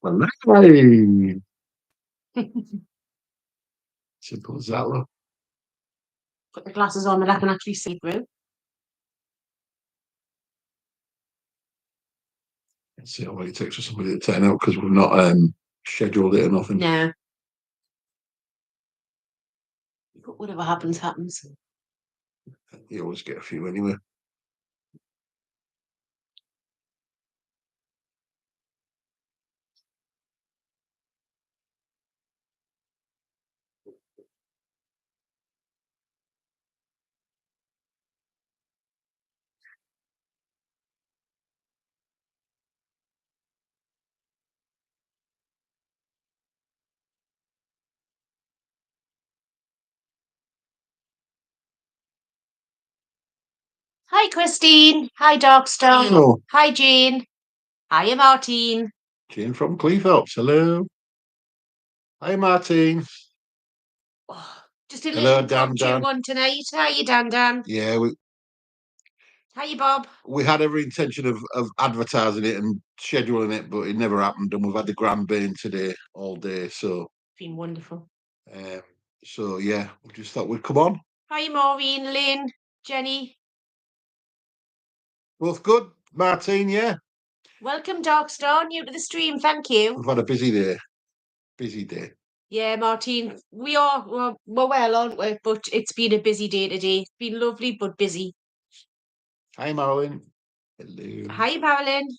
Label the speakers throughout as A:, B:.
A: Culinary. Simple as that, look.
B: Put the glasses on that I can actually see through.
A: Let's see how long it takes for somebody to turn out because we've not scheduled it or nothing.
B: No. But whatever happens, happens.
A: You always get a few anyway.
B: Hi, Christine. Hi, Darkstone.
A: Hello.
B: Hi, Jane. Hiya, Martine.
A: Jane from Cleethorpes. Hello. Hi, Martine.
B: Oh, just a
A: Hello,
B: little
A: Dan.
B: impromptu one tonight. Hiya, Dan.
A: Yeah,
B: Hiya, Bob.
A: we had every intention of advertising it and scheduling it, but it never happened. And we've had the grand bane today all day. So,
B: Been wonderful.
A: Yeah, we just thought we'd come on.
B: Hi, Maureen, Lynn, Jenny.
A: Both good, Martine. Yeah.
B: Welcome, Darkstone. New to the stream. Thank you.
A: We've had a busy day. Busy day.
B: Yeah, Martine, we're well, aren't we? But it's been a busy day today. It's been lovely, but busy.
A: Hi, Marilyn. Hello.
B: Hi, Marilyn.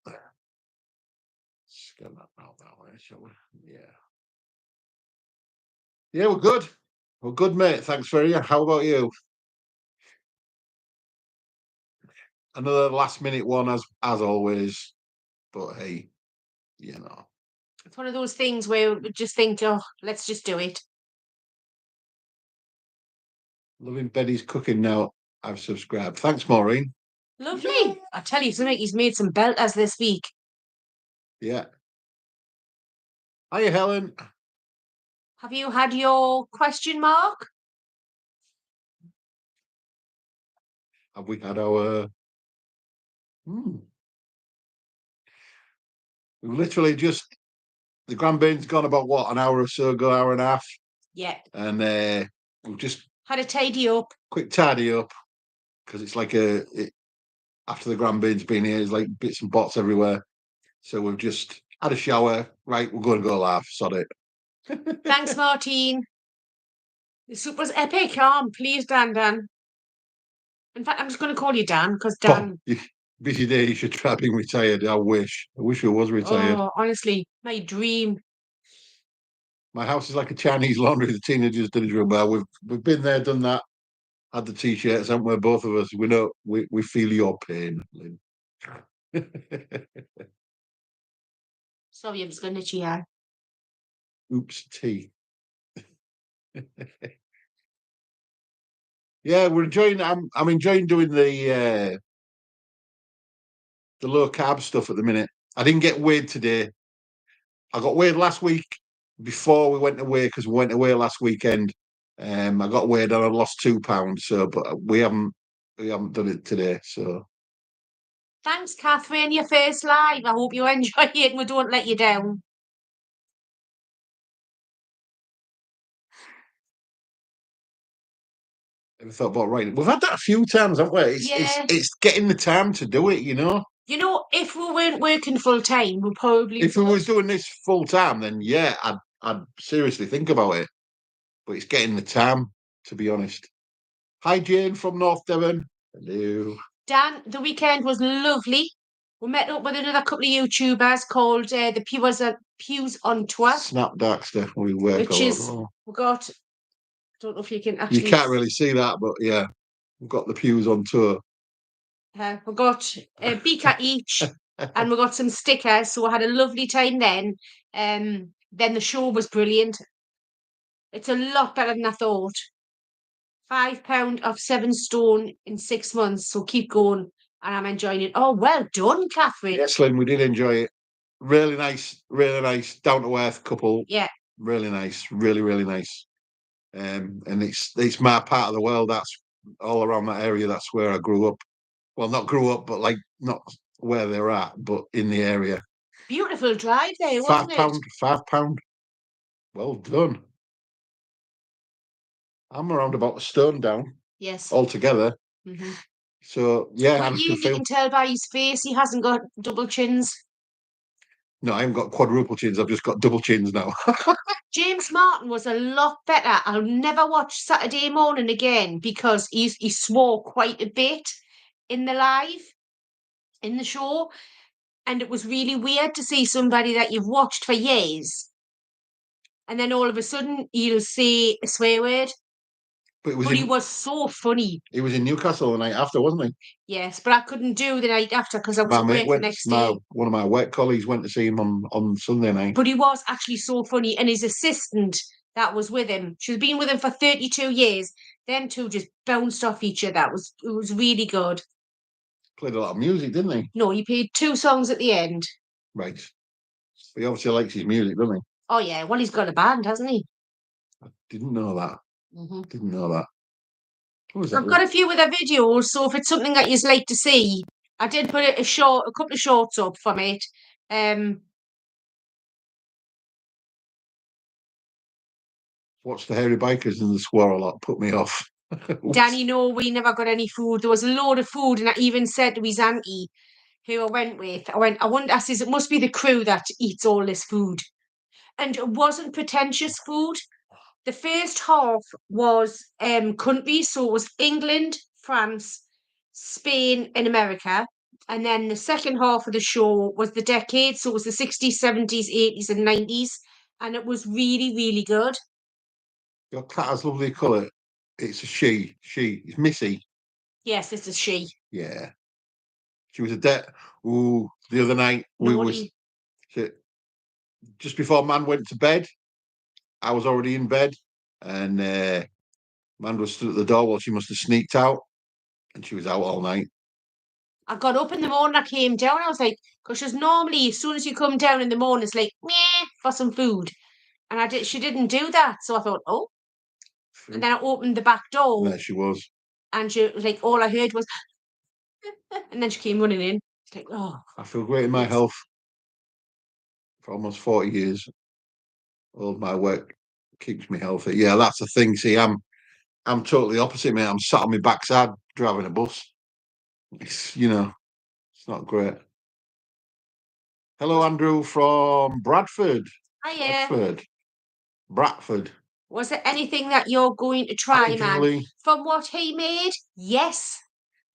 A: Let's get that out that way, shall we? Yeah. Yeah, we're good. We're good, mate. Thanks very much. How about you? Another last minute one as always. But hey, you know.
B: It's one of those things where we just think, oh, let's just do it.
A: Loving Betty's cooking now. I've subscribed. Thanks, Maureen.
B: Lovely. I tell you something, he's made some belters this week.
A: Yeah. Hiya, Helen.
B: Have you had your question mark?
A: Have we had our we've literally just the grand bane's gone about what, an hour or so ago, hour and a half.
B: Yeah.
A: And we've just
B: had a tidy up.
A: Quick tidy up because it's like after the grand bane's been here, there's like bits and bots everywhere. So we've just had a shower. Right, we're going to go live. Sod it.
B: Thanks, Martine. The soup was epic. Oh, I'm pleased, Dan. In fact, I'm just going to call you Dan because Dan.
A: Busy day. You should try being retired. I wish I was retired.
B: Oh, honestly, my dream.
A: My house is like a Chinese laundry. The teenagers did it real well. We've been there, done that. Had the t-shirts, haven't we? Both of us. We know we feel your pain, Lynn.
B: Sorry, I'm just going to itchy eye.
A: Oops, tea. Yeah, we're enjoying. I'm enjoying doing the low carb stuff at the minute. I didn't get weighed today. I got weighed last week before we went away because we went away last weekend. I got weighed and I lost £2. So, but we haven't done it today. So,
B: thanks, Catherine. Your first live. I hope you enjoy it and we don't let you down.
A: I thought about right. We've had that a few times, haven't we? It's getting the time to do it, you know.
B: You know, if we weren't working full time, we probably.
A: If we was doing this full time, then yeah, I'd seriously think about it. But it's getting the time, to be honest. Hi, Jane from North Devon. Hello.
B: Dan, the weekend was lovely. We met up with another couple of YouTubers called the Pews on Tour.
A: Snap Darkster. We work
B: which is we got. I don't know if you can actually.
A: You can't really see that, but yeah, we've got the pews on tour.
B: We got a beaker each, and we got some stickers. So we had a lovely time then. Then the show was brilliant. It's a lot better than I thought. £5 off 7 stone in 6 months. So keep going, and I'm enjoying it. Oh, well done, Catherine.
A: Yes, Lynn, we did enjoy it. Really nice, down to earth couple.
B: Yeah,
A: really nice, really nice. And it's my part of the world. That's all around that area. That's where I grew up. Well, not grew up, but like not where they're at, but in the area.
B: Beautiful drive there, wasn't it?
A: £5. Well done. I'm around about a stone down
B: Yes.
A: altogether.
B: Mhm.
A: So yeah,
B: But
A: I
B: you
A: can feel.
B: can tell by his face he hasn't got double chins.
A: No, I haven't got quadruple chins. I've just got double chins now.
B: James Martin was a lot better. I'll never watch Saturday Morning again because he swore quite a bit in the show, and it was really weird to see somebody that you've watched for years, and then all of a sudden he'll say a swear word.
A: But
B: He was so funny.
A: He was in Newcastle the night after, wasn't he?
B: Yes, but I couldn't do the night after because I was at work the next day.
A: One of my work colleagues went to see him on Sunday night.
B: But he was actually so funny, and his assistant that was with him, she's been with him for 32 years. Them two just bounced off each other. It was really good.
A: Played a lot of music, didn't he?
B: No, he played 2 songs at the end.
A: Right. He obviously likes his music, doesn't he?
B: Oh yeah, well he's got a band, hasn't he?
A: I didn't know that.
B: Mm-hmm.
A: Didn't know that.
B: I've got a few other videos, so if it's something that you'd like to see, I did put a couple of shorts up from it.
A: Watch the hairy bikers and the squirrel lot put me off.
B: Danny, no, we never got any food. There was a load of food, and I even said to his auntie, who I went with, I wonder, I says, it must be the crew that eats all this food. And it wasn't pretentious food. The first half was countries, so it was England, France, Spain, and America. And then the second half of the show was the decade, so it was the 60s, 70s, 80s, and 90s. And it was really, really good.
A: Your cat has lovely colour. It's a she. It's Missy.
B: Yes, it's a she.
A: Yeah. She was a the other night just before Man went to bed. I was already in bed, and Man was stood at the door. Well, she must have sneaked out, and she was out all night.
B: I got up in the morning, I came down, I was like, because she's normally, as soon as you come down in the morning, it's like, meh, for some food. And she didn't do that. So I thought, oh. And then I opened the back door.
A: There she was.
B: And she was like, all I heard was, and then she came running in. It's like, oh.
A: I feel great in my health for almost 40 years. All my work keeps me healthy. Yeah, that's the thing. See, I'm totally opposite, mate. I'm sat on my backside driving a bus. It's not great. Hello, Andrew from Bradford.
B: Hiya.
A: Bradford.
B: Was there anything that you're going to try, man? From what he made, yes.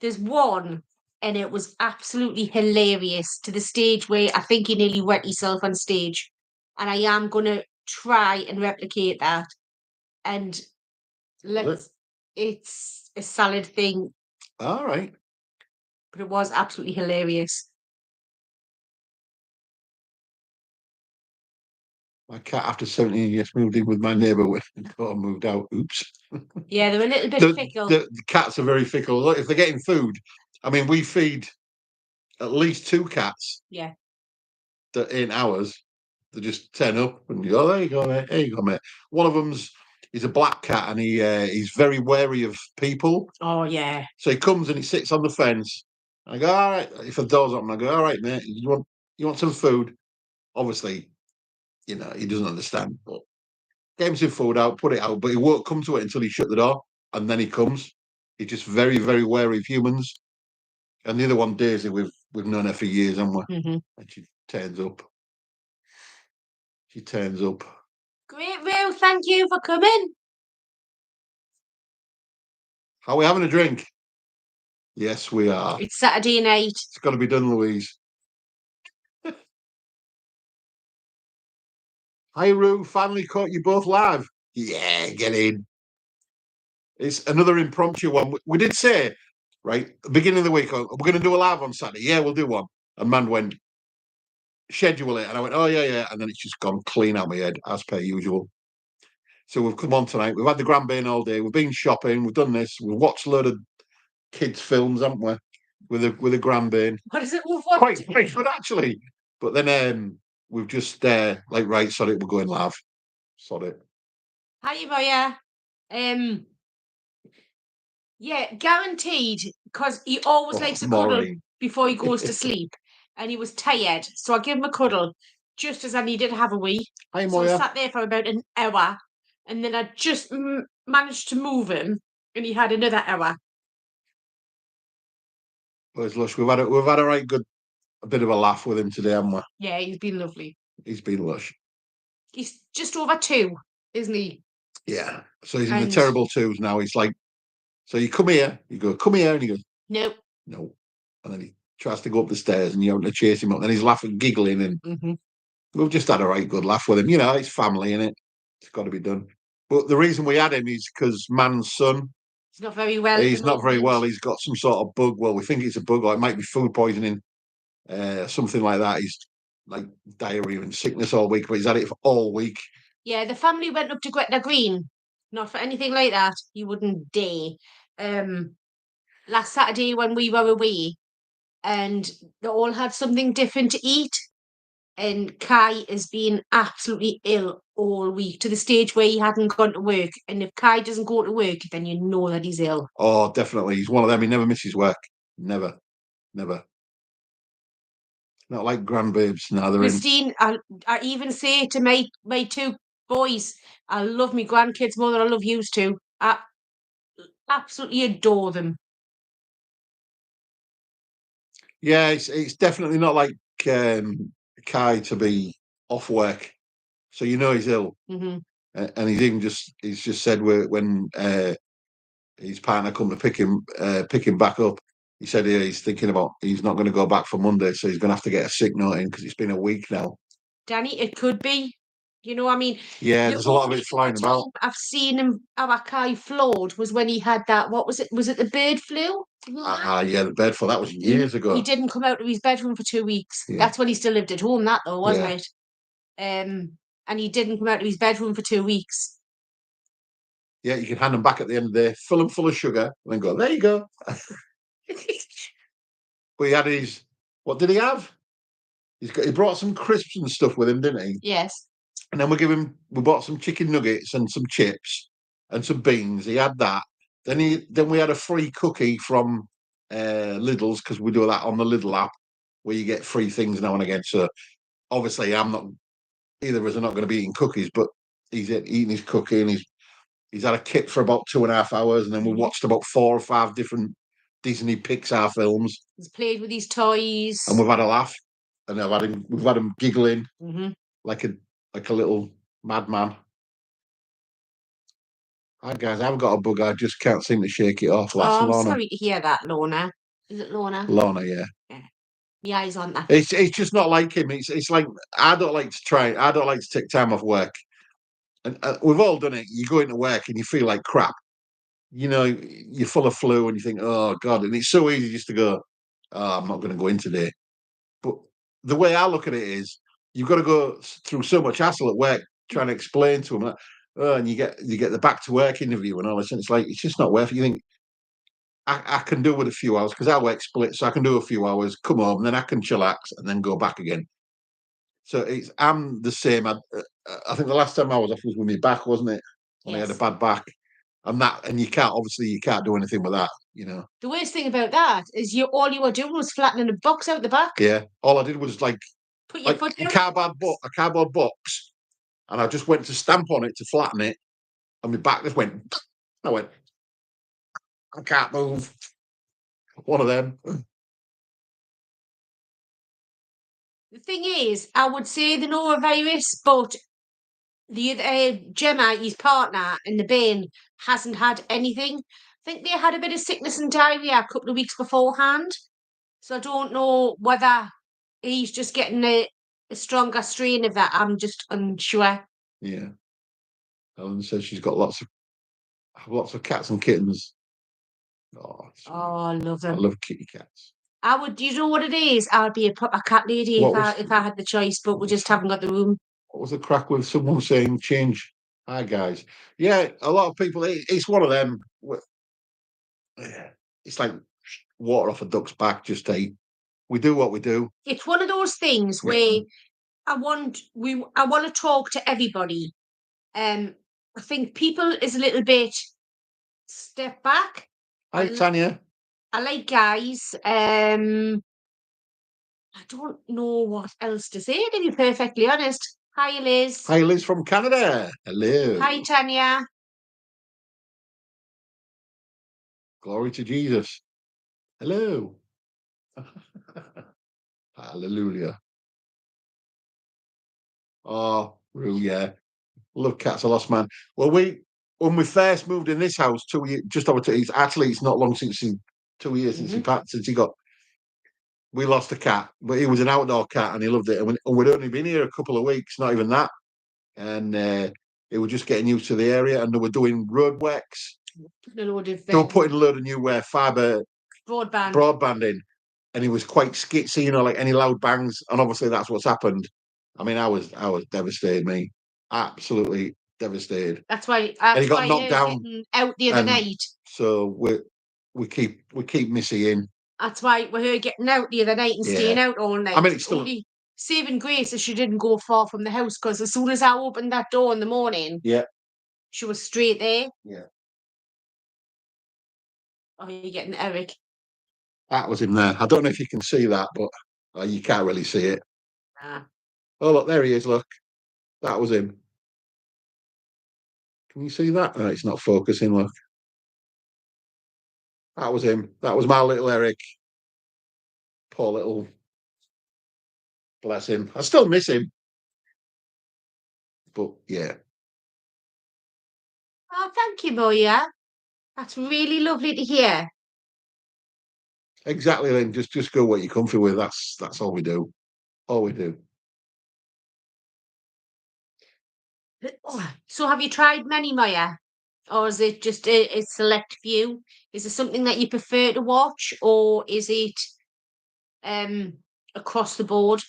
B: There's one, and it was absolutely hilarious to the stage where I think he nearly wet himself on stage. And I am going to try and replicate that. And it's a salad thing.
A: All right.
B: But it was absolutely hilarious.
A: My cat, after 17 years, moved in with my neighbour when moved out. Oops.
B: Yeah, they're a little bit fickle.
A: The cats are very fickle. Look, if they're getting food, I mean, we feed at least 2 cats.
B: Yeah.
A: That ain't ours. They just turn up and you go, there you go, mate. There you go, mate. One of them's he's a black cat and he's very wary of people.
B: Oh yeah.
A: So he comes and he sits on the fence. I go, all right. If the door's open, I go, all right, mate. You want some food? Obviously, he doesn't understand. But get him some food out, put it out, but he won't come to it until he shut the door, and then he comes. He's just very, very wary of humans. And the other one, Daisy, we've known her for years, haven't we?
B: Mm-hmm.
A: And she turns up. Great,
B: Roo. Thank you for coming.
A: Are we having a drink? Yes, we are.
B: It's Saturday night.
A: It's got to be done, Louise. Hi, Roo. Finally caught you both live. Yeah, get in. It's another impromptu one. We did say, right, beginning of the week, we're going to do a live on Saturday. Yeah, we'll do one. And Man went, schedule it. And I went, oh, yeah. And then it's just gone clean out my head, as per usual. So we've come on tonight. We've had the Grand Bain all day. We've been shopping. We've done this. We've watched a load of kids' films, haven't we? With a Grand Bain.
B: What is it?
A: Quite good, actually. But then we've just right, sorry, we're going live. Sorry.
B: Hi, Boya. Yeah, guaranteed, because he always likes a cuddle before he goes to sleep. and he was tired. So I gave him a cuddle just as I needed to have a wee.
A: Hi,
B: So I
A: Moya.
B: sat there for about an hour, and then I just managed to move him, and he had another hour.
A: Where's Lush? We've had a bit of a laugh with him today, haven't we?
B: Yeah, he's been lovely.
A: He's been Lush.
B: He's just over 2, isn't he?
A: Yeah. So he's in the terrible twos now. He's like, so you come here, you go, come here, and he goes,
B: no.
A: And then he tries to go up the stairs and you have to chase him up. Then he's laughing, giggling, and we've just had a right good laugh with him. You know, it's family, innit? It's got to be done. But the reason we had him is because Man's son,
B: he's not very well.
A: He's not very well. He's got some sort of bug. Well, we think it's a bug, or it might be food poisoning, something like that. He's like diarrhea and sickness all week, but he's had it for all week.
B: Yeah, the family went up to Gretna Green. Not for anything like that. You wouldn't dare. Last Saturday when we were away, and they all had something different to eat. And Kai has been absolutely ill all week to the stage where he hadn't gone to work. And if Kai doesn't go to work, then you know that he's ill.
A: Oh, definitely. He's one of them. He never misses work. Never. Not like grandbabes. No, they're
B: Christine, I even say to my 2 boys, I love me grandkids more than I love yous two. I absolutely adore them.
A: Yeah, it's definitely not like Kai to be off work, so you know he's ill, and he's just said when his partner come to pick him back up. He said he's thinking about he's not going to go back for Monday, so he's going to have to get a sick note in because it's been a week now.
B: Danny, it could be. You know, I mean,
A: yeah, there's a lot of it flying about.
B: I've seen him. Our Kai floored was when he had that. What was it? Was it the bird flu?
A: Yeah, the bird flu. That was years ago.
B: He didn't come out of his bedroom for 2 weeks. Yeah. That's when he still lived at home. That though, wasn't it? And he didn't come out of his bedroom for 2 weeks.
A: Yeah, you can hand them back at the end of the day, fill them full of sugar, and then go, there you go. But he had his, what did he have? He brought some crisps and stuff with him, didn't he?
B: Yes.
A: And then we bought some chicken nuggets and some chips and some beans. He had that. Then we had a free cookie from Lidl's, because we do that on the Lidl app where you get free things now and again. So obviously either of us are not going to be eating cookies, but he's eating his cookie, and he's had a kip for about 2.5 hours, and then we watched about 4 or 5 different Disney Pixar films.
B: He's played with his toys.
A: And we've had a laugh. And we've had him giggling like a little madman. Hi guys, I've got a bug. I just can't seem to shake it off. That's
B: I'm
A: Lorna.
B: sorry to hear that, Lorna. Is it Lorna?
A: Lorna, yeah.
B: My eyes on that.
A: It's just not like him. It's like I don't like to take time off work, and we've all done it. You go into work and you feel like crap. You know, you're full of flu and you think, oh God, and it's so easy just to go, oh, I'm not going to go in today. But the way I look at it is, you've got to go through so much hassle at work trying to explain to them, and you get the back to work interview and all this, and it's like it's just not worth it. You think I can do with a few hours because I work split, so I can do a few hours, come home, and then I can chillax and then go back again. So I'm the same. I think the last time I was off was with my back, wasn't it? When I had a bad back, and you can't do anything with that. You know.
B: The worst thing about that is all you were doing was flattening a box out the back.
A: Yeah, all I did was like
B: put your foot down.
A: A cardboard box, and I just went to stamp on it to flatten it, and my back just went. I went. I can't move. One of them.
B: The thing is, I would say the norovirus, but the Gemma, his partner, and the Ben hasn't had anything. I think they had a bit of sickness and diarrhea a couple of weeks beforehand. So I don't know whether he's just getting a stronger strain of that. I'm just unsure.
A: Yeah. Ellen says she's got lots of cats and kittens. Oh,
B: I love them.
A: I love kitty cats.
B: I would, you know what it is? I'd be a proper cat lady if I had the choice, but we just haven't got the room.
A: What was the crack with someone saying change? Hi guys. Yeah, a lot of people. It's one of them. It's like water off a duck's back. We do what we do.
B: It's one of those things where I want to talk to everybody. I think people is a little bit step back.
A: Hi, Tanya.
B: I like guys. I don't know what else to say, to be perfectly honest. Hi, Liz.
A: Hi, Liz from Canada. Hello.
B: Hi, Tanya.
A: Glory to Jesus. Hello. Hallelujah. Oh, Rue, yeah. Love cats. I lost man. Well, when we first moved in this house 2 years, just over 2 years, actually, it's not long since 2 years since he got. We lost a cat, but he was an outdoor cat and he loved it. And we'd only been here a couple of weeks, not even that. And they were just getting used to the area, and they were doing road works.
B: A load of
A: They were putting a load of new fibre broadband in, and he was quite skitsy, like any loud bangs. And obviously, that's what's happened. I mean, I was devastated, me, absolutely devastated.
B: That's why.
A: And he got knocked down
B: out the other night.
A: So we keep Missy in.
B: That's why we're her getting out the other night and staying out all night.
A: I mean, it's still
B: only saving grace that she didn't go far from the house, because as soon as I opened that door in the morning, she was straight there.
A: Yeah.
B: Oh, you're getting Eric.
A: That was him there. I don't know if you can see that, but you can't really see it.
B: Nah.
A: Oh, look, there he is. Look, that was him. Can you see that? Oh, it's not focusing. Look, that was him. That was my little Eric. Poor little. Bless him. I still miss him. But yeah.
B: Oh, thank you, Moya. That's really lovely to hear.
A: Exactly. Then just go what you're comfy with. That's all we do. All we do.
B: So, have you tried many, Moya, or is it just a select few? Is it something that you prefer to watch, or is it across the board?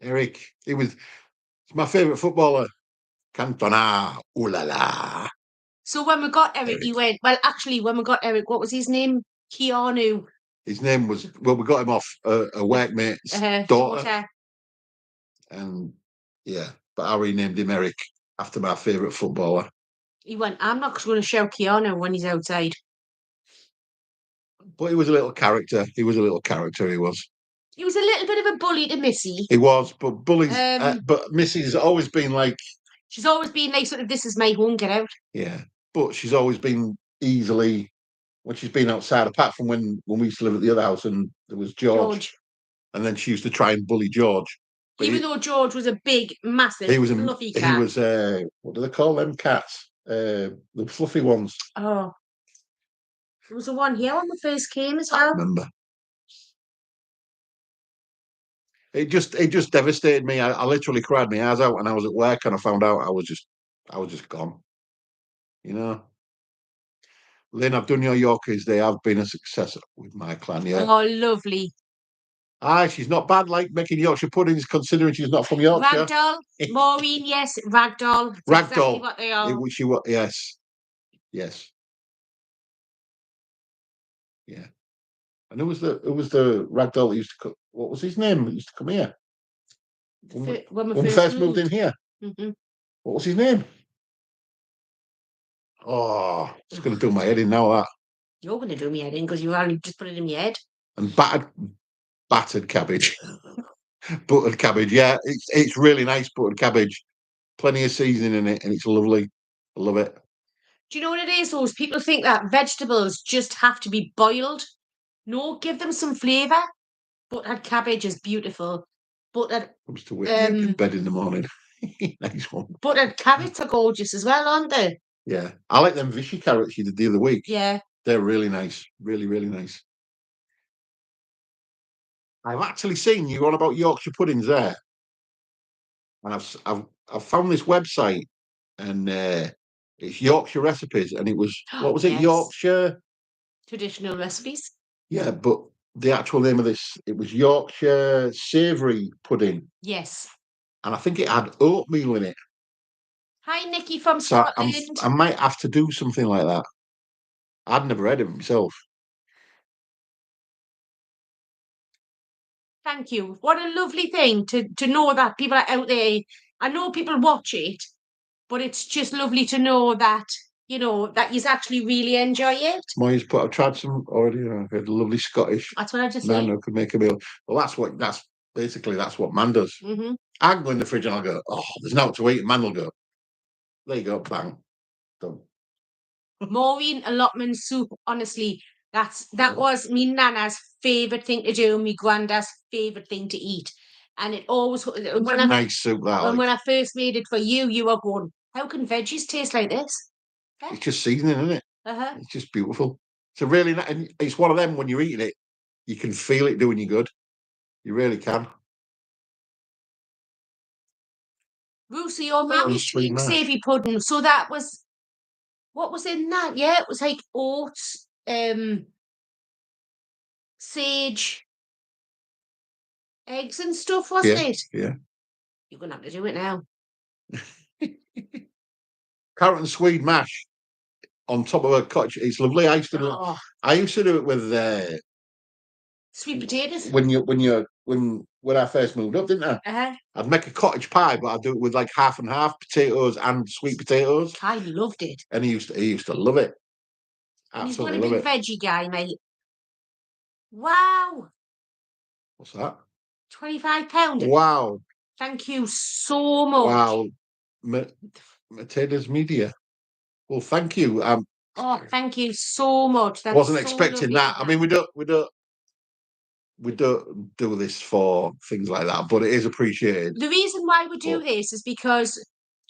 A: Eric, he's my favourite footballer. Cantona, ooh la la.
B: So when we got Eric, he went, well, actually, when we got Eric, what was his name? Keanu.
A: His name was, we got him off a workmate's daughter. And yeah, but I renamed him Eric after my favourite footballer.
B: He went, I'm not going to show Keanu when he's outside.
A: But he was a little character. He was.
B: He was a little bit of a bully to Missy.
A: He was, but bullies. But Missy's always been like.
B: She's always been like, sort of, this is my home, get out.
A: Yeah, but she's always been easily, when she's been outside, apart from when we used to live at the other house and there was George. And then she used to try and bully George.
B: Even though George was a big, massive, fluffy cat.
A: He was, what do they call them cats? The fluffy ones.
B: Oh. There was a one here when we first came as well.
A: I remember. It just devastated me. I literally cried my eyes out when I was at work and I found out I was just gone. Lynn, I've done your Yorkies. They have been a success with my clan, yeah.
B: Oh, lovely.
A: Aye, she's not bad, like making Yorkshire puddings, considering she's not from Yorkshire.
B: Ragdoll, Maureen, yes, ragdoll. That's exactly what they are.
A: Yes. Yeah. And who was the ragdoll that used to come? What was his name? He used to come here
B: when
A: we first moved in here.
B: Mm-hmm.
A: What was his name? Oh, it's going to do my head in now. That
B: you're going to do my head in because you only just put it in your head.
A: And battered cabbage, buttered cabbage. Yeah, it's really nice buttered cabbage. Plenty of seasoning in it, and it's lovely. I love it.
B: Do you know what it is? Those people think that vegetables just have to be boiled. No, give them some flavour. Buttered cabbage is beautiful. Buttered.
A: Comes to wake me up in bed in the morning. Nice one.
B: Buttered carrots are gorgeous as well, aren't they?
A: Yeah, I like them Vichy carrots you did the other week.
B: Yeah,
A: they're really nice. Really, really nice. I've actually seen you on about Yorkshire puddings there, and I've found this website, and it's Yorkshire recipes, and it was what was it? Yes. Yorkshire
B: traditional recipes.
A: Yeah, but the actual name of this, it was Yorkshire savoury pudding.
B: Yes,
A: and I think it had oatmeal in it.
B: Hi, Nikki from Scotland.
A: I might have to do something like that. I'd never heard of it myself.
B: Thank you. What a lovely thing to know that people are out there. I know people watch it, but it's just lovely to know that you know, that you actually really enjoy it.
A: Moyes put. I've tried some already. I've had a lovely Scottish
B: That's what I just
A: nan
B: said.
A: who could make a meal. Well, that's basically what Man does.
B: Mm-hmm.
A: I can go in the fridge and I'll go, oh, there's nothing to eat. Man will go, there you go, bang, done.
B: Maureen allotment soup, honestly, that was me nana's favourite thing to do, me granddad's favourite thing to eat. And it always
A: Nice soup that.
B: when I first made it for you, you were going, how can veggies taste like this?
A: Yeah. It's just seasoning, isn't it? It's just beautiful. It's a really and it's one of them when you're eating it, you can feel it doing you good. You really can.
B: Lucy, your mum used to eat savoury pudding, so that was what was in that? Yeah, it was like oats, sage, eggs and stuff, wasn't it?
A: Yeah.
B: You're gonna have to do it now.
A: Carrot and swede mash on top of a cottage. It's lovely. I used to do it with
B: sweet potatoes.
A: When I first moved up, didn't I? I'd make a cottage pie, but I'd do it with like half and half potatoes and sweet potatoes.
B: I loved it.
A: And he used to love it. Absolutely love it.
B: He's one of big veggie guy, mate. Wow.
A: What's that?
B: £25.
A: Wow.
B: Thank you so much.
A: Wow. Matada's Media. Well, thank you.
B: Thank you so much.
A: I wasn't expecting that. I mean, we don't do this for things like that, but it is appreciated.
B: The reason why we do this is because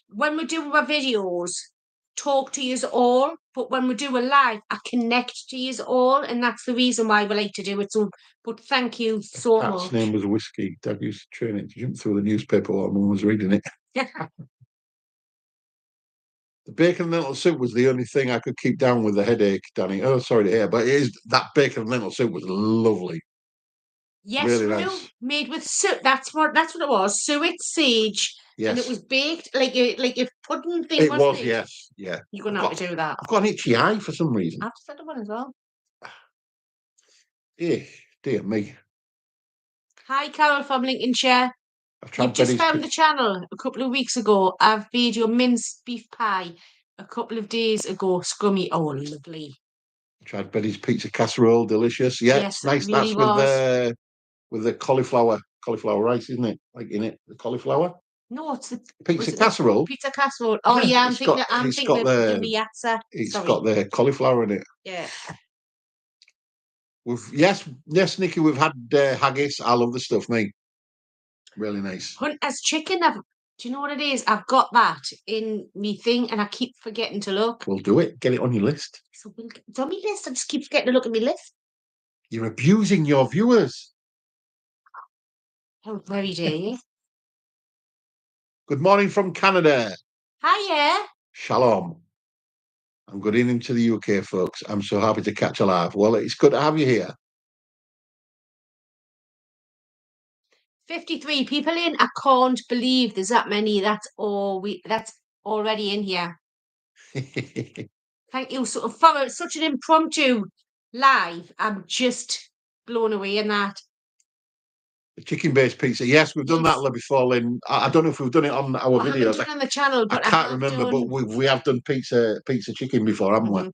B: when we do our videos, talk to yous all, but when we do a live, I connect to yous all, and that's the reason why we like to do it. So, but thank you so much.
A: His name was Whisky. Dad used to train it to jump through the newspaper while Mum was reading it. The bacon and lentil soup was the only thing I could keep down with the headache, Danny. Oh, sorry to hear, but that bacon and lentil soup was lovely.
B: Yes, really nice. Made with suet. That's what it was. Suet, sage, and it was baked like a pudding thing.
A: It was, yes, yeah.
B: You're gonna have to do that.
A: I've got an itchy eye for some reason.
B: I've just had one as well.
A: Dear me.
B: Hi, Carol from Lincolnshire. You've just found the channel a couple of weeks ago. I've made your minced beef pie a couple of days ago. Scrummy. Oh, lovely.
A: Tried Betty's pizza casserole, delicious. Yeah, yes, nice. Really that's with the cauliflower rice, isn't it? Like in it, the cauliflower.
B: No, it's the
A: pizza casserole.
B: Pizza casserole. Oh yeah, I'm thinking the riazza.
A: It's got the cauliflower in it.
B: Yeah.
A: Yes, Nikki. We've had haggis. I love the stuff, mate. Really nice.
B: Hunter's chicken. Do you know what it is? I've got that in me thing, and I keep forgetting to look.
A: We'll do it. Get it on your list.
B: So it's on my list. I just keep forgetting to look at my list.
A: You're abusing your viewers.
B: How very dare you?
A: Good morning from Canada.
B: Hiya.
A: Shalom. And good evening to the UK, folks. I'm so happy to catch a live. Well, it's good to have you here.
B: 53 people in. I can't believe there's that many. That's already in here. Thank you for such an impromptu live. I'm just blown away in that.
A: The chicken-based pizza. Yes, we've done that before, Lynn. I don't know if we've done it on our videos.
B: Done it on the channel, but
A: I can't remember. But we have done pizza chicken before, haven't we?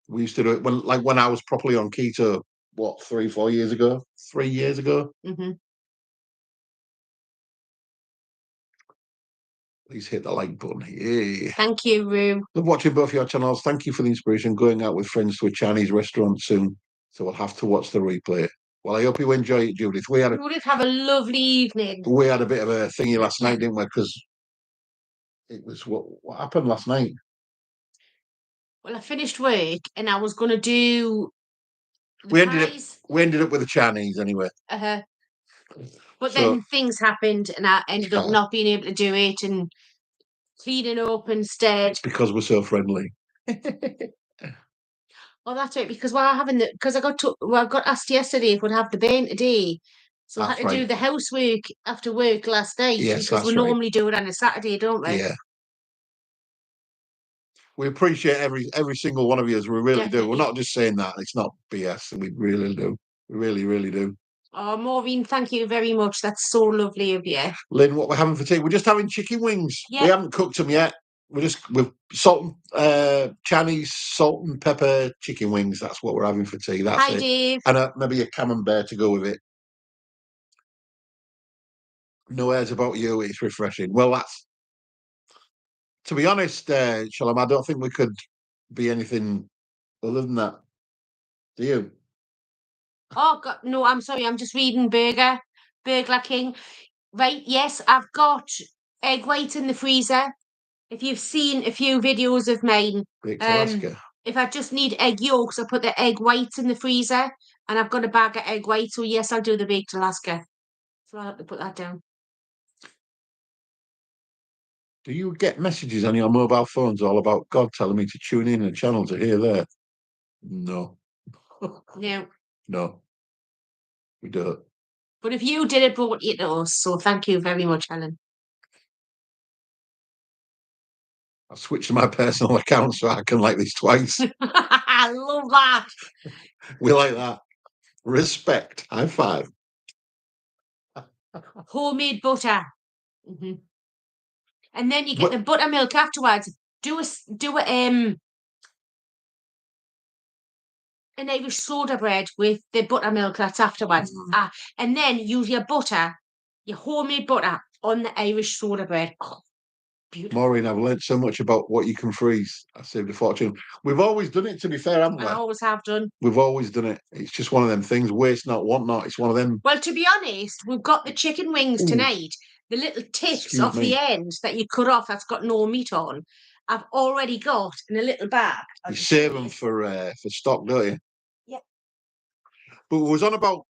A: We used to do it when I was properly on keto. What, 3-4 years ago? 3 years ago. Please hit the like button. Yay.
B: Thank you, Rue.
A: Love watching both your channels. Thank you for the inspiration. Going out with friends to a Chinese restaurant soon, so we'll have to watch the replay. Well, I hope you enjoy it, Judith.
B: Judith, have a lovely evening.
A: We had a bit of a thingy last night, didn't we? Because it was what happened last night. Well,
B: I finished work and I was going to do.
A: We ended up with the Chinese anyway.
B: But then things happened and I ended up not being able to do it and cleaning up instead.
A: It's because we're so friendly.
B: Oh, that's right. Because I got asked yesterday if we'd have the bain today. So I had to do the housework after work last night.
A: Yes,
B: because we normally do it on a Saturday, don't we?
A: Yeah. We appreciate every single one of you, as we really do. We're not just saying that. It's not BS. We really do. We really, really do.
B: Oh, Maureen, thank you very much. That's so lovely of you.
A: Lynn, what we're having for tea? We're just having chicken wings. Yeah. We haven't cooked them yet. with Chinese salt and pepper chicken wings. That's what we're having for tea. That's
B: Hi,
A: it.
B: Dave.
A: And maybe a camembert to go with it. No airs about you. It's refreshing. Well, that's, to be honest, Shalom, I don't think we could be anything other than that. Do you?
B: Oh, God, no, I'm sorry. I'm just reading Burger King. Right, yes, I've got egg white in the freezer. If you've seen a few videos of mine,
A: Baked Alaska.
B: if I just need egg yolks, I put the egg whites in the freezer, and I've got a bag of egg whites. So yes, I'll do the baked Alaska. So I'll have to put that down.
A: Do you get messages on your mobile phones all about God telling me to tune in a channel to hear there? No.
B: No.
A: No. We don't.
B: But if you did, it brought it to us. So thank you very much, Helen.
A: I've switched to my personal account so I can like this twice.
B: I love that.
A: We like that. Respect. High five.
B: Homemade butter. And then you get the buttermilk afterwards. Do an Irish soda bread with the buttermilk that's afterwards. And then use your butter, your homemade butter on the Irish soda bread. Oh, beautiful.
A: Maureen, I've learned so much about what you can freeze. I saved a fortune. We've always done it, to be fair, haven't we?
B: I always have done.
A: We've always done it. It's just one of them things. Waste not, want not. It's one of them.
B: Well, to be honest, we've got the chicken wings tonight. The little tips off the end that you cut off that's got no meat on, I've already got in a little bag.
A: You save them for stock, don't you?
B: Yeah.
A: But it was on about.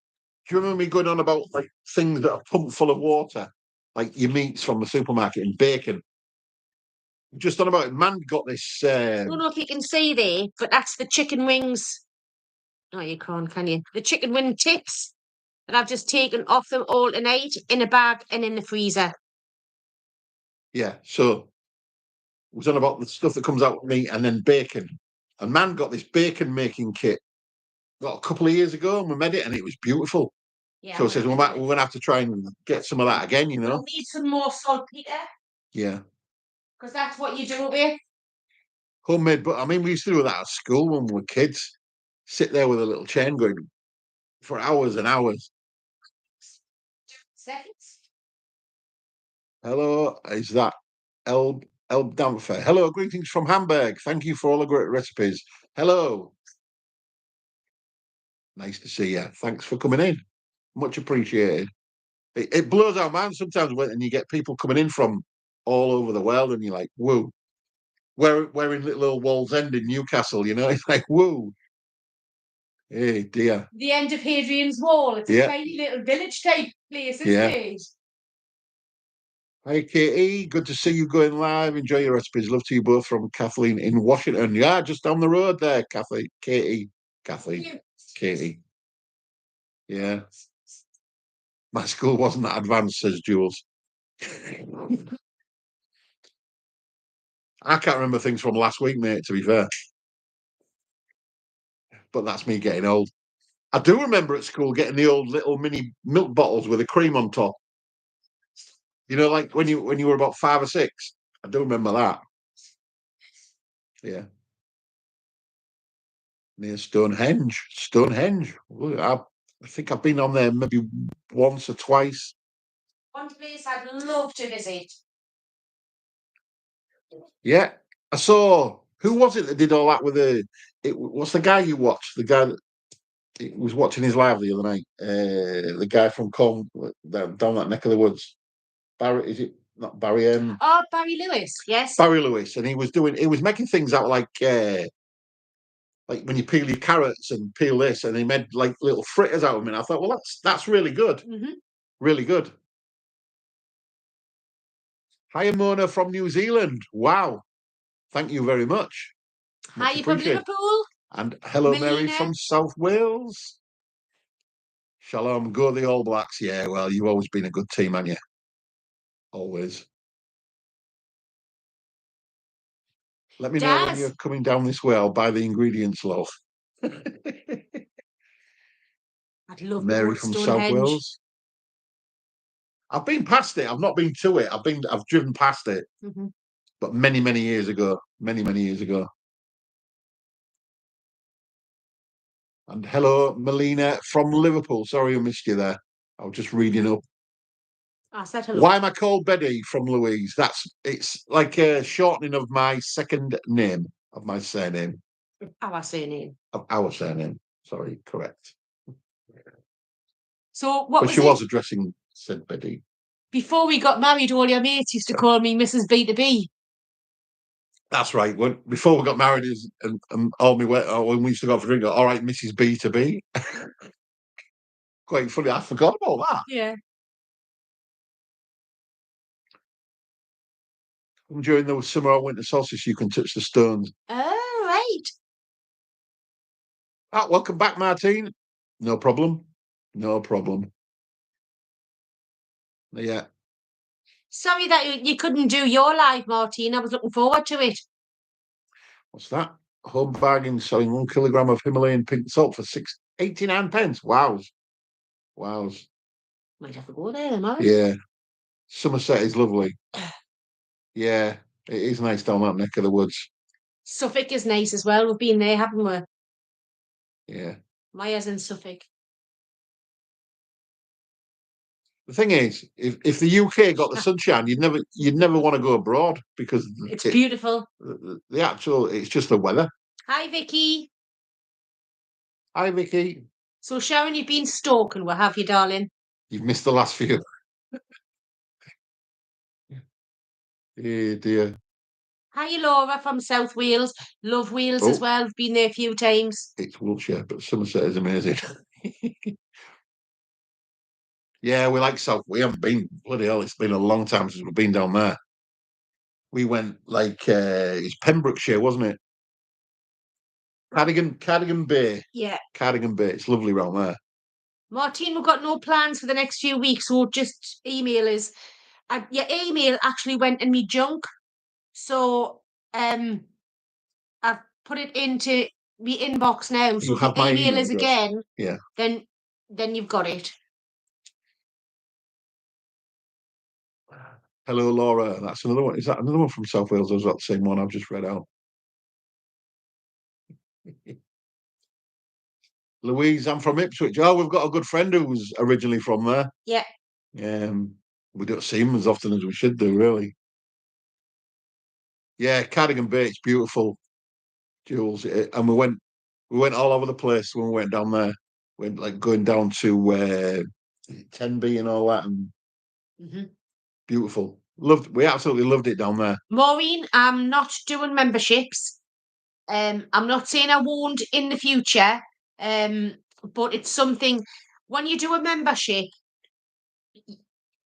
A: Do you remember me going on about like things that are pumped full of water, like your meats from the supermarket and bacon? Just on about it. Man got this.
B: I don't know if you can see there, but that's the chicken wings. No, you can't, can you? The chicken wing tips that I've just taken off them all tonight in a bag and in the freezer.
A: Yeah, so it was on about the stuff that comes out with meat and then bacon. And Man got this bacon making kit a couple of years ago, and we made it, and it was beautiful.
B: Yeah.
A: So it says we're going to have to try and get some of that again, you know.
B: We'll need some more saltpeter.
A: Yeah.
B: Because that's what you do with
A: Homemade, but I mean, we used to do that at school when we were kids. Sit there with a little chain going for hours and hours.
B: Seconds.
A: Hello, is that El Dampfer? Hello, greetings from Hamburg. Thank you for all the great recipes. Hello. Nice to see you. Thanks for coming in. Much appreciated. It blows our mind sometimes when you get people coming in from all over the world, and you're like, whoa. We're in little old Wall's End in Newcastle, you know? It's like, whoa. Hey, dear.
B: The end of Hadrian's Wall. It's a tiny little village type place, isn't it?
A: Hi, Katie. Good to see you going live. Enjoy your recipes. Love to you both from Kathleen in Washington. Yeah, just down the road there, Kathleen. Katie. Katie. Yeah. My school wasn't that advanced, says Jules. I can't remember things from last week, mate, to be fair. But that's me getting old. I do remember at school getting the old little mini milk bottles with a cream on top. You know, like when you were about 5 or 6. I do remember that. Yeah. Near Stonehenge. I think I've been on there maybe once or twice.
B: One place I'd love to visit.
A: Yeah. I saw, who was it that did all that with what's the guy you watched? The guy that was watching his live the other night. The guy from down that neck of the woods. Barry, is it not Barry?
B: Oh, Barry Lewis, yes.
A: Barry Lewis, and he was making things out like when you peel your carrots and peel this, and he made like little fritters out of them. And I thought, well, that's really good, really good. Hi, Mona from New Zealand. Wow, thank you very much.
B: Hi, from Liverpool.
A: And hello, Melina. Mary from South Wales. Shalom, go the All Blacks. Yeah, well, you've always been a good team, haven't you? Always. Let me know when you're coming down this way. I'll buy the ingredients, love.
B: I'd love
A: Mary from South Wales. I've been past it. I've not been to it. I've driven past it. but many years ago. Many years ago. And hello, Melina from Liverpool. Sorry I missed you there. I was just reading up.
B: I said hello.
A: Why am I called Betty from Louise? It's like a shortening of my second name, of my surname.
B: Our surname.
A: Of our surname. Sorry, correct.
B: So what
A: But
B: was
A: she
B: it?
A: was addressing said Betty.
B: Before we got married, all your mates used to call me Mrs. B2B.
A: That's right. Before we got married, and all me when we used to go for a drink, all right, Mrs. B to B. Quite funny. I forgot about that.
B: Yeah.
A: During the summer or winter solstice, you can touch the stones.
B: Oh, right.
A: Ah, welcome back, Martine. No problem. No problem. Yeah.
B: Sorry that you couldn't do your live, Martine. I was looking forward to it.
A: What's that? Home bargain selling 1 kilogram of Himalayan pink salt for 89 pence. Wows. Wows.
B: Might have to go there, man.
A: Yeah. Somerset is lovely. Yeah. It is nice down that neck of the woods.
B: Suffolk is nice as well. We've been there, haven't we?
A: Yeah.
B: Myers in Suffolk.
A: The thing is, if the UK got the sunshine, you'd never want to go abroad because
B: It's beautiful.
A: It's just the weather.
B: Hi, Vicky.
A: Hi, Vicky.
B: So, Sharon, you've been stalking, what have you, darling?
A: You've missed the last few. Dear.
B: Hi, Laura from South Wales. Love Wales as well. Been there a few times.
A: It's Wiltshire, but Somerset is amazing. Yeah, we like South. We haven't been, bloody hell, it's been a long time since we've been down there. We went it's Pembrokeshire, wasn't it? Cardigan Bay.
B: Yeah.
A: Cardigan Bay. It's lovely round there.
B: Martine, we've got no plans for the next few weeks, so just email us. Your email actually went in me junk, so I've put it into the inbox now. So
A: You
B: if you
A: have my
B: email
A: email
B: us
A: address.
B: again,
A: Yeah.
B: then you've got it.
A: Hello, Laura. That's another one. Is that another one from South Wales? Or is that the same one I've just read out? Louise, I'm from Ipswich. Oh, we've got a good friend who's originally from there.
B: Yeah.
A: We don't see him as often as we should do, really. Yeah, Cardigan Bay, it's beautiful, Jules. And we went all over the place when we went down there. Went like going down to Tenby and all that, and beautiful. We absolutely loved it down there.
B: Maureen, I'm not doing memberships. I'm not saying I won't in the future. But it's something when you do a membership,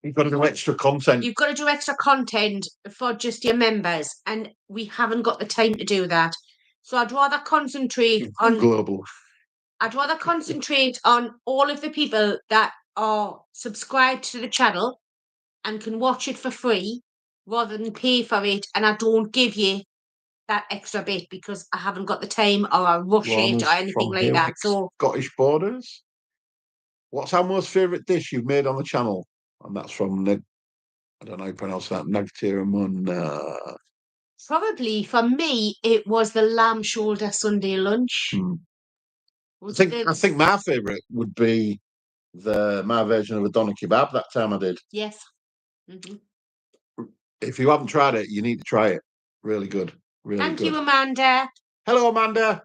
A: You've got to do extra content.
B: You've got to do extra content for just your members, and we haven't got the time to do that. So I'd rather concentrate on
A: global.
B: I'd rather concentrate on all of the people that are subscribed to the channel and can watch it for free rather than pay for it, and I don't give you that extra bit because I haven't got the time or I rush it or anything like that. So
A: Scottish Borders. What's our most favourite dish you've made on the channel? And that's from I don't know how you pronounce that. Nagtiramun.
B: Probably for me, it was the lamb shoulder Sunday lunch.
A: I think my favourite would be my version of a doner kebab that time I did.
B: Yes.
A: If you haven't tried it, you need to try it. Really good. Really
B: Thank
A: good.
B: you, Amanda.
A: Hello, Amanda.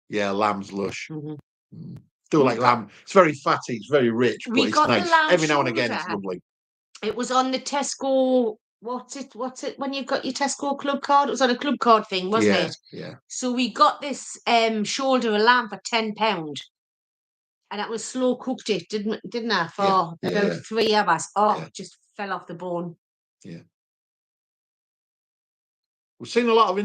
A: Yeah, lamb's lush. Do like lamb. It's very fatty. It's very rich, but it's nice. Every now and again, it's lovely.
B: It was on the Tesco. What's it? When you've got your Tesco club card? It was on a club card thing, wasn't it?
A: Yeah.
B: So we got this shoulder of lamb for £10, and it was slow cooked. It didn't I? For about 3 hours. Oh, it just fell off the bone.
A: Yeah. We've seen a lot of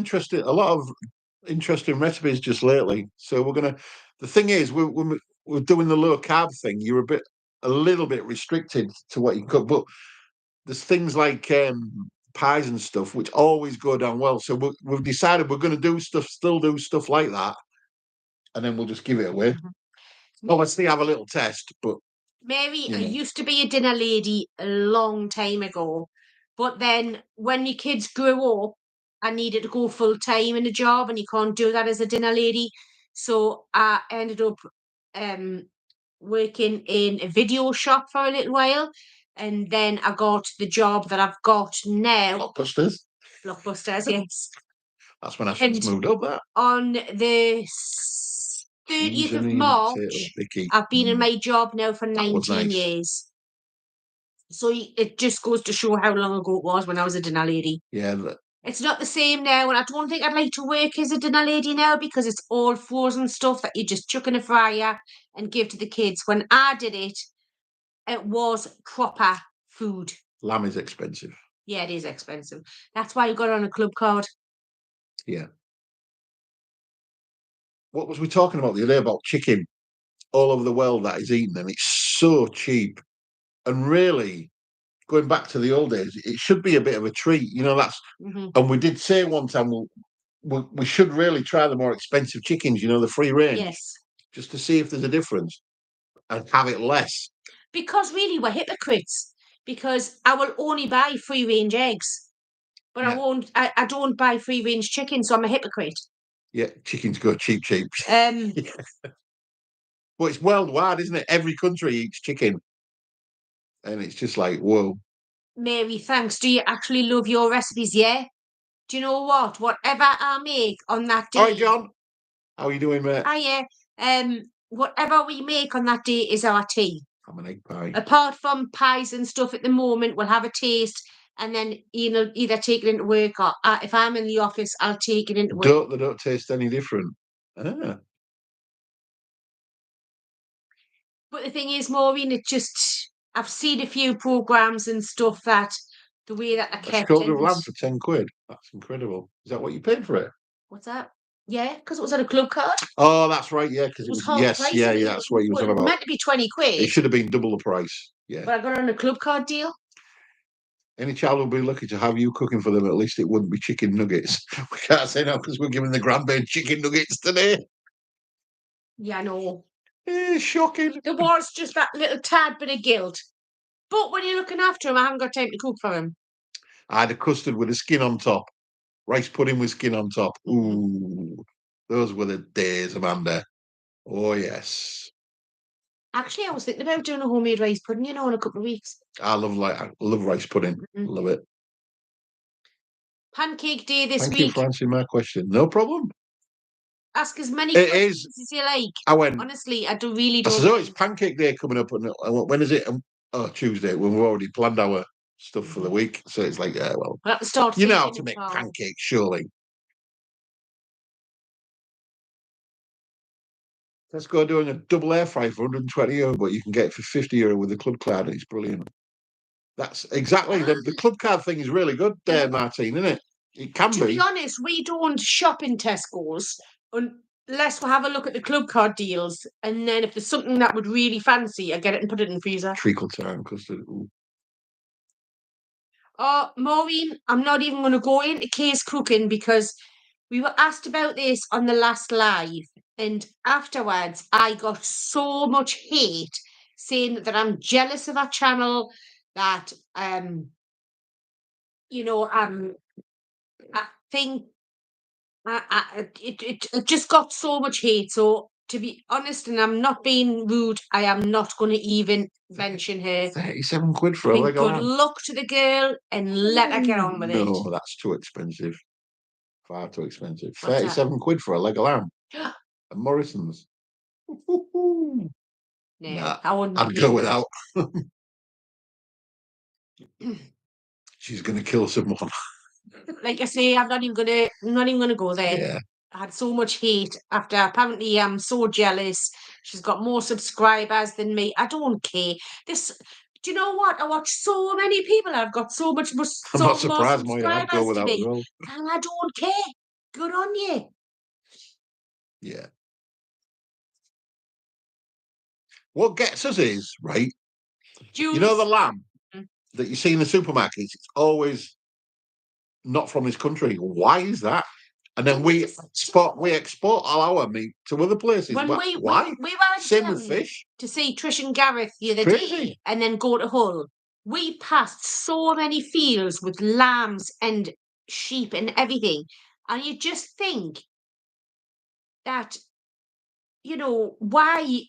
A: interesting recipes just lately. So the thing is, we're doing the low carb thing. You're a little bit restricted to what you can cook, but there's things like pies and stuff which always go down well. So we've decided we're going to still do stuff like that, and then we'll just give it away. Obviously, have a little test, but
B: Mary, I used to be a dinner lady a long time ago, But then when your kids grew up, I needed to go full time in a job, and you can't do that as a dinner lady. So I ended up working in a video shop for a little while, and then I got the job that I've got now.
A: Blockbusters.
B: Blockbusters, yes.
A: That's when I should have moved up that.
B: On the 30th of March, I've been in my job now for 19 years. So it just goes to show how long ago it was when I was a dinner lady.
A: Yeah.
B: It's not the same now, and I don't think I'd like to work as a dinner lady now because it's all frozen stuff that you just chuck in a fryer and give to the kids. When I did it, it was proper food.
A: Lamb is expensive.
B: Yeah, it is expensive. That's why you got on a club card.
A: Yeah. What was we talking about the other day about chicken all over the world that is eaten, and it's so cheap. And really, going back to the old days, it should be a bit of a treat. You know, that's and we did say one time we should really try the more expensive chickens, you know, the free range.
B: Yes.
A: Just to see if there's a difference and have it less.
B: Because really we're hypocrites. Because I will only buy free range eggs. But I don't buy free range chicken, so I'm a hypocrite.
A: Yeah, chickens go cheap. But it's worldwide, isn't it? Every country eats chicken. And it's just like, whoa.
B: Mary, thanks. Do you actually love your recipes? Yeah. Do you know what? Whatever I make on that day.
A: All right, John. How are you doing, mate?
B: Hiya. Whatever we make on that day is our tea.
A: I'm an egg pie.
B: Apart from pies and stuff at the moment, we'll have a taste and then either take it into work or if I'm in the office, I'll take it into work.
A: They don't taste any different. Ah.
B: But the thing is, Maureen, I've seen a few programmes and stuff that the way that they're kept.
A: A shoulder of lamb for 10 quid. That's incredible. Is that what you paid for it?
B: What's that? Yeah, because it was on a club card.
A: Oh, that's right. Yeah, because
B: it was half price.
A: Yeah, that's what you was on about.
B: It was meant to be 20 quid.
A: It should have been double the price. Yeah.
B: But I got on a club card deal.
A: Any child will be lucky to have you cooking for them. At least it wouldn't be chicken nuggets. We can't say no because we're giving the grandbaby chicken nuggets today.
B: Yeah, I know.
A: It's shocking.
B: There was just that little tad bit of guilt. But when you're looking after him, I haven't got time to cook for him.
A: I had a custard with a skin on top. Rice pudding with skin on top. Ooh, those were the days, Amanda. Oh, yes.
B: Actually, I was thinking about doing a homemade rice pudding, in a couple of weeks.
A: I love rice pudding. Love it.
B: Pancake day this week.
A: Thank you for answering my question. No problem.
B: Ask as many questions as you like. Honestly, I really don't.
A: So it's pancake day coming up. And when is it? Oh, Tuesday. When we've already planned our stuff for the week. So it's like, well.
B: We'll have to start.
A: You know how to make pancakes, surely. Let's go doing a double air fry for €120, but you can get it for €50 with the club card. And it's brilliant. That's exactly the club card thing is really good, Martine, isn't it? It can be.
B: To be honest, we don't shop in Tesco's unless we have a look at the club card deals, and then if there's something that would really fancy, I get it and put it in the freezer.
A: Treacle time custard. Ooh.
B: Oh, Maureen, I'm not even going to go into case cooking because we were asked about this on the last live, and afterwards I got so much hate saying that I'm jealous of our channel, that I think it just got so much hate. So to be honest, and I'm not being rude, I am not going to even mention her.
A: 37 quid for a leg of lamb.
B: Good luck to the girl and let her get on with it.
A: No, that's too expensive. Far too expensive. 37 quid for a leg of lamb. At Morrison's.
B: Nah, I wouldn't.
A: I'd go without. She's going to kill someone.
B: Like I say, I'm not even gonna go there.
A: Yeah.
B: I had so much hate after. Apparently, I'm so jealous. She's got more subscribers than me. I don't care. Do you know what? I watch so many people. I've got so much more.
A: I'm not surprised, Moya. I'd go without as well.
B: And I don't care. Good on you.
A: Yeah. What gets us is, right? You know the lamb that you see in the supermarkets? It's always not from this country. Why is that? And then we export all our meat to other places. Why?
B: We were
A: Same with fish.
B: To see Trish and Gareth the other day and then go to Hull. we passed so many fields with lambs and sheep and everything. And you just think that, why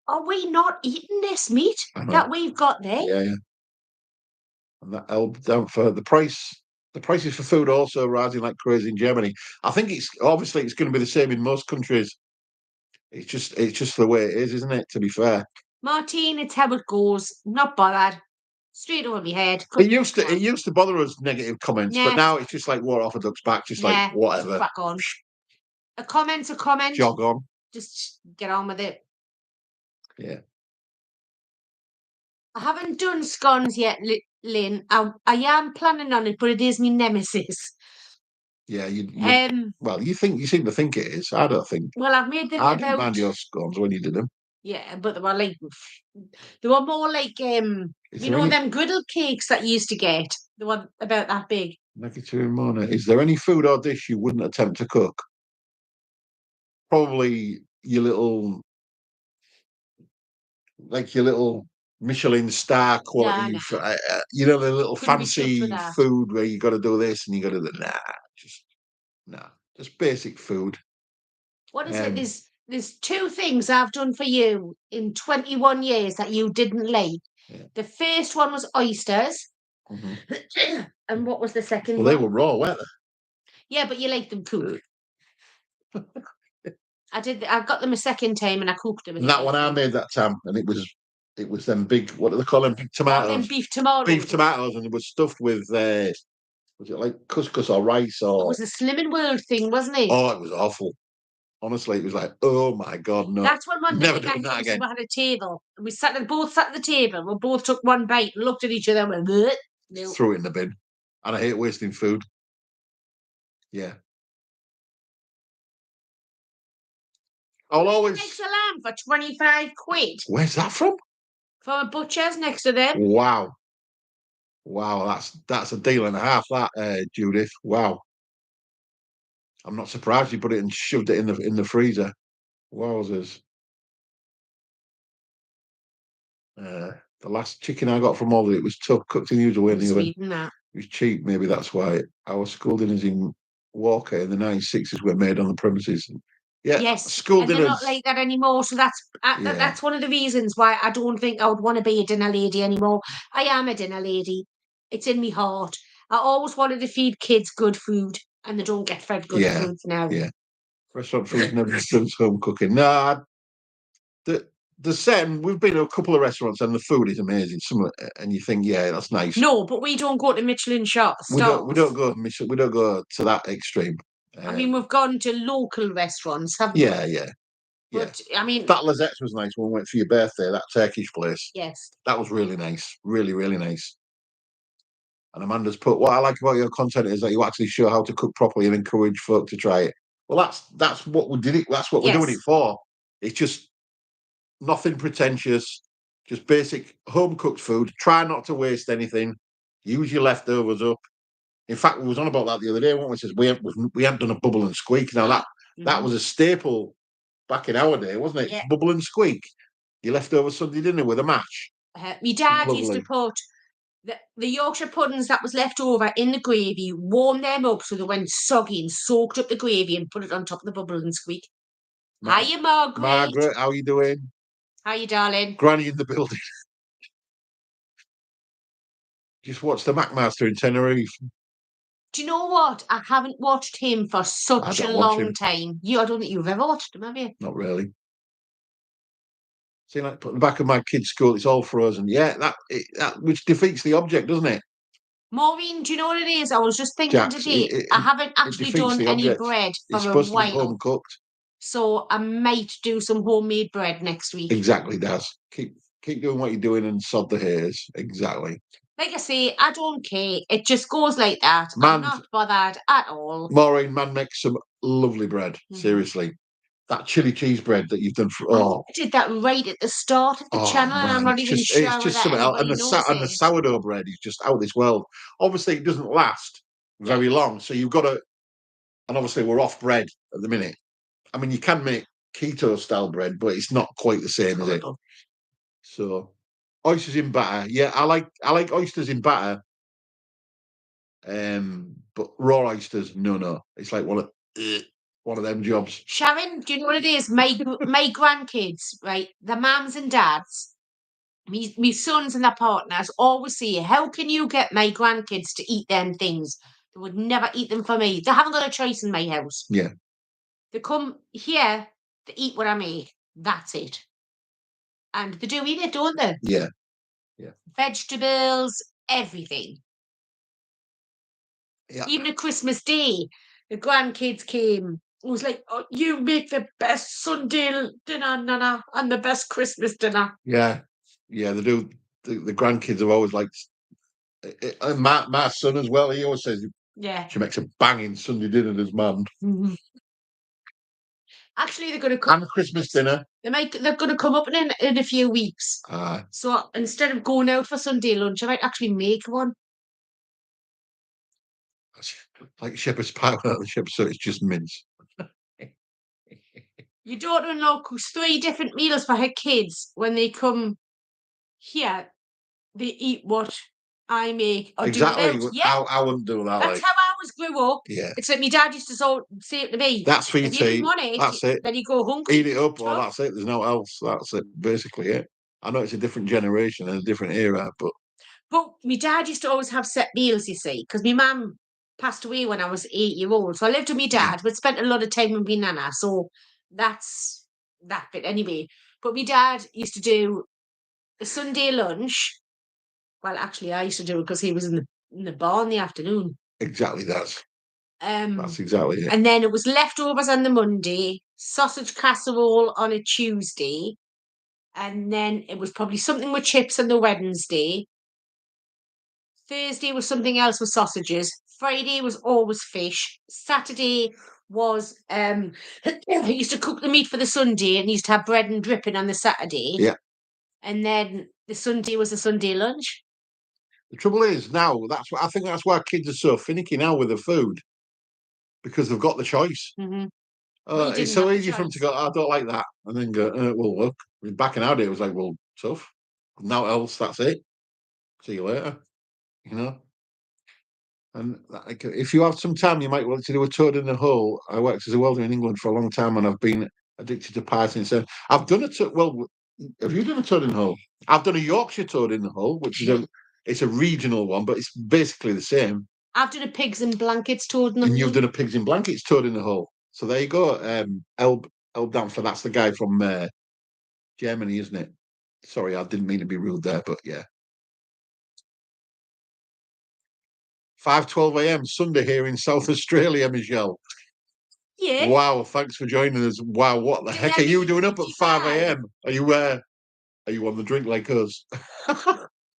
B: are we not eating this meat
A: I know.
B: that we've got there?
A: Yeah. And that helped down for the price. The prices for food also rising like crazy in Germany. I think it's going to be the same in most countries. It's just the way it is, isn't it? To be fair,
B: Martine, it's how it goes. Not bothered. Straight over my head.
A: it used to bother us negative comments, but
B: Nah,
A: now it's just like water off a duck's back, just like
B: nah, just
A: whatever,
B: crack on. A comment's a comment.
A: jog on.
B: Just get on with it.
A: Yeah,
B: I haven't done scones yet, Lynn. I am planning on it, but it is my nemesis.
A: yeah. Well, you seem to think it is. I don't think.
B: Well, I've made them
A: I didn't
B: about.
A: mind your scones when you did them.
B: Yeah, but they were more like them griddle cakes that you used to get. The one about that big.
A: Negative Mona. Is there any food or dish you wouldn't attempt to cook? Probably your little Michelin star quality.
B: Nah.
A: The little
B: Couldn't be chuffed with
A: fancy
B: that.
A: food where you got to do this and you got to do just basic food.
B: What is it? There's two things I've done for you in 21 years that you didn't like.
A: Yeah.
B: The first one was oysters.
A: Mm-hmm.
B: And what was the second
A: Well,
B: one?
A: they were raw, weren't they?
B: Yeah, but you like them cooked. I did. I got them a second time and I cooked them.
A: And that one I made that time, and it was them big. What do they call them? Big tomatoes.
B: Them beef tomatoes.
A: Beef tomatoes, and it was stuffed with was it like couscous or rice or?
B: It was a Slimming World thing, wasn't it?
A: Oh, it was awful. Honestly, it was like, oh my god, no!
B: That's when one
A: never
B: day
A: doing that again.
B: We had a table. And we both sat at the table. We both took one bite, and looked at each other, and went, bleh. No.
A: Threw it in the bin. And I hate wasting food. Yeah. I'll always.
B: Makes a lamb for 25 quid.
A: Where's that from?
B: From a butcher's next to them.
A: Wow. That's a deal and a half, that Judith. Wow. I'm not surprised you put it and shoved it in the freezer. Wowzers. The last chicken I got from Aldi, it was tough, cooked in the usual way in the oven. It was cheap, maybe that's why. Our school dinners in Walker in the 1960s were made on the premises. Yeah,
B: yes,
A: school dinners.
B: They're not like that anymore. So that's one of the reasons why I don't think I would want to be a dinner lady anymore. I am a dinner lady. It's in my heart. I always wanted to feed kids good food, and they don't get fed good food now.
A: Yeah, restaurant food never does home cooking. No, the setting. We've been to a couple of restaurants, and the food is amazing. And you think, yeah, that's nice.
B: No, but we don't go to Michelin stars.
A: We don't go to that extreme.
B: I mean, we've gone to local restaurants, haven't we?
A: Yeah.
B: But I mean,
A: that Lizette's was nice when we went for your birthday. That Turkish place.
B: Yes,
A: that was really nice. Really, really nice. And Amanda's put, what I like about your content is that you actually show how to cook properly and encourage folk to try it. Well, that's what we did it. That's what we're doing it for. It's just nothing pretentious, just basic home cooked food. Try not to waste anything. Use your leftovers up. In fact, we was on about that the other day. One says we haven't done a bubble and squeak. Now that was a staple back in our day, wasn't it? Yeah. Bubble and squeak. Your leftover Sunday dinner with a mash.
B: My dad used to put the Yorkshire puddings that was left over in the gravy, warm them up so they went soggy and soaked up the gravy and put it on top of the bubble and squeak. Hiya, Margaret.
A: Margaret, how you doing?
B: How you, darling?
A: Granny in the building. Just watched the McMaster in Tenerife.
B: Do you know what? I haven't watched him for such a long time. I don't think you've ever watched him, have you?
A: Not really. See, like put the back of my kid's school, it's all frozen. Yeah, that which defeats the object, doesn't it?
B: Maureen, do you know what it is? I was just thinking today. I haven't actually done any bread for a while. It's supposed to be
A: home cooked.
B: So I might do some homemade bread next week.
A: Exactly, Daz. Keep doing what you're doing and sod the hairs. Exactly.
B: Like I say, I don't care. It just goes like that. I'm not bothered at all.
A: Maureen, man makes some lovely bread. Seriously. That chili cheese bread that you've done I
B: did that right at the start of the channel, and I'm not even sure
A: it's just something else. And the sourdough bread is just out of this world. Obviously, it doesn't last very long, so you've got to. And obviously, we're off bread at the minute. I mean, you can make keto style bread, but it's not quite the same, is it? So Oysters in batter. Yeah, I like oysters in batter. But raw oysters, no. It's like one of them jobs.
B: Sharon, do you know what it is? My grandkids, right? The mums and dads, me sons and their partners always say, "How can you get my grandkids to eat them things? They would never eat them for me. They haven't got a choice in my house.
A: Yeah,
B: They come here to eat what I make. That's it. And they do eat it, don't they?
A: yeah.
B: Vegetables, everything.
A: Yeah.
B: Even at Christmas Day, the grandkids came. It was like, "Oh, you make the best Sunday dinner, Nana, and the best Christmas dinner."
A: Yeah, they do. The grandkids have always liked. And my son as well. He always says
B: Yeah.
A: she makes a banging Sunday dinner. His mum
B: Mhm. Actually, they're going to come.
A: and Christmas dinner.
B: They're going to come up in a few weeks. So instead of going out for Sunday lunch, I might actually make one.
A: Like shepherd's pie without the shepherd's, so it's just mince.
B: Your daughter-in-law cooks 3 different meals for her kids when they come here. They eat what I make or
A: Exactly.
B: do without. Yeah,
A: I wouldn't do that.
B: that's
A: Like,
B: how I was grew up.
A: yeah,
B: It's like my dad used to say to me,
A: that's for you
B: if you
A: to
B: didn't
A: eat.
B: want it,
A: That's it.
B: then you go hungry.
A: Eat it up, or
B: Tough.
A: that's it. There's no else. That's it. Basically, it. I know it's a different generation and a different era, but
B: my dad used to always have set meals, you see, because my mum passed away when I was 8 years old. So I lived with my dad, but spent a lot of time with my nana. So that's that bit anyway. But my dad used to do a Sunday lunch. Well, actually, I used to do it because he was in the bar in the afternoon.
A: exactly that's exactly it.
B: And then it was leftovers on the Monday, sausage casserole on a Tuesday, and then it was probably something with chips on the Wednesday. Thursday was something else with sausages. Friday was always fish. Saturday was he used to cook the meat for the Sunday and he used to have bread and dripping on the Saturday.
A: Yeah.
B: And then the Sunday was a Sunday lunch.
A: The trouble is now I think that's why kids are so finicky now with the food, because they've got the choice.
B: Mm-hmm.
A: It's so easy for them to go, "I don't like that," and then go, "Well, look." Back in our day, it was like, "Well, tough. Now else, that's it. See you later." You know. And like, if you have some time, you might want to do a toad in the hole. I worked as a welder in England for a long time, and I've been addicted to pie since then. I've done a toad. Well, have you done a toad in the hole? I've done a Yorkshire toad in the hole, which is it's a regional one, but it's basically the same.
B: I've done a pigs in blankets toad in the
A: And
B: hole.
A: you've done a pigs in blankets toad in the hole. So there you go. Elb Danfer, that's the guy from Germany, isn't it? Sorry, I didn't mean to be rude there, but yeah. 5:12 a.m. Sunday here in South Australia, Michelle.
B: Yeah.
A: Wow, thanks for joining us. Wow, what the heck are you doing up at 5 a.m.? Are you on the drink like us?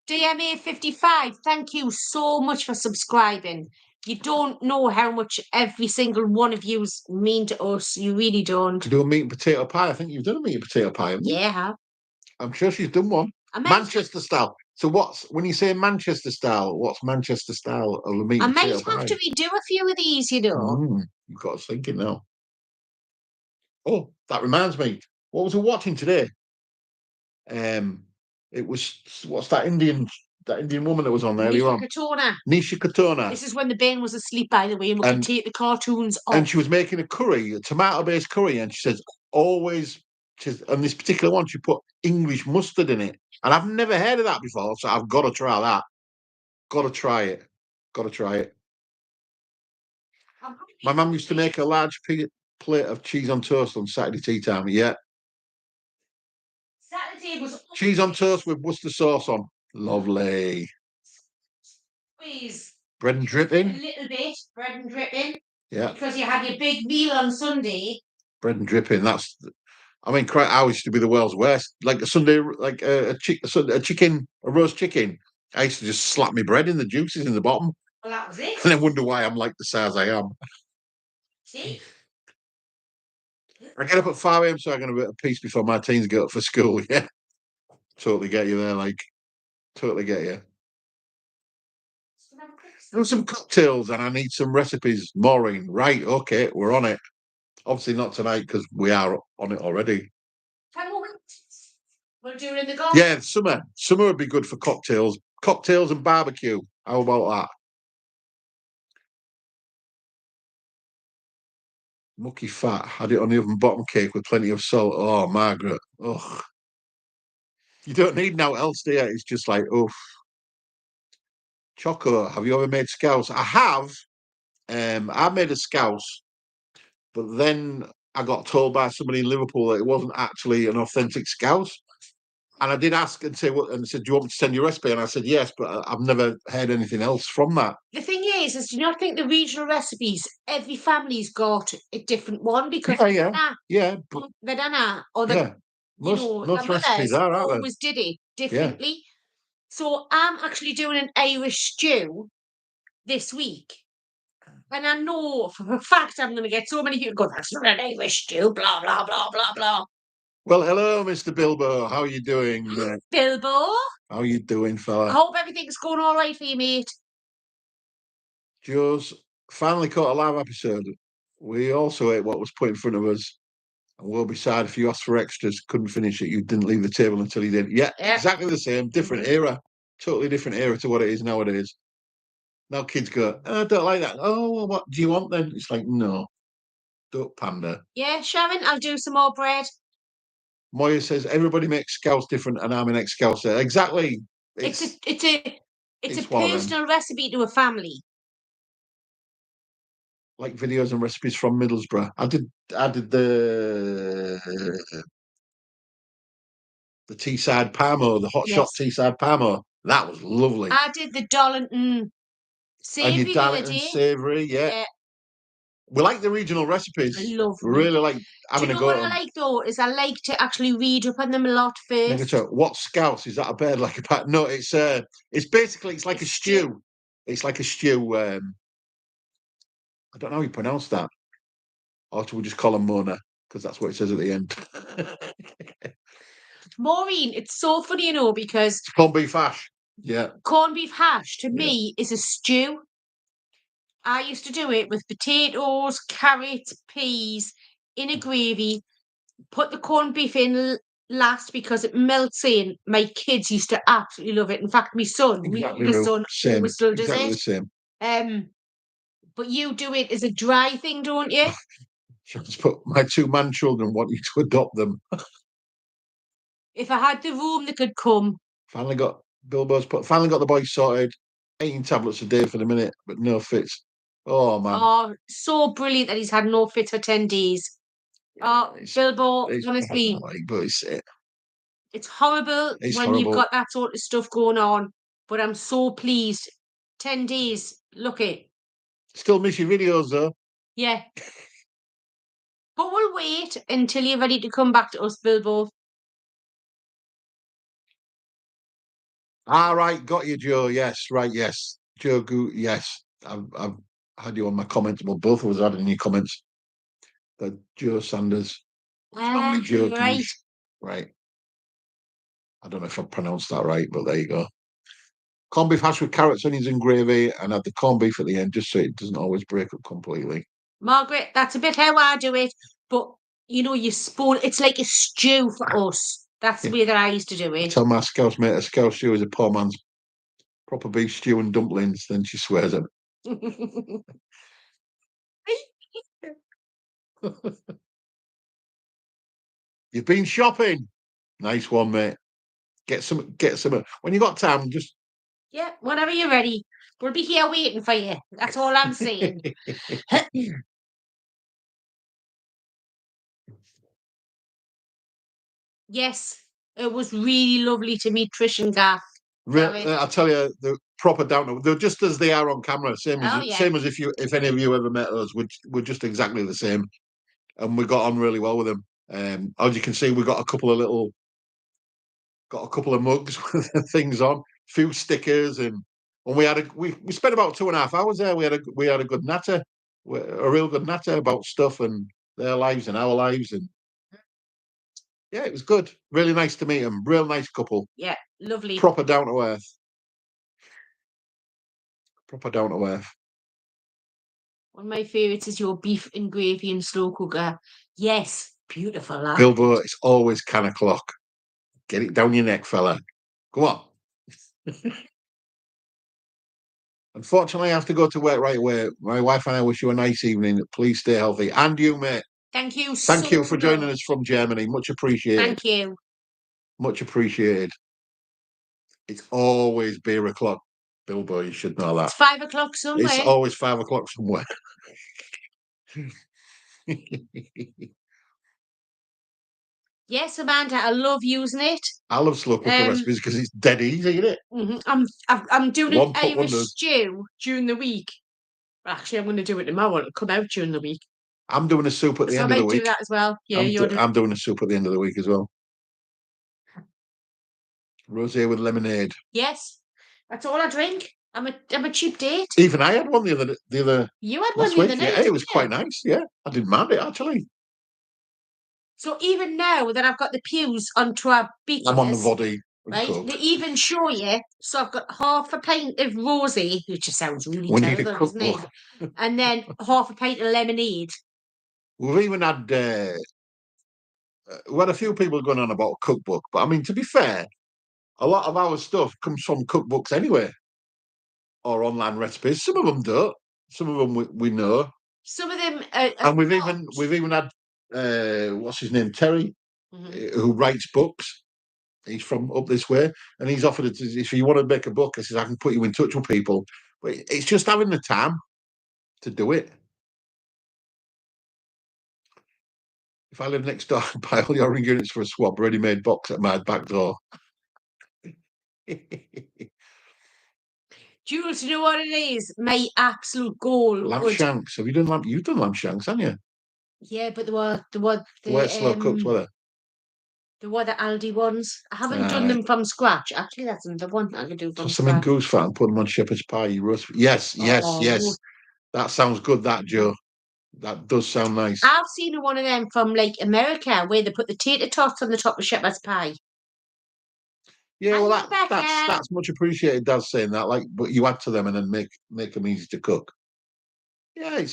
B: DMA 55, thank you so much for subscribing. You don't know how much every single one of yous mean to us. You really don't.
A: To do a meat and potato pie. I think you've done a meat and potato pie, haven't you?
B: Yeah, I have.
A: I'm sure she's done one. Manchester style. So when you say Manchester style, what's Manchester style of a meat
B: I
A: and
B: might
A: potato pie?
B: have to redo a few of these, you know.
A: You've got us thinking now. Oh, that reminds me. What was I watching today? It was what's that Indian woman that was on there earlier on? Nisha Katona.
B: This is when the Ben was asleep, by the way, and we could take the cartoons off.
A: And she was making a curry, a tomato-based curry, and she says always. On this particular one, she put English mustard in it, and I've never heard of that before, so I've got to try that. Got to try it. Got to try it. My mum used to make a large plate of cheese on toast on Saturday tea time. Yeah.
B: Saturday was
A: cheese on toast with Worcester sauce on. Lovely.
B: Please.
A: Bread and dripping.
B: A little bit bread and dripping.
A: Yeah.
B: Because you had your big meal on Sunday.
A: Bread and dripping. That's. I mean, I used to be the world's worst. Like a Sunday, like a chicken, a roast chicken. I used to just slap my bread in the juices in the bottom.
B: Well, that was it.
A: And then wonder why I'm like the size I am.
B: See?
A: I get up at 5 a.m. so I can have a bit of peace before my teens get up for school. Yeah. Totally get you there, like. Totally get you. There's some cocktails and I need some recipes. Maureen, right, okay, we're on it. Obviously not tonight because we are on it already.
B: We'll do it in the garden.
A: Yeah, summer. Summer would be good for cocktails. Cocktails and barbecue. How about that? Mucky fat. Had it on the oven bottom cake with plenty of salt. Oh, Margaret. Ugh. You don't need no else, do you? It's just like, oof. Choco, have you ever made scouse? I have. I made a scouse, but then I got told by somebody in Liverpool that it wasn't actually an authentic scouse. And I did ask and say, what? And said, "Do you want me to send you a recipe?" And I said, "Yes," but I've never heard anything else from that.
B: The thing is do you not think the regional recipes, every family's got a different one because
A: Yeah, but
B: the nana or the
A: yeah, most
B: the
A: recipes
B: mothers
A: are, aren't they?
B: always did it
A: Yeah.
B: differently. So I'm actually doing an Irish stew this week. And I know for a fact I'm going to get so many people go, "That's not an Irish stew," blah, blah, blah, blah, blah.
A: Well, hello, Mr. Bilbo. How are you doing?
B: Bilbo,
A: How are you doing,
B: I
A: fella?
B: hope everything's going all right for you, mate.
A: Joe's finally caught a live episode. We also ate what was put in front of us. And we'll be sad if you asked for extras, couldn't finish it. You didn't leave the table until you did. Yeah,
B: Yeah.
A: exactly the same. Different era. Totally different era to what it is nowadays. Now kids go, "Oh, I don't like that." "Oh, well, what do you want then?" It's like, no, don't pander.
B: Yeah, Sharon, I'll do some more bread.
A: Moya says, everybody makes scouse different and I'm an ex-scouser. Exactly.
B: It's a
A: it's one of them.
B: personal recipe to a family.
A: Like videos and recipes from Middlesbrough. I did the Teesside Parmo, the hot shot Teesside Parmo. That was lovely.
B: I did the Darlington savoury
A: And your Darlington savoury, yeah. We like the regional recipes.
B: I love them.
A: Really like having
B: Do you
A: a
B: know
A: go.
B: what I like though? Is I like to actually read up on them a lot first.
A: What scouse? Is that a bird like a pat? No, it's basically it's like a stew. It's like a stew. I don't know how you pronounce that. Or should we just call them Mona? Because that's what it says at the end.
B: Maureen, it's so funny, you know, because
A: corned beef hash. Yeah.
B: Corned beef hash to me is a stew. I used to do it with potatoes, carrots, peas in a gravy, put the corned beef in last because it melts in. My kids used to absolutely love it. In fact, my son,
A: Exactly
B: my son always still does
A: exactly
B: it.
A: The same.
B: But you do it as a dry thing, don't you?
A: Just put my two man-children want you to adopt them.
B: If I had the room, they could come.
A: Finally got the boys sorted. 18 tablets a day for the minute, but no fits. Oh man.
B: Oh, so brilliant that he's had no fits for 10 days. Oh, Bilbo, honestly. It's horrible when you've got that sort of stuff going on, but I'm so pleased. 10 days, look it.
A: Still miss your videos though.
B: Yeah. But we'll wait until you're ready to come back to us, Bilbo.
A: Right, got you, Joe. Yes, right, yes. Joe yes. I've had you on my comments. Well, both of us had in your comments. The Joe Sanders. Joe
B: right.
A: Right. I don't know if I pronounced that right, but there you go. Corned beef hash with carrots, onions, and gravy, and add the corned beef at the end, just so it doesn't always break up completely.
B: Margaret, that's a bit how I do it, but you know, it's like a stew for us. That's the way that I used to do it.
A: I tell my scouse mate a scouse stew is a poor man's proper beef stew and dumplings, then she swears at me. You've been shopping. Nice one, mate. Get some. When you got time, just
B: yeah, whenever you're ready. We'll be here waiting for you. That's all I'm saying. Yes, it was really lovely to meet Trish and Gaff.
A: I tell you, they're proper down to. They're just as they are on camera. Same as if any of you ever met us. We're just exactly the same, and we got on really well with them. As you can see, we got a couple of mugs with things on, a few stickers, and we spent about 2.5 hours there. We had a good natter, a real good natter about stuff and their lives and our lives, and yeah, it was good. Really nice to meet them. Real nice couple.
B: Yeah, lovely.
A: Proper down to earth. Proper down to earth.
B: One of my favourites is your beef and gravy and slow cooker. Yes, beautiful.
A: Bilbo, it's always 10 o'clock. Get it down your neck, fella. Go on. Unfortunately, I have to go to work right away. My wife and I wish you a nice evening. Please stay healthy. And you, mate.
B: Thank you
A: Thank you for joining
B: much.
A: us from Germany. Much appreciated.
B: Thank you.
A: Much appreciated. It's always beer o'clock. Bilbo, you should know that.
B: It's 5 o'clock somewhere.
A: It's always 5 o'clock somewhere.
B: Yes, Amanda, I love using it.
A: I love slow cooker recipes because it's dead easy, isn't it?
B: I'm doing
A: One
B: an
A: pot
B: Irish
A: wonders.
B: stew during the week. Actually, I'm going to do it tomorrow. It'll come out during the week.
A: I'm doing a soup at the
B: So
A: end
B: I
A: of the
B: might
A: week.
B: do that as well. Yeah,
A: I'm doing a soup at the end of the week as well. Rosé with lemonade.
B: Yes, that's all I drink. I'm a cheap date.
A: Even I had one the other.
B: You had one
A: last
B: the
A: week.
B: other night.
A: Yeah, it was quite nice. Yeah, I didn't mind it actually.
B: So even now that I've got the pews onto our beakers,
A: I'm on the body.
B: right? They even show you. So I've got half a pint of rosé, which just sounds really terrible, doesn't it? And then half a pint of lemonade.
A: We've even had we had a few people going on about a cookbook, but I mean, to be fair, a lot of our stuff comes from cookbooks anyway, or online recipes. Some of them don't. Some of them we know.
B: Some of them,
A: and we've even had what's his name, Terry, who writes books. He's from up this way, and he's offered it. If you want to make a book, I says I can put you in touch with people, but it's just having the time to do it. If I live next door and buy all your ingredients for a swab ready-made box at my back door.
B: Jules, you know what it is? My absolute goal.
A: Lamb shanks. Have you done lamb? You've done lamb shanks, haven't you?
B: Yeah, but the
A: slow cooked, were they?
B: They were the Aldi ones. I haven't done them from scratch. Actually, that's another one I can do from
A: scratch. Some in goose fat and put them on shepherd's pie. You roast. Yes. That sounds good, that, Joe. That does sound nice.
B: I've seen one of them from like America where they put the tater tots on the top of shepherd's pie.
A: Yeah, well, that's much appreciated. Dad saying that, like, but you add to them and then make them easy to cook. Yeah,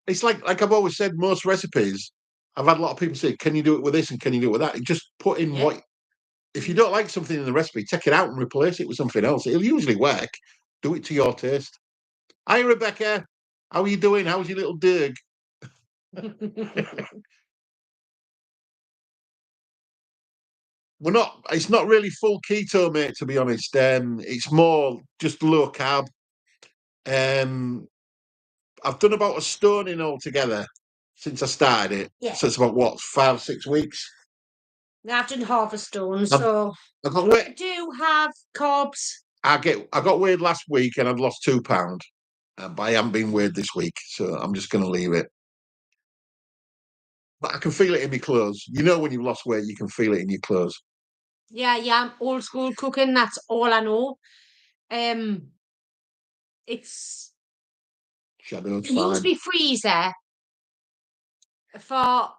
A: it's like I've always said. Most recipes, I've had a lot of people say, "Can you do it with this and can you do it with that?" And just put in what. If you don't like something in the recipe, take it out and replace it with something else. It'll usually work. Do it to your taste. Hi, Rebecca. How are you doing? How's your little dig? It's not really full keto, mate, to be honest. It's more just low carb. I've done about a stone in altogether since I started it.
B: Yeah.
A: So it's about what, 5-6 weeks?
B: I've done half a stone, so I do have carbs.
A: I got weighed last week and I'd lost 2 pounds. But I haven't been weighed this week, so I'm just going to leave it. But I can feel it in my clothes. You know, when you've lost weight, you can feel it in your clothes.
B: Yeah, I'm old school cooking. That's all I know. It's
A: Shadows.
B: Use my freezer for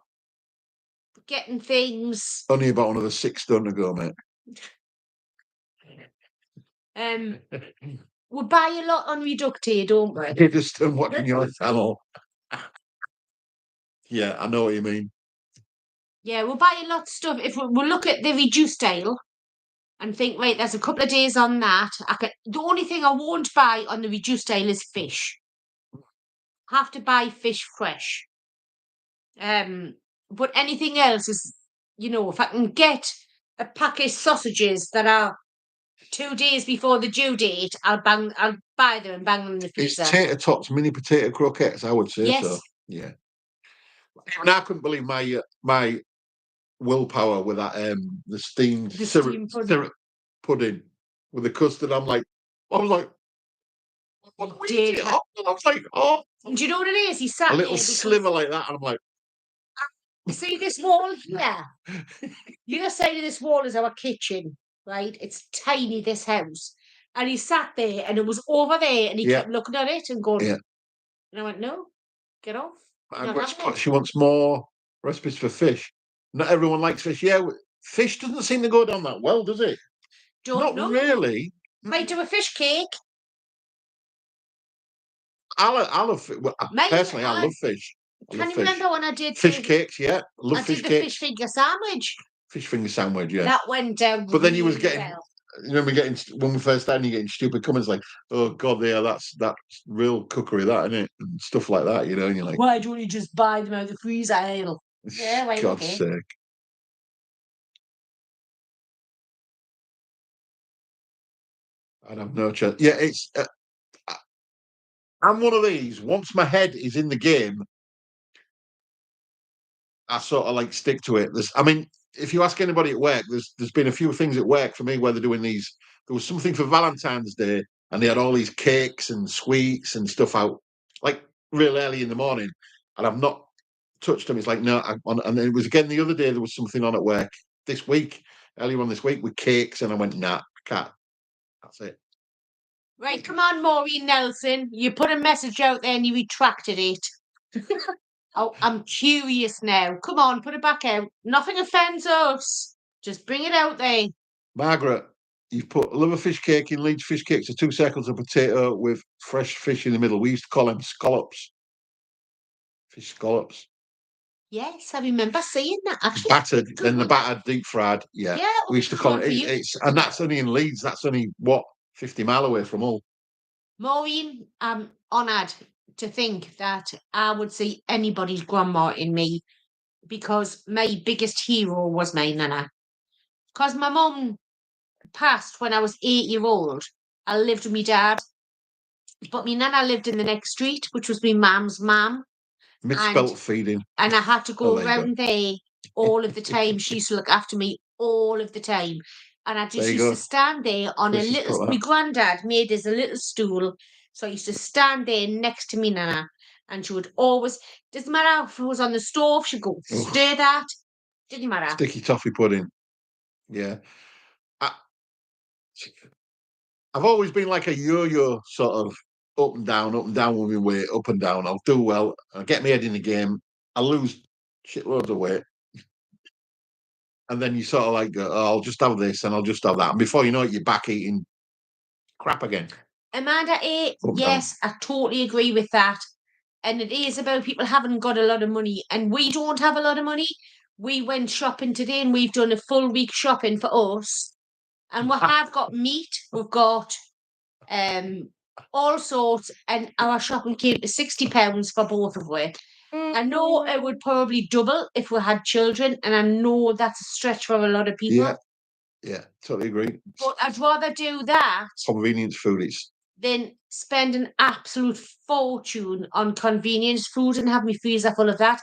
B: getting things.
A: Only about another 6 stone to go, mate.
B: We buy a lot on Reductee, don't we?
A: You're just watching your channel. Yeah, I know what you mean.
B: Yeah, we'll buy a lot of stuff. If we'll look at the reduced aisle and think, right, there's a couple of days on that. The only thing I won't buy on the reduced aisle is fish. Have to buy fish fresh. But anything else is, if I can get a packet of sausages that are 2 days before the due date, I'll buy them and bang them in the freezer.
A: It's tater tots, mini potato croquettes, I would say so. Yeah. Even I couldn't believe my willpower with that the steamed syrup pudding with the custard. I was like, what we did? I was like, oh.
B: And do you know what it is? He sat
A: a little sliver like that, and I'm like,
B: see this wall here? The other side of this wall is our kitchen, right? It's tiny, this house. And he sat there and it was over there and he kept looking at it and going, and I went, no, get off.
A: She wants more recipes for fish. Not everyone likes fish. Yeah, fish doesn't seem to go down that well, does it? Not really.
B: Might do a fish cake.
A: I love personally, I love fish.
B: Can you remember when I did
A: fish cakes? Yeah, I love fish cakes.
B: Fish finger sandwich.
A: Fish finger sandwich, yeah.
B: That went down.
A: But then you was
B: really
A: getting,
B: well.
A: you remember getting when we first started, you getting stupid comments like, "Oh God, yeah, that's real cookery, that isn't it?" and stuff like that, you know. And you're like,
B: Why don't you just buy them out of the freezer aisle? Yeah, right,
A: God's
B: okay.
A: sake. I'd have no chance. Yeah, it's. I'm one of these. Once my head is in the game, I sort of like stick to it. I mean, if you ask anybody at work, there's been a few things at work for me where they're doing these. There was something for Valentine's Day, and they had all these cakes and sweets and stuff out, like real early in the morning, and I've not touched them. It's like no, and it was again the other day. There was something on at work this week, earlier on this week with cakes, and I went, nah, I can't. That's it.
B: Right, come on, Maureen Nelson. You put a message out there and you retracted it. Oh, I'm curious now. Come on, put it back out. Nothing offends us. Just bring it out there.
A: Margaret, you've put liver fish cake in Leeds fish cakes are 2 circles of potato with fresh fish in the middle. We used to call them scallops. Fish scallops.
B: Yes, I remember seeing that actually.
A: Battered,
B: Good
A: then the
B: one.
A: battered, deep fried. Yeah.
B: Yeah,
A: We used to
B: good
A: call
B: one
A: it,
B: for you.
A: it's, and that's only in Leeds. That's only, what, 50 mile away from Hull.
B: Maureen, I'm honoured to think that I would see anybody's grandma in me because my biggest hero was my nana. Because my mum passed when I was 8 years old. I lived with my dad, but my nana lived in the next street, which was my mum's mum.
A: Misspelt feeding.
B: And I had to
A: Oh,
B: go
A: there you go.
B: around there all of the time. She used to look after me all of the time. And I
A: There
B: just
A: you
B: used
A: go.
B: to stand there on a
A: Chris has
B: little,
A: put
B: my
A: that.
B: granddad made us a little stool. So I used to stand there next to me nana. And she would always, doesn't matter if it was on the stove, she'd go,
A: Oh,
B: stir that. Didn't matter.
A: sticky toffee pudding. Yeah. I've always been like a yo-yo sort of up and down with my weight, up and down. I'll do well. I'll get my head in the game. I lose shitloads of weight. And then you sort of like go, oh, I'll just have this and I'll just have that. And before you know it, you're back eating crap again.
B: Amanda A,
A: Up and
B: yes, I totally agree with that. And it is about people having got a lot of money. And we don't have a lot of money. We went shopping today and we've done a full week shopping for us. And we have got meat, we've got all sorts, and our shopping came to £60 for both of us. I know it would probably double if we had children, and I know that's a stretch for a lot of people.
A: Yeah, totally agree.
B: But I'd rather do that
A: Convenience food is
B: than spend an absolute fortune on convenience food and have my freezer full of that.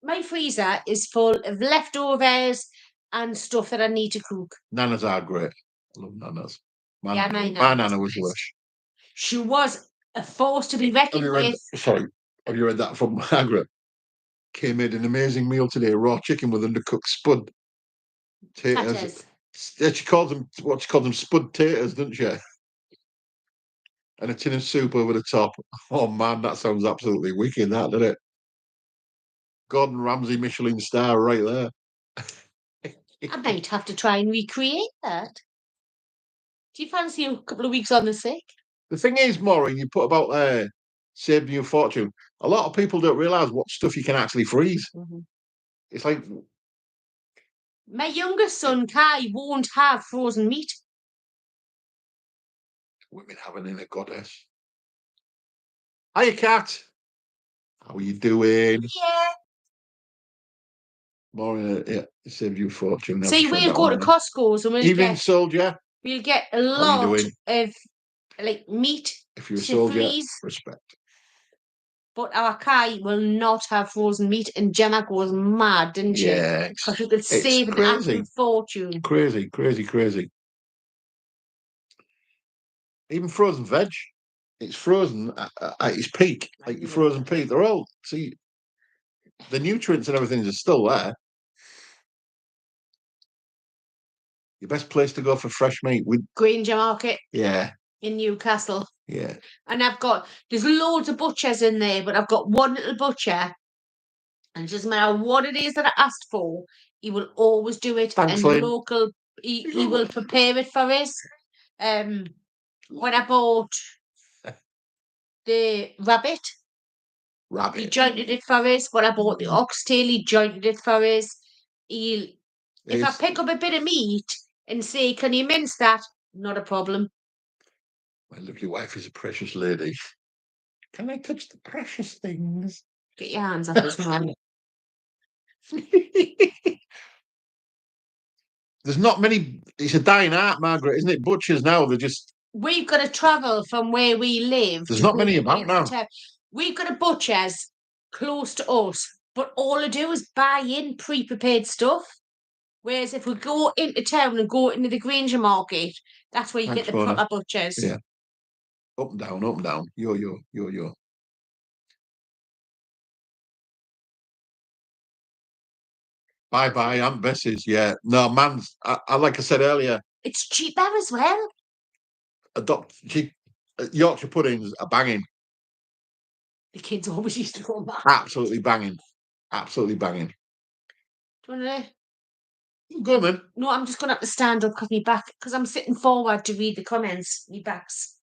B: My freezer is full of leftovers and stuff that I need to cook.
A: nanas are great. I love nanas. My
B: My
A: nana was lush.
B: She was a force to be reckoned with.
A: Sorry, have you read that from Margaret? Kay made an amazing meal today: raw chicken with undercooked spud taters. Yeah, she calls them spud taters, doesn't she? And a tin of soup over the top. Oh man, that sounds absolutely wicked, that, doesn't it? Gordon Ramsay Michelin star right there.
B: I might have to try and recreate that. Do you fancy a couple of weeks on the sick?
A: The thing is, Maureen, you put about saving you a fortune. A lot of people don't realise what stuff you can actually freeze.
B: Mm-hmm.
A: It's like
B: my youngest son Kai won't have frozen meat.
A: Women having in a goddess. Hiya, Cat. How are you doing?
B: Yeah.
A: Maureen, yeah, it saved you a fortune.
B: See, we'll go to Costco's and
A: Evening soldier.
B: We'll get a lot of like meat.
A: If you're a soldier,
B: freeze.
A: Respect.
B: But our Kai will not have frozen meat, and Gemma goes mad, didn't she?
A: Yeah,
B: because we could save an absolute fortune.
A: Crazy. Even frozen veg, it's frozen at its peak, like your frozen peak. They're all see the nutrients and everything is still there. Your best place to go for fresh meat with
B: Granger Market.
A: Yeah.
B: In Newcastle.
A: Yeah.
B: And there's loads of butchers in there, but I've got one little butcher, and it doesn't matter what it is that I asked for, he will always do it.
A: Thanks,
B: and local, he will prepare it for us. When I bought the rabbit, he jointed it for us. When I bought the oxtail, he jointed it for us. If I pick up a bit of meat and say, can you mince that? Not a problem.
A: My lovely wife is a precious lady. Can I touch the precious things?
B: Get your hands off us, man.
A: There's not many. It's a dying art, Margaret, isn't it? Butchers now, they're just.
B: We've got to travel from where we live.
A: There's not many about now.
B: We've got a butcher's close to us, but all I do is buy in pre-prepared stuff. Whereas if we go into town and go into the Granger Market, that's where you get the proper butchers.
A: Yeah. Up and down, up and down. Yo. Bye, Aunt Bessie's. Yeah. No, man's. I like I said earlier.
B: It's cheaper as well.
A: Yorkshire puddings are banging.
B: The kids always used to go back.
A: Absolutely banging. Absolutely banging.
B: Do you want to?
A: Go on then.
B: No, I'm just going to have to stand up because my back, because I'm sitting forward to read the comments. My back's.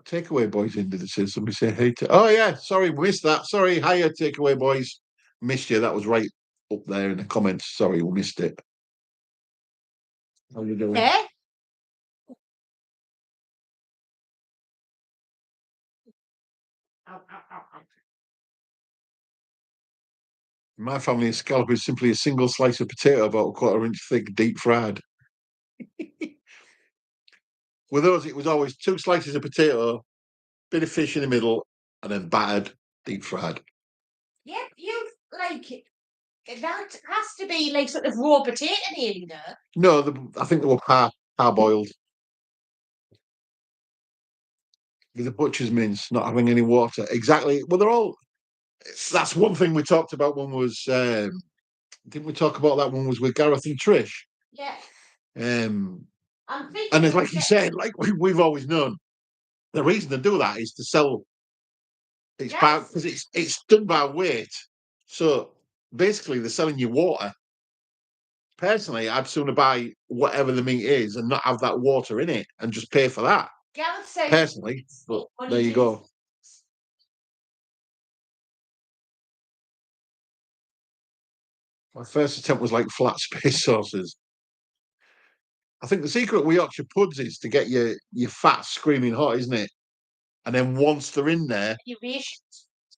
A: Takeaway boys in, did it say? Somebody say hey to. Oh yeah, sorry, missed that. Sorry, hiya, takeaway boys. Missed you. That was right up there in the comments. Sorry, we missed it. How you doing?
B: Eh? Ow.
A: In my family, a scallop is simply a single slice of potato about a quarter-inch thick, deep fried. With us, it was always 2 slices of potato, bit of fish in the middle, and then battered, deep fried.
B: Yeah, you like it. That has to be like sort of raw potato nearly there.
A: No, I think they were parboiled. With the butcher's mince not having any water. Exactly. Well, they're all. That's one thing we talked about when was. Didn't we talk about that one was with Gareth and Trish?
B: Yeah.
A: And it's like you said, like we've always known, the reason to do that is to sell. It's because it's done by weight. So basically, they're selling you water. Personally, I'd sooner buy whatever the meat is and not have that water in it and just pay for that.
B: Gareth said,
A: personally, but there you go. My first attempt was like flat space sauces. I think the secret with Yorkshire puds is to get your fat screaming hot, isn't it? And then once they're in there,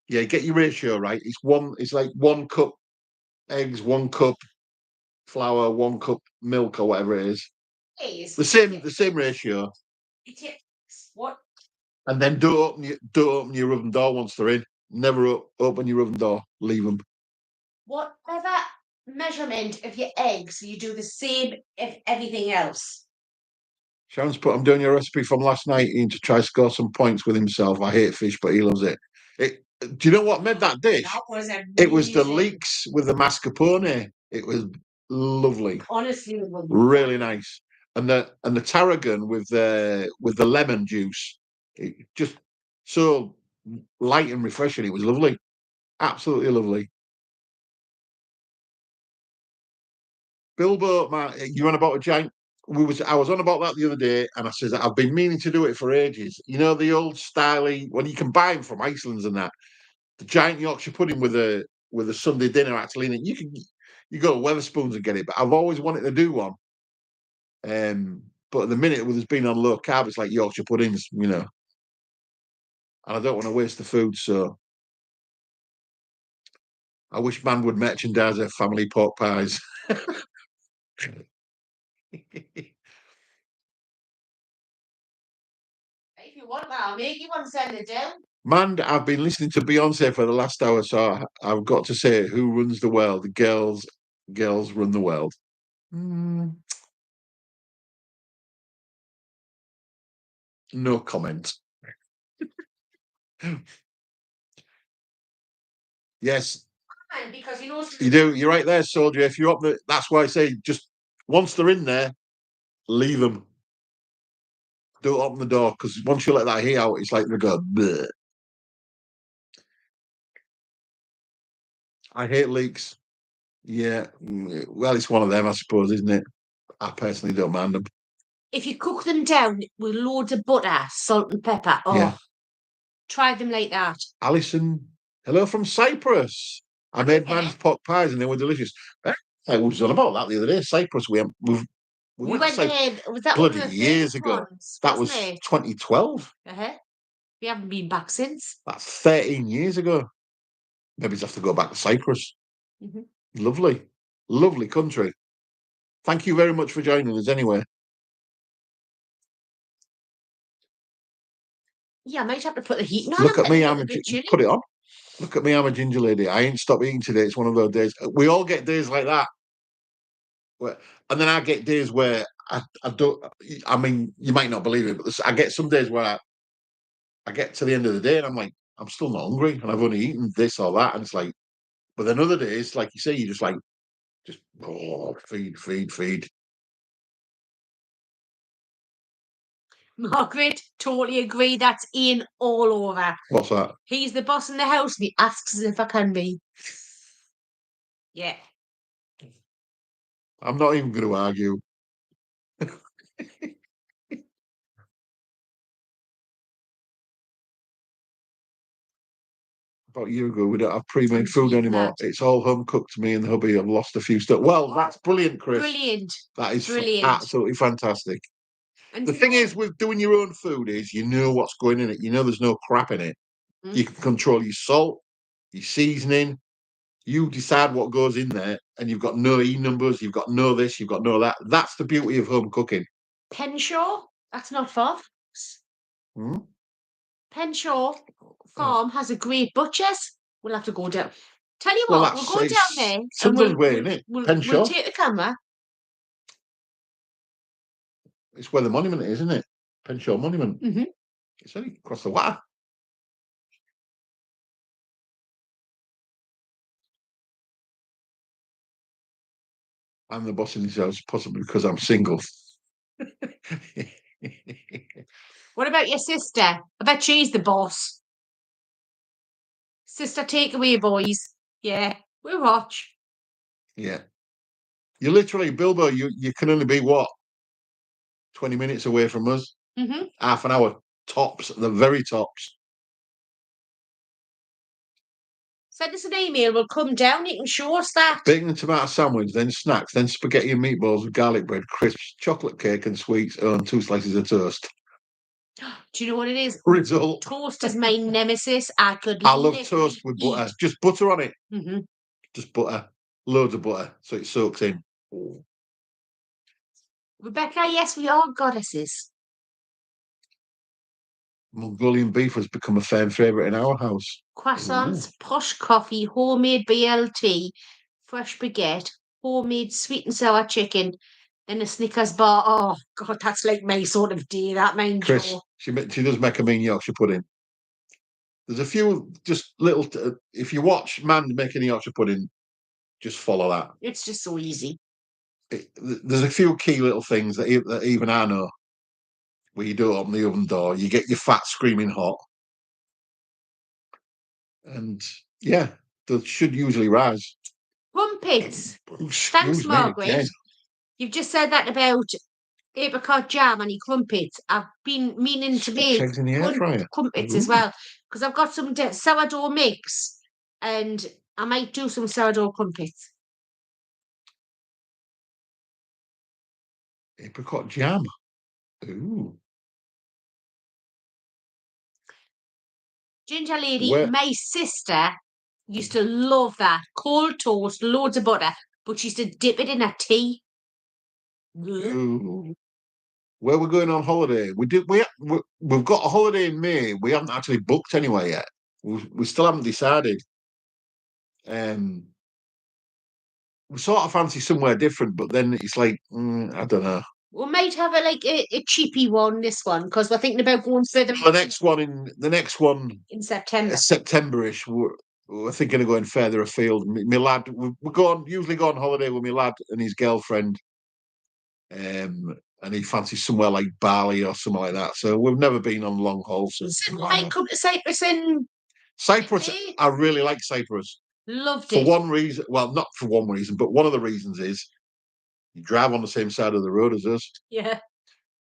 A: get your ratio right. It's like 1 cup eggs, 1 cup flour, 1 cup milk, or whatever it is. The same ratio.
B: What?
A: And then don't open your oven door once they're in. Never open your oven door. Leave them.
B: Whatever measurement of your eggs, you do the same if everything else.
A: Sharon's put, I'm doing your recipe from last night in to try score some points with himself. I hate fish, but he loves it. Do you know what made that dish?
B: That was amazing.
A: It was the leeks with the mascarpone. It was lovely.
B: Honestly, it was
A: really nice. And the tarragon with the lemon juice. It just so light and refreshing. It was lovely. Absolutely lovely. Bilbo, man, you're on about a giant. I was on about that the other day, and I says I've been meaning to do it for ages. You know the old styly when you can buy them from Iceland's and that, the giant Yorkshire pudding with a Sunday dinner actually in it. You go to Weatherspoons and get it, but I've always wanted to do one. But at the minute with us being on low carb, it's like Yorkshire puddings, and I don't want to waste the food, so I wish man would merchandise their family pork pies.
B: If you want that, I'll make you one, send it down.
A: Man, I've been listening to Beyonce for the last hour, so I've got to say, who runs the world? The girls run the world. No comment. Yes.
B: Because
A: you do. You're right there, soldier. If you're up there, that's why I say just once they're in there, leave them. Don't open the door because once you let that heat out, it's like they go. Bleh. I hate leeks. Yeah, well, it's one of them, I suppose, isn't it? I personally don't mind them.
B: If you cook them down with loads of butter, salt and pepper, try them like that.
A: Alison, hello from Cyprus. I made man's pot pies and they were delicious. I was on about that the other day. Cyprus. We
B: We
A: went to
B: went
A: Cyprus
B: there. Was that one of
A: bloody
B: the
A: years
B: first
A: ago.
B: ones?
A: That was
B: Wasn't it?
A: 2012.
B: We haven't been back since.
A: That's 13 years ago. Maybe just have to go back to Cyprus.
B: Mhm.
A: Lovely, lovely country. Thank you very much for joining us anyway.
B: Yeah, I might have to put the heating on.
A: Look at me,
B: I'm a bit chilly.
A: put it on. Look at me, I'm a ginger lady. I ain't stopped eating today. It's one of those days. We all get days like that. And then I get days where I don't. I mean, you might not believe it, but I get some days where I get to the end of the day and I'm like, I'm still not hungry, and I've only eaten this or that, and it's like. But then other days, like you say, you just feed.
B: Margaret, totally agree. That's Ian all over.
A: What's that?
B: He's the boss in the house and he asks if I can be. Yeah.
A: I'm not even going to argue. About a year ago, we don't have pre-made food anymore. It's all home cooked. Me and the hubby have lost a few stuff. Well, that's brilliant, Chris.
B: Brilliant.
A: That is
B: Brilliant.
A: absolutely fantastic.
B: And
A: the thing is with doing your own food is you know what's going in it. You know there's no crap in it. You can control your salt, your seasoning. You decide what goes in there, and you've got no numbers. You've got no this. You've got no that. That's the beauty of home cooking.
B: Penshaw, that's not far. Penshaw Farm has a great butcher's. We'll have to go down. Tell you what, we'll go down there and we'll take the camera.
A: It's where the monument is, isn't it? Penshaw Monument.
B: Mm-hmm.
A: It's only across the water. I'm the boss in this house, possibly because I'm single.
B: What about your sister? I bet she's the boss. Sister takeaway, boys. Yeah, we'll watch.
A: Yeah. You literally, Bilbo, you can only be what? 20 minutes away from us?
B: Mm-hmm.
A: Half an hour tops, the very tops.
B: Send us an email, we'll come down, you can show us that.
A: Bacon and tomato sandwich, then snacks, then spaghetti and meatballs with garlic bread, crisps, chocolate cake and sweets, and 2 slices of toast.
B: Do you know what it is?
A: Result.
B: Toast is my nemesis. I
A: love toast with butter. Just butter on it.
B: Mm-hmm.
A: Just butter. Loads of butter so it soaks in. Oh.
B: Rebecca, yes, we are goddesses.
A: Mongolian beef has become a fan favourite in our house.
B: Croissants, posh coffee, homemade BLT, fresh baguette, homemade sweet and sour chicken, then a Snickers bar. Oh, God, that's like my sort of day, that mind
A: Chris,
B: you.
A: she does make a mean Yorkshire pudding. There's a few just little... if you watch Man making a Yorkshire pudding, just follow that.
B: It's just so easy.
A: There's a few key little things that even I know. Where you do it open the oven door, you get your fat screaming hot. And yeah, they should usually rise.
B: Crumpets. Thanks, Margaret. You've just said that about apricot jam and crumpets. I've been meaning to make crumpets as well because I've got some sourdough mix and I might do some sourdough crumpets.
A: Apricot jam. Ooh.
B: Ginger lady, my sister used to love that. Cold toast, loads of butter, but she used to dip it in a tea.
A: Ooh. Where we're going on holiday? We've got a holiday in May. We haven't actually booked anywhere yet. We still haven't decided. We sort of fancy somewhere different, but then it's like I don't know.
B: We might have a cheapy one. This one because we're thinking about going further.
A: The next one in
B: September.
A: September-ish. We're thinking of going further afield. My lad, we usually go on holiday with my lad and his girlfriend. And he fancies somewhere like Bali or something like that. So we've never been on long hauls.
B: So might come to Cyprus in
A: Cyprus. I really like Cyprus.
B: Loved it.
A: For one reason, well, not for one reason, but one of the reasons is you drive on the same side of the road as us.
B: Yeah.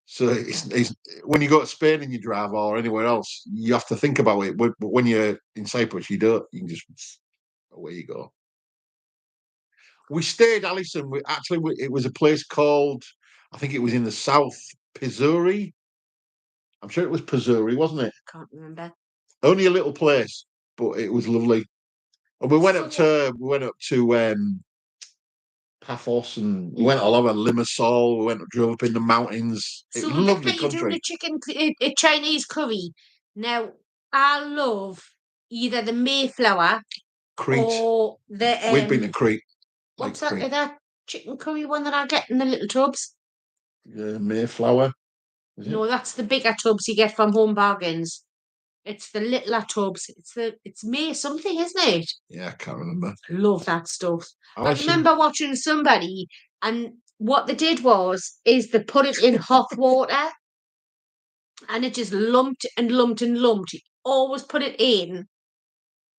A: So it's when you go to Spain and you drive or anywhere else, you have to think about it. But when you're in Cyprus, you don't. You can just away you go. We stayed, Alison. It was a place called, I think it was in the south, Pizzuri. I'm sure it was Pizzuri, wasn't it?
B: Can't remember.
A: Only a little place, but it was lovely. And we went up to Paphos, and we went all over Limassol. We drove up in the mountains. It
B: So
A: was
B: the bit
A: lovely
B: that you're doing
A: country.
B: a Chinese curry. Now, I love either the Mayflower
A: Crete.
B: or the
A: We've been to Crete.
B: what's
A: Like
B: that?
A: Crete.
B: That chicken curry one that I get in the little tubs?
A: Mayflower. Is it?
B: No, that's the bigger tubs you get from Home Bargains. It's the littler tubs. It's May something, isn't it?
A: Yeah, I can't remember.
B: Love that stuff. I
A: Alison.
B: remember watching somebody, and what they did is they put it in hot water, and it just lumped and lumped and lumped. You always put it in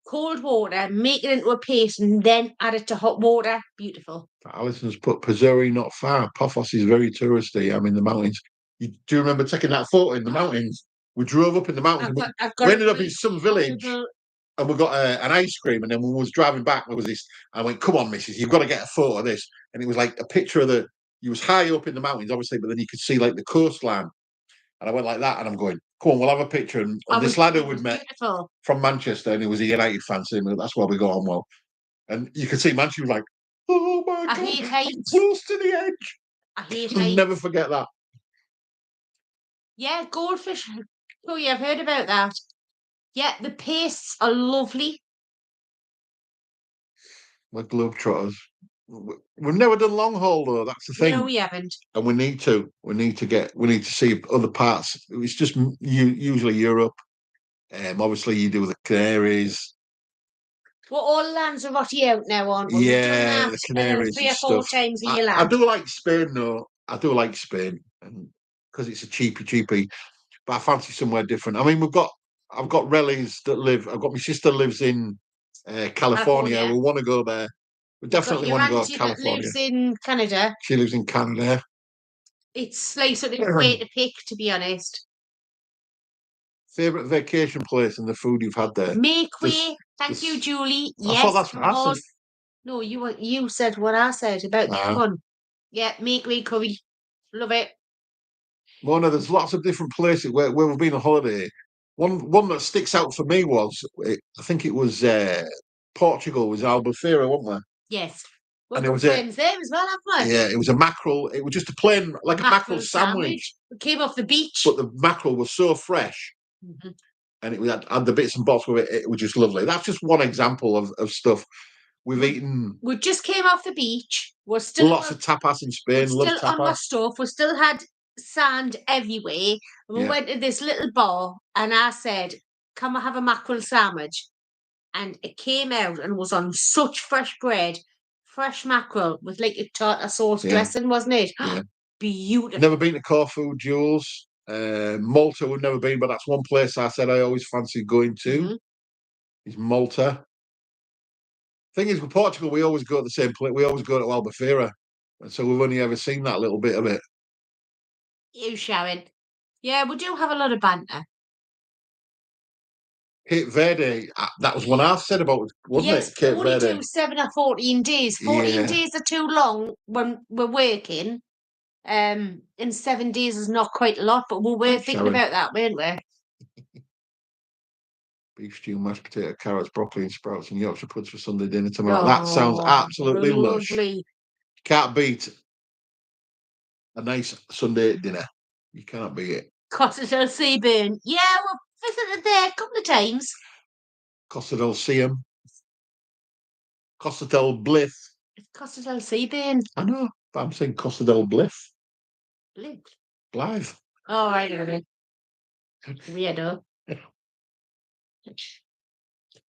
B: cold water, make it into a paste, and then add it to hot water. Beautiful.
A: Alison's put Pizzuri not far. Paphos is very touristy. I'm in the mountains. Do you remember taking that photo in the mountains? We drove up in the mountains. We ended up in some village, and we got an ice cream. And then when we was driving back, there was this. I went, "Come on, Mrs. You've got to get a photo of this." And it was like a picture of the. You was high up in the mountains, obviously, but then you could see like the coastline. And I went like that, and I'm going, "Come on, we'll have a picture." And this lad who we'd met from Manchester, and he was a United fan, so that's why we got on well. And you could see Manchester was like, "Oh my God, I'm close to the edge."
B: I hate
A: I'll never forget that.
B: Yeah, goldfish. Oh, yeah, I've heard about that. Yeah, the pastes are lovely.
A: We're globetrotters. We've never done long haul though. That's the thing.
B: No, we haven't.
A: And we need to. We need to see other parts. It's just usually Europe. Obviously, you do the Canaries.
B: Well, all Lanzarote out now, aren't we?
A: Yeah,
B: We've done that,
A: the Canaries
B: 3 or
A: and
B: 4
A: stuff.
B: times a year.
A: I do like Spain though. I do like Spain, and because it's a cheapy. But I fancy somewhere different. I mean, I've got relatives that live. I've got my sister lives in California. We want to go there. We definitely want to go to California.
B: Lives in Canada.
A: She lives in Canada.
B: It's like sort of way to pick, to be honest.
A: Favorite vacation place and the food you've had there?
B: Make way. Thank you, Julie.
A: I thought that's what I said.
B: No, you said what I said about the fun. Yeah, make way curry. Love it.
A: Mona, there's lots of different places where we've been on holiday. One that sticks out for me was, I think it was Portugal, was Albufeira, wasn't there?
B: Yes.
A: And it was
B: friends there as well, haven't we?
A: Yeah, it was a mackerel. It was just a plain, like a mackerel sandwich.
B: It came off the beach.
A: But the mackerel was so fresh. Mm-hmm. And it had the bits and bobs with it. It was just lovely. That's just one example of stuff we've eaten.
B: We just came off the beach. We're still
A: lots of tapas in Spain.
B: We're still on our stuff. We still had sand everywhere. We went to this little bar, and I said, "Can we have a mackerel sandwich?" And it came out and was on such fresh bread, fresh mackerel with like a tartar sauce dressing, wasn't it? Yeah. Beautiful.
A: Never been to Corfu, Jules. Malta, we've never been, but that's one place I said I always fancied going to. Mm-hmm. Is Malta. Thing is, with Portugal, we always go to the same place. We always go to Albufeira, and so we've only ever seen that little bit of it.
B: You, Sharon. Yeah, we do have a lot of banter.
A: Cape Verde, that was one I said about, wasn't it? Cape
B: Verde.
A: Verde.
B: Do 7 or 14 days. 14 days are too long when we're working. And 7 days is not quite a lot, but we were thinking about that, weren't we?
A: Beef stew, mashed potato, carrots, broccoli, and sprouts, and Yorkshire puddings for Sunday dinner tomorrow. That sounds absolutely lush. Can't beat a nice Sunday dinner. You can't beat it.
B: Costa del Seaburn. Yeah, we've visited there a couple of times.
A: Costa del Seaburn. Costa del Blith.
B: It's Costa del Seaburn.
A: I know, but I'm saying Costa del Blith. Blythe.
B: Oh, right, okay. Weirdo.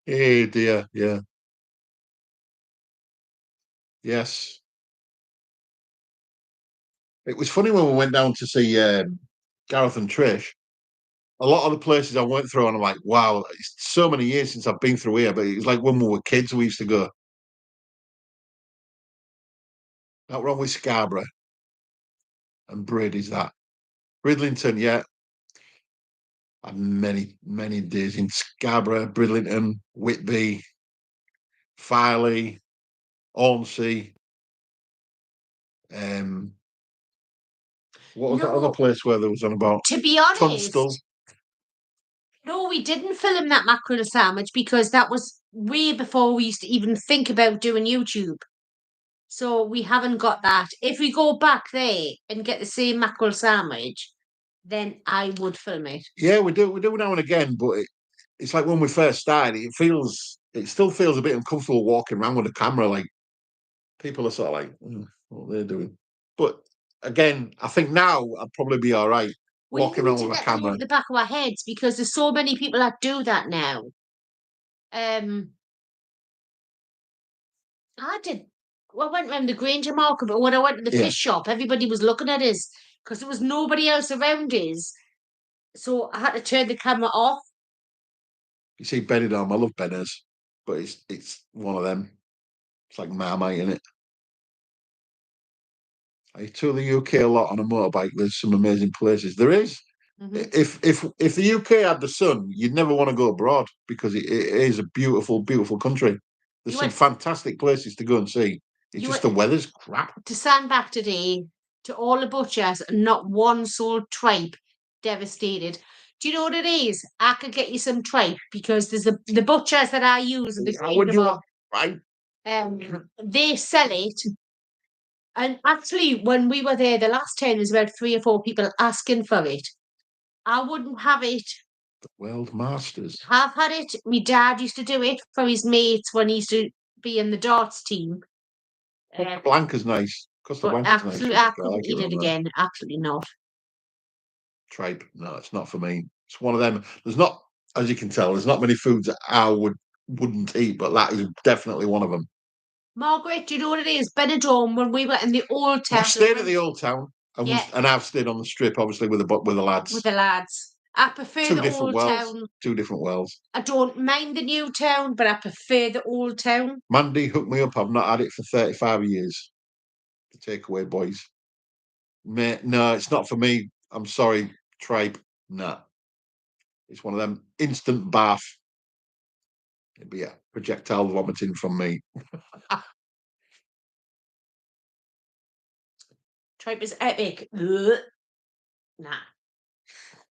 A: Hey dear, yeah. Yes. It was funny when we went down to see Gareth and Trish. A lot of the places I went through, and I'm like, wow, it's so many years since I've been through here, but it was like when we were kids, we used to go. Not wrong with Scarborough. And Brady's that. Bridlington, yeah. Had many days in Scarborough, Bridlington, Whitby, Filey, Ormsey. What was that
B: No.
A: other place where there was on about
B: To be honest,
A: Tunstall?
B: no, we didn't film that mackerel sandwich because that was way before we used to even think about doing YouTube. So we haven't got that. If we go back there and get the same mackerel sandwich, then I would film it.
A: Yeah, we do now and again, but it's like when we first started, it still feels a bit uncomfortable walking around with a camera. Like people are sort of like, what they're doing. But again, I think now I'd probably be all right
B: We
A: walking
B: need
A: around
B: to
A: with a
B: get that
A: camera.
B: over the back of our heads because there's so many people that do that now. I did. Well, I went round the Granger Market, but when I went to the
A: Yeah.
B: fish shop, everybody was looking at us because there was nobody else around us. So I had to turn the camera off.
A: You see Benidorm, I love Benner's, but it's one of them. It's like Marmite, in it. I tour the UK a lot on a motorbike. There's some amazing places. There is.
B: Mhm.
A: If the UK had the sun, you'd never want to go abroad because it is a beautiful, beautiful country. There's
B: You
A: some
B: went,
A: fantastic places to go and see. It's
B: you
A: just the
B: went
A: weather's crap.
B: to Sandbach today to all the butchers, and not one sold tripe. Devastated. Do you know what it is? I could get you some tripe because there's the butchers that I use in the
A: How would
B: Granger
A: you
B: Market.
A: want?
B: They sell it. And actually, when we were there the last time, there's about 3 or 4 people asking for it. I wouldn't have it.
A: World Masters.
B: Have had it. My dad used to do it for his mates when he used to be in the darts team.
A: Blanca's nice. Costa
B: But
A: Blanca's nice.
B: absolutely, I
A: I
B: couldn't
A: like it
B: eat it
A: around there.
B: again. Absolutely not.
A: Tripe. No, it's not for me. It's one of them. There's not, as you can tell, there's not many foods that I wouldn't eat, but that is definitely one of them.
B: Margaret, do you know what it is? Benidorm, when we were in the old town.
A: I've stayed at the old town, and
B: Yeah.
A: and I've stayed on the strip, obviously with the lads.
B: With the lads. I prefer
A: Two
B: the
A: different
B: old
A: worlds.
B: town.
A: Two different worlds.
B: I don't mind the new town, but I prefer the old town.
A: Mandy hooked me up. I've not had it for 35 years. The takeaway boys. Mate, no, it's not for me. I'm sorry, tripe. No. It's one of them instant bath. It'd be a projectile vomiting from me.
B: Tripe is epic. Ugh. Nah.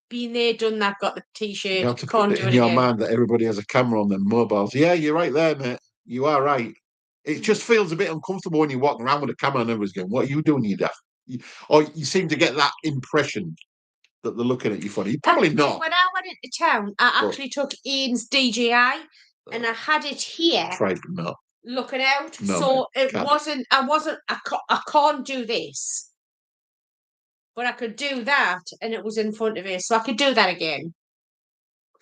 B: Been there, done that, got the t-shirt.
A: You have to
B: Can't
A: put it
B: do
A: in
B: it
A: your
B: again.
A: mind that everybody has a camera on their mobiles. Yeah, you're right there, mate. You are right. It just feels a bit uncomfortable when you're walking around with a camera and everyone's going, "What are you doing, you daft?" Or you seem to get that impression that they're looking at you funny. Probably not.
B: When I went into town, I actually took Ian's DJI and I had it here.
A: Tried not.
B: Looking out.
A: No,
B: so
A: mate,
B: it wasn't, I can't do this. But I could do that and it was in front of us. So I could do that again.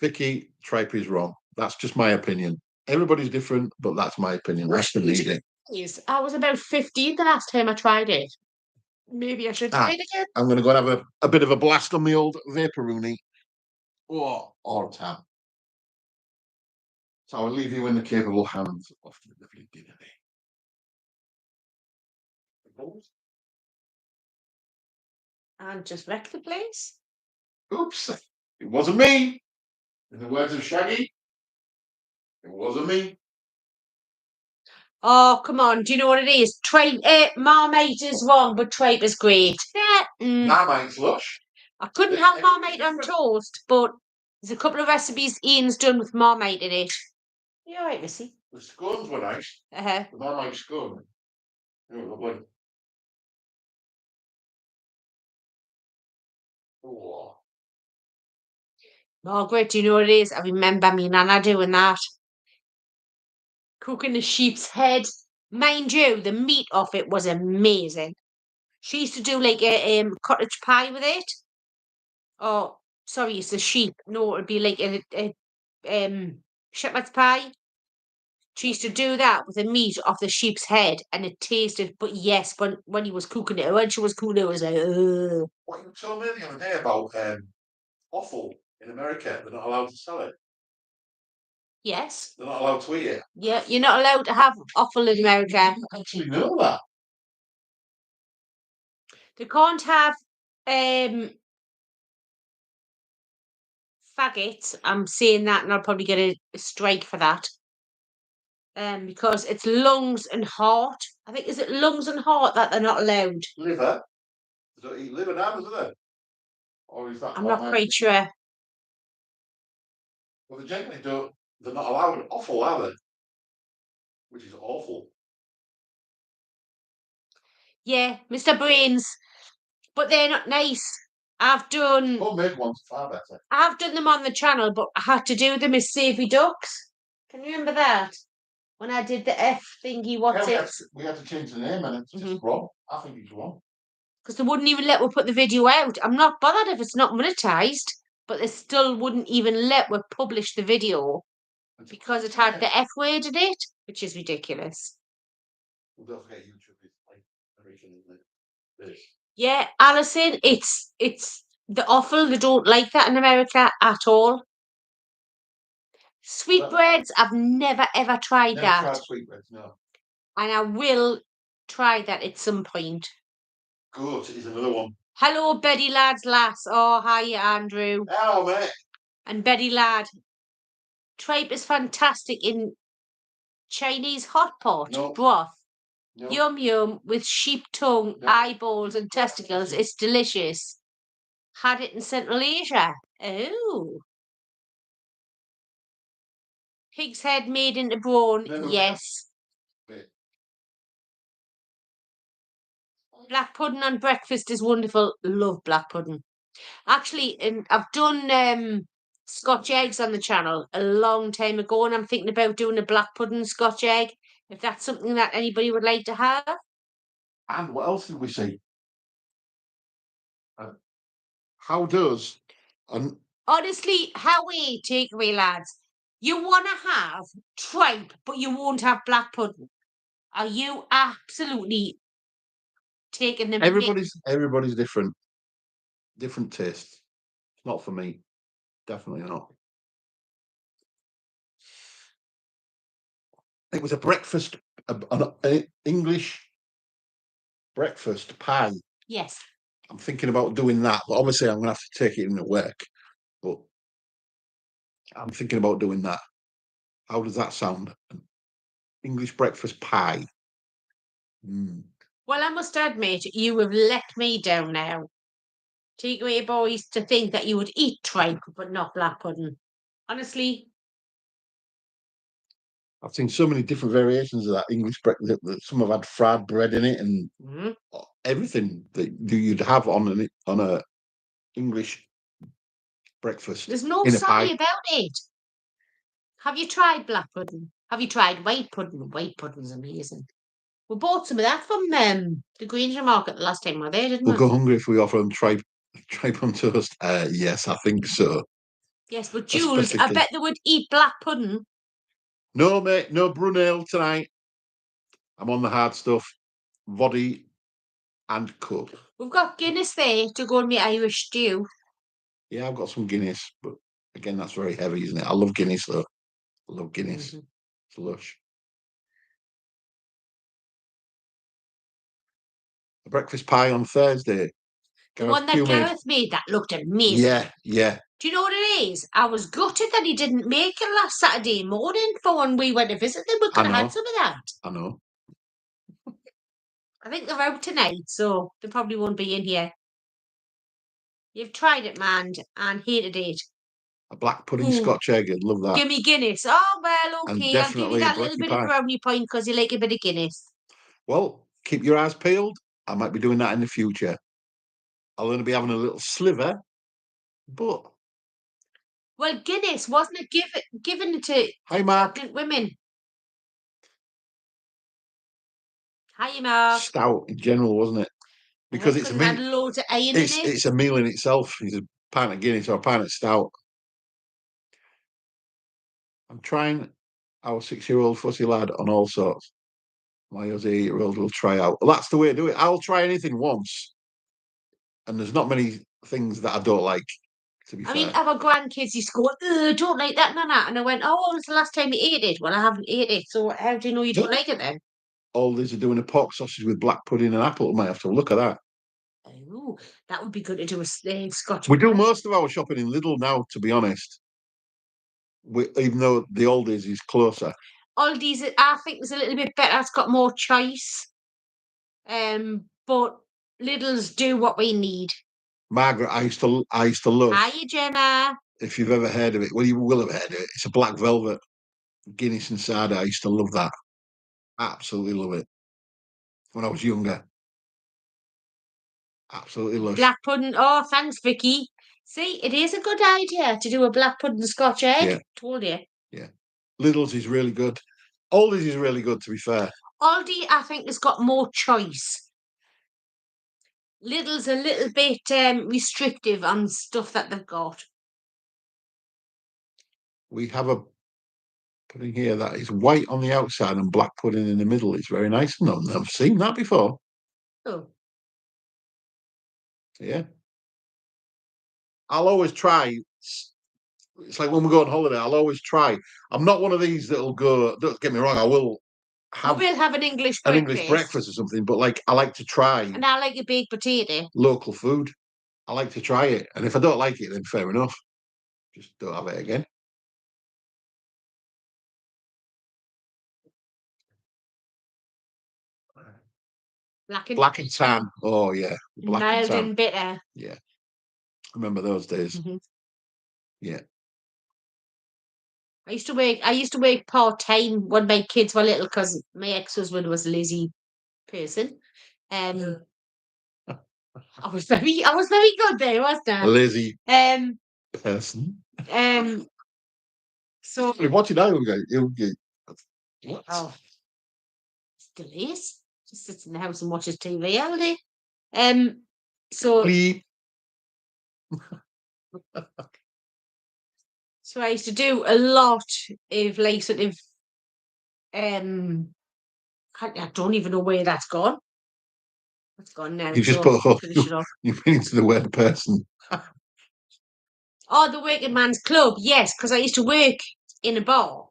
A: Vicky, tripe is wrong. That's just my opinion. Everybody's different, but that's my opinion. I still need it.
B: Yes, I was about 15 the last time I tried it. Maybe I should try it again.
A: I'm going to go and have a bit of a blast on the old Vaporoonie. Or tap. So I'll leave you in the capable hands of the lovely dinner.
B: And just wreck the place.
A: Oops, it wasn't me. In the words of Shaggy, it wasn't me.
B: Oh, come on. Do you know what it is? Marmite is wrong, but tripe is great.
A: Marmite's lush.
B: I couldn't have Marmite on toast, but there's a couple of recipes Ian's done with Marmite in it. You all right, Missy?
A: The scones were nice.
B: Uh-huh.
A: The Marmite scone. They were lovely. Oh.
B: Margaret, do you know what it is? I remember me nana doing that. Cooking the sheep's head. Mind you, the meat of it was amazing. She used to do like a cottage pie with it. Oh, sorry, it's a sheep. No, it'd be like a shepherd's pie. She used to do that with the meat off the sheep's head, and it tasted. But yes, when he was cooking it, when she was cooking it, it was like, ugh.
A: What you told me the other day about offal in America, they're not allowed to sell it.
B: Yes.
A: They're not allowed to eat it.
B: Yeah, you're not allowed to have offal in America.
A: I actually know that.
B: They can't have faggots. I'm saying that, and I'll probably get a strike for that. Because it's lungs and heart. I think is it lungs and heart that they're not allowed.
A: Liver? They don't eat liver now, do they? Or is that?
B: I'm not quite sure.
A: Well, they generally don't. They're not allowed offal, are they? Which is awful.
B: Yeah, Mr. Brains, but they're not nice. I've done.
A: Homemade ones far better.
B: I've done them on the channel, but I had to do them as savoury ducks. Can you remember that? When I did the F thingy, what's
A: Yeah,
B: it?
A: we had to change the name, and it's just wrong. I think it's wrong.
B: Because they wouldn't even let me put the video out. I'm not bothered if it's not monetized, but they still wouldn't even let me publish the video because it had the F word in it, which is ridiculous.
A: Well, don't forget YouTube is like everything, isn't it? This.
B: Yeah, Alison, it's the offal. They don't like that in America at all. Sweetbreads, I've never ever tried
A: Never
B: that.
A: tried sweetbreads, no.
B: And I will try that at some point.
A: Goat is another one.
B: Hello, Betty Lad's lass. Oh, hiya, Andrew.
A: Hello, mate.
B: And Betty Lad. Tripe is fantastic in Chinese hot pot broth. No. Yum yum with sheep tongue, eyeballs, and testicles. It's delicious. Had it in Central Asia. Oh. Pig's head made into brawn. No. Yes. Wait. Black pudding on breakfast is wonderful. Love black pudding. Actually, I've done Scotch eggs on the channel a long time ago, and I'm thinking about doing a black pudding Scotch egg. If that's something that anybody would like to have.
A: And what else did we see? How does
B: honestly, Howie, takeaway lads, you want to have tripe, but you won't have black pudding. Are you absolutely taking them?
A: Everybody's different. Different tastes. Not for me. Definitely not. It was a breakfast, an English breakfast pie.
B: Yes.
A: I'm thinking about doing that, but obviously I'm going to have to take it into work. But I'm thinking about doing that. How does that sound? English breakfast pie.
B: Well, I must admit, you have let me down now. Takeaway boys, to think that you would eat tripe but not black pudding. Honestly.
A: I've seen so many different variations of that English breakfast. Some have had fried bread in it and everything that you'd have on a English breakfast.
B: There's no sorry about it. Have you tried black pudding? Have you tried white pudding? White pudding's amazing. We bought some of that from the Grainger Market the last time we were there, didn't we?
A: We'll go hungry if we offer them tripe on toast. Yes, I think so.
B: Yes, but Jules, I bet they would eat black pudding.
A: No, mate, no Brunel tonight. I'm on the hard stuff. Voddy and Coke.
B: We've got Guinness there to go and make Irish stew.
A: Yeah, I've got some Guinness, but again, that's very heavy, isn't it? I love Guinness, though. I love Guinness. It's lush. A breakfast pie on Thursday.
B: The one that Gareth made, that looked amazing.
A: Yeah, yeah.
B: Do you know what it is? I was gutted that he didn't make it last Saturday morning for when we went to visit them. We could have had some of that.
A: I know.
B: I think they're out tonight, so they probably won't be in here. You've tried it, man, and hated it.
A: A black pudding Scotch egg, I'd love that.
B: Give me Guinness. Oh, well, okay. I'll give you that little bit of brownie point because you like a bit of Guinness.
A: Well, keep your eyes peeled. I might be doing that in the future. I'll only be having a little sliver, but...
B: Well, Guinness, wasn't it given to pregnant women? Hi, Mark.
A: Stout in general, wasn't it? Because it's a meal.
B: Loads of iron in it.
A: It's a meal in itself. It's a pint of Guinness or a pint of stout. I'm trying our 6-year-old fussy lad on all sorts. My 8-year-old will try out. Well, that's the way to do it. I'll try anything once. And there's not many things that I don't like, to be fair.
B: I mean, our grandkids used to go, don't like that, Nana. And I went, oh, when was the last time you ate it? Well, I haven't ate it. So how do you know you don't like it then?
A: Aldi's are doing a pork sausage with black pudding and apple. I might have to look at that.
B: Oh, that would be good to do a Scotch.
A: We do most of our shopping in Lidl now, to be honest. Even though the Aldi's is closer.
B: Aldi's, I think, is a little bit better. It's got more choice. But Lidl's do what we need.
A: Margaret, I used to love.
B: Hiya, Gemma.
A: If you've ever heard of it, well, you will have heard of it. It's a black velvet Guinness and cider. I used to love that. Absolutely love it. When I was younger. Absolutely lush.
B: Black pudding. Oh, thanks, Vicky. See, it is a good idea to do a black pudding Scotch egg.
A: Yeah.
B: Told you.
A: Yeah. Lidl's is really good. Aldi's is really good, to be fair.
B: Aldi, I think, has got more choice. Lidl's a little bit restrictive on stuff that they've got.
A: We have a pudding here that is white on the outside and black pudding in the middle. It's very nice. No, I've never seen that before.
B: Oh.
A: Yeah. I'll always try. It's like when we go on holiday, I'll always try. I'm not one of these that'll go, don't get me wrong, I will have
B: We'll have an English
A: an
B: breakfast.
A: English breakfast or something, but like I like to try
B: And I like a baked potato.
A: local food. I like to try it. And if I don't like it, then fair enough. Just don't have it again. Black and tan. Oh yeah. Black
B: Mild
A: and tan.
B: and bitter.
A: Yeah. Remember those days.
B: Mm-hmm.
A: Yeah.
B: I used to work part-time when my kids were little because my ex-husband was a lazy person. I was very good there, wasn't I?
A: A lazy
B: Um
A: person.
B: So
A: What did I go? What?
B: Oh, it's delicious. Just sits in the house and watches TV all day. So
A: Bleep.
B: So I used to do a lot of like sort of I don't even know where that's gone. It's gone now.
A: You just
B: so
A: put
B: finish it off.
A: you into the word person.
B: Oh, the working man's club. Yes, because I used to work in a bar.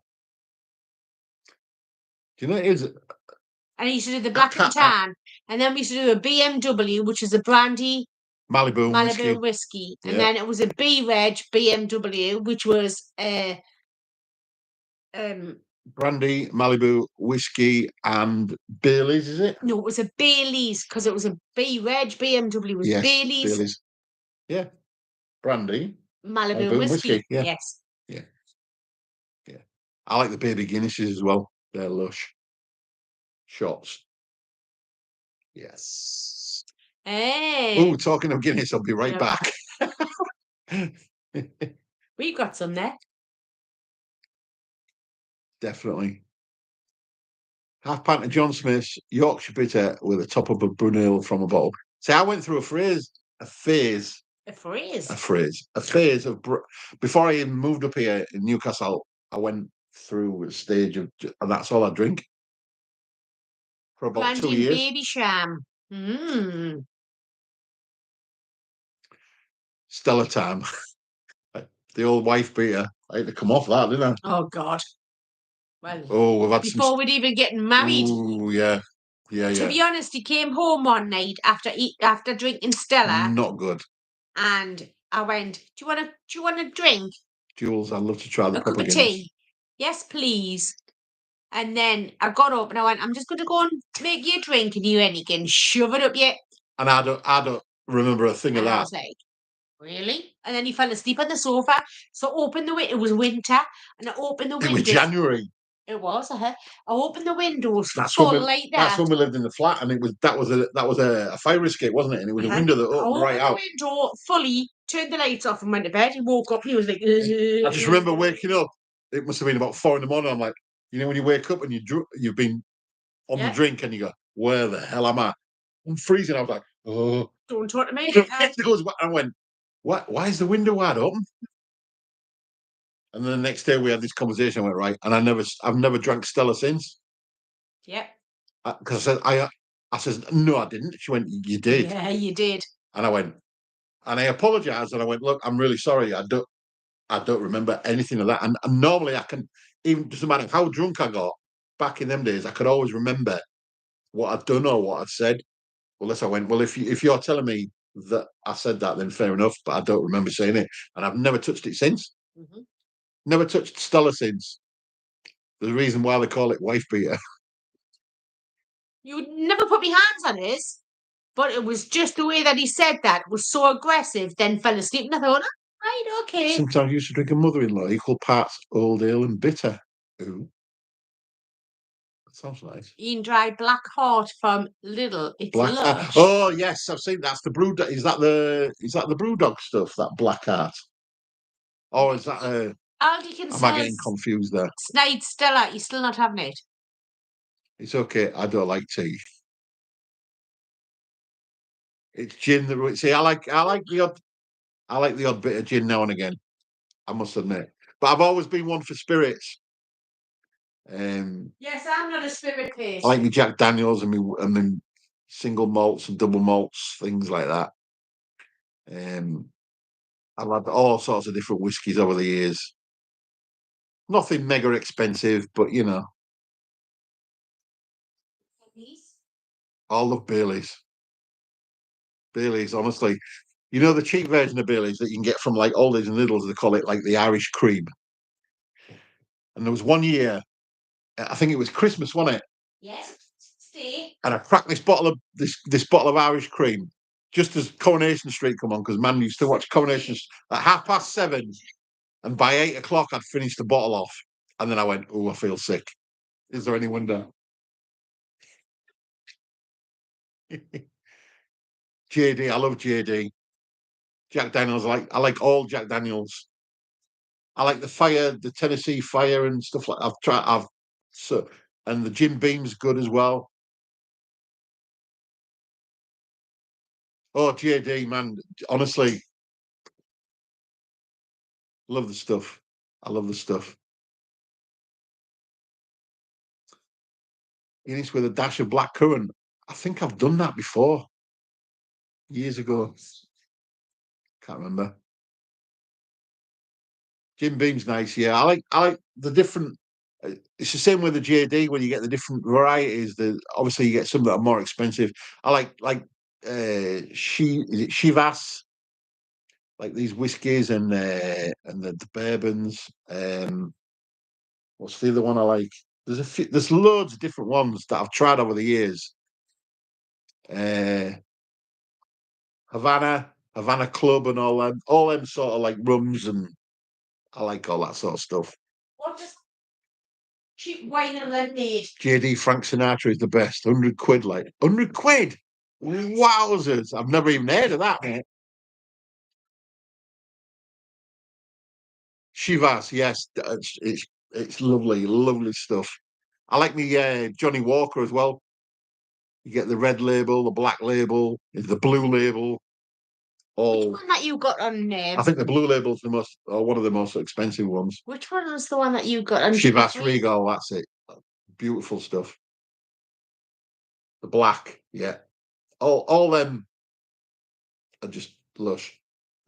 A: Do you know what it is?
B: And I used to do the black and tan. And then we used to do a BMW, which is a brandy
A: Malibu
B: whiskey. And
A: Yeah.
B: then it was a B-Reg BMW, which was
A: brandy, Malibu, whiskey, and Bailey's, is it?
B: No, it was a Bailey's because it was a B-Reg BMW was
A: Yes,
B: Bailey's.
A: Yeah. Brandy.
B: Malibu whiskey.
A: Yeah.
B: Yes.
A: Yeah. Yeah. I like the baby Guinnesses as well. They're lush. Shots. Yes.
B: Hey.
A: Oh, talking of Guinness, I'll be right back.
B: We've got some there.
A: Definitely. Half pint of John Smith's Yorkshire bitter with a top of a Brunel from a bottle. See, I went through a phase of before I even moved up here in Newcastle. I went through a stage of, and that's all I drink for about 2 years.
B: Baby sham.
A: Stellar time. The old wife beater. I had to come off that, didn't I?
B: Oh God. Well,
A: we've had
B: before we'd even getting married.
A: Oh yeah.
B: To be honest, he came home one night after drinking Stella.
A: Not good.
B: And I went, do you want a drink?
A: Jules, I'd love to try the
B: cup of tea. Yes, please. And then I got up and I went, I'm just going to go and make you a drink, and you went, you can shove it up yet.
A: And I don't remember a thing of that.
B: I was like, really? And then he fell asleep on the sofa. So I opened the window. It was winter, and I opened the window.
A: It was January.
B: It was. I opened the windows
A: That's
B: full
A: when
B: like that.
A: That's when we lived in the flat, and that was a fire escape, wasn't it? And it was a window that opened right out.
B: The window fully, turned the lights off, and went to bed. He woke up, and he was like,
A: I just remember waking up. It must have been about 4 a.m. I'm like, you know, when you wake up and you've been on the drink, and you go, where the hell am I? I'm freezing. I was like, oh,
B: don't talk to me.
A: I went, what? Why is the window wide open? And then the next day we had this conversation. I went, right, and I've never drank Stella since.
B: Yep.
A: Because I said, no, I didn't. She went, you did.
B: Yeah, you did.
A: And I went, and I apologized, and I went, look, I'm really sorry. I don't remember anything of that. And normally I can, even doesn't matter how drunk I got back in them days, I could always remember what I'd done or what I'd said. Unless I went, well, if you're telling me that I said that, then fair enough. But I don't remember saying it, and I've never touched it since. Mm-hmm. Never touched Stella since. There's a reason why they call it wife beater.
B: You would never put my hands on his. But it was just the way that he said that was so aggressive, then fell asleep. And I thought, right, okay.
A: Sometimes you used to drink a mother-in-law, equal parts old ale and bitter. Ooh. That sounds nice.
B: Ian dried Black Heart from Lidl. It's
A: Black
B: lush.
A: Oh yes, I've seen that's the brew. Is that the brew dog stuff? That Black Heart? Or is that
B: Aldi can
A: am I
B: sell
A: getting confused there?
B: Snide Stella. You're still not having it.
A: It's okay. I don't like tea. It's gin. See, I like the odd bit of gin now and again. I must admit, but I've always been one for spirits.
B: Yes, I'm not a spirit
A: I
B: person.
A: like me Jack Daniels and me single malts and double malts, things like that. I've had all sorts of different whiskies over the years. Nothing mega expensive, but you know, I love Baileys. Baileys, honestly, you know the cheap version of Baileys that you can get from like Aldi's and Lidl's. They call it like the Irish cream. And there was one year, I think it was Christmas, wasn't it?
B: Yes. See.
A: And I cracked this bottle of Irish cream just as Coronation Street come on, because man used to watch Coronation at 7:30, and by 8 o'clock I'd finished the bottle off, and then I went, "Oh, I feel sick." Is there any wonder? JD, I love JD. Jack Daniels, I like all Jack Daniels. I like the Tennessee Fire and stuff like. And the Jim Beam's good as well. Oh, JD, man, honestly, love the stuff. I love the stuff. Guinness with a dash of black currant. I think I've done that before, years ago. Can't remember. Jim Beam's nice, yeah. I like the different. It's the same with the JD when you get the different varieties. Obviously you get some that are more expensive. I is it Chivas, like these whiskies and the bourbons. What's the other one I like? There's loads of different ones that I've tried over the years. Uh, Havana Club and all them sort of like rums, and I like all that sort of stuff.
B: What does cheap wine and lemonade?
A: JD Frank Sinatra is the best. 100 quid, like 100 quid. Wowzers! I've never even heard of that, mate. Chivas, yes, it's lovely, lovely stuff. I like me Johnny Walker as well. You get the red label, the black label, the blue label.
B: Which one that you got on
A: I think the blue label's one of the most expensive ones.
B: Which one was the one that you got on
A: Chivas Regal, that's it. Beautiful stuff. The black, yeah. All them are just lush.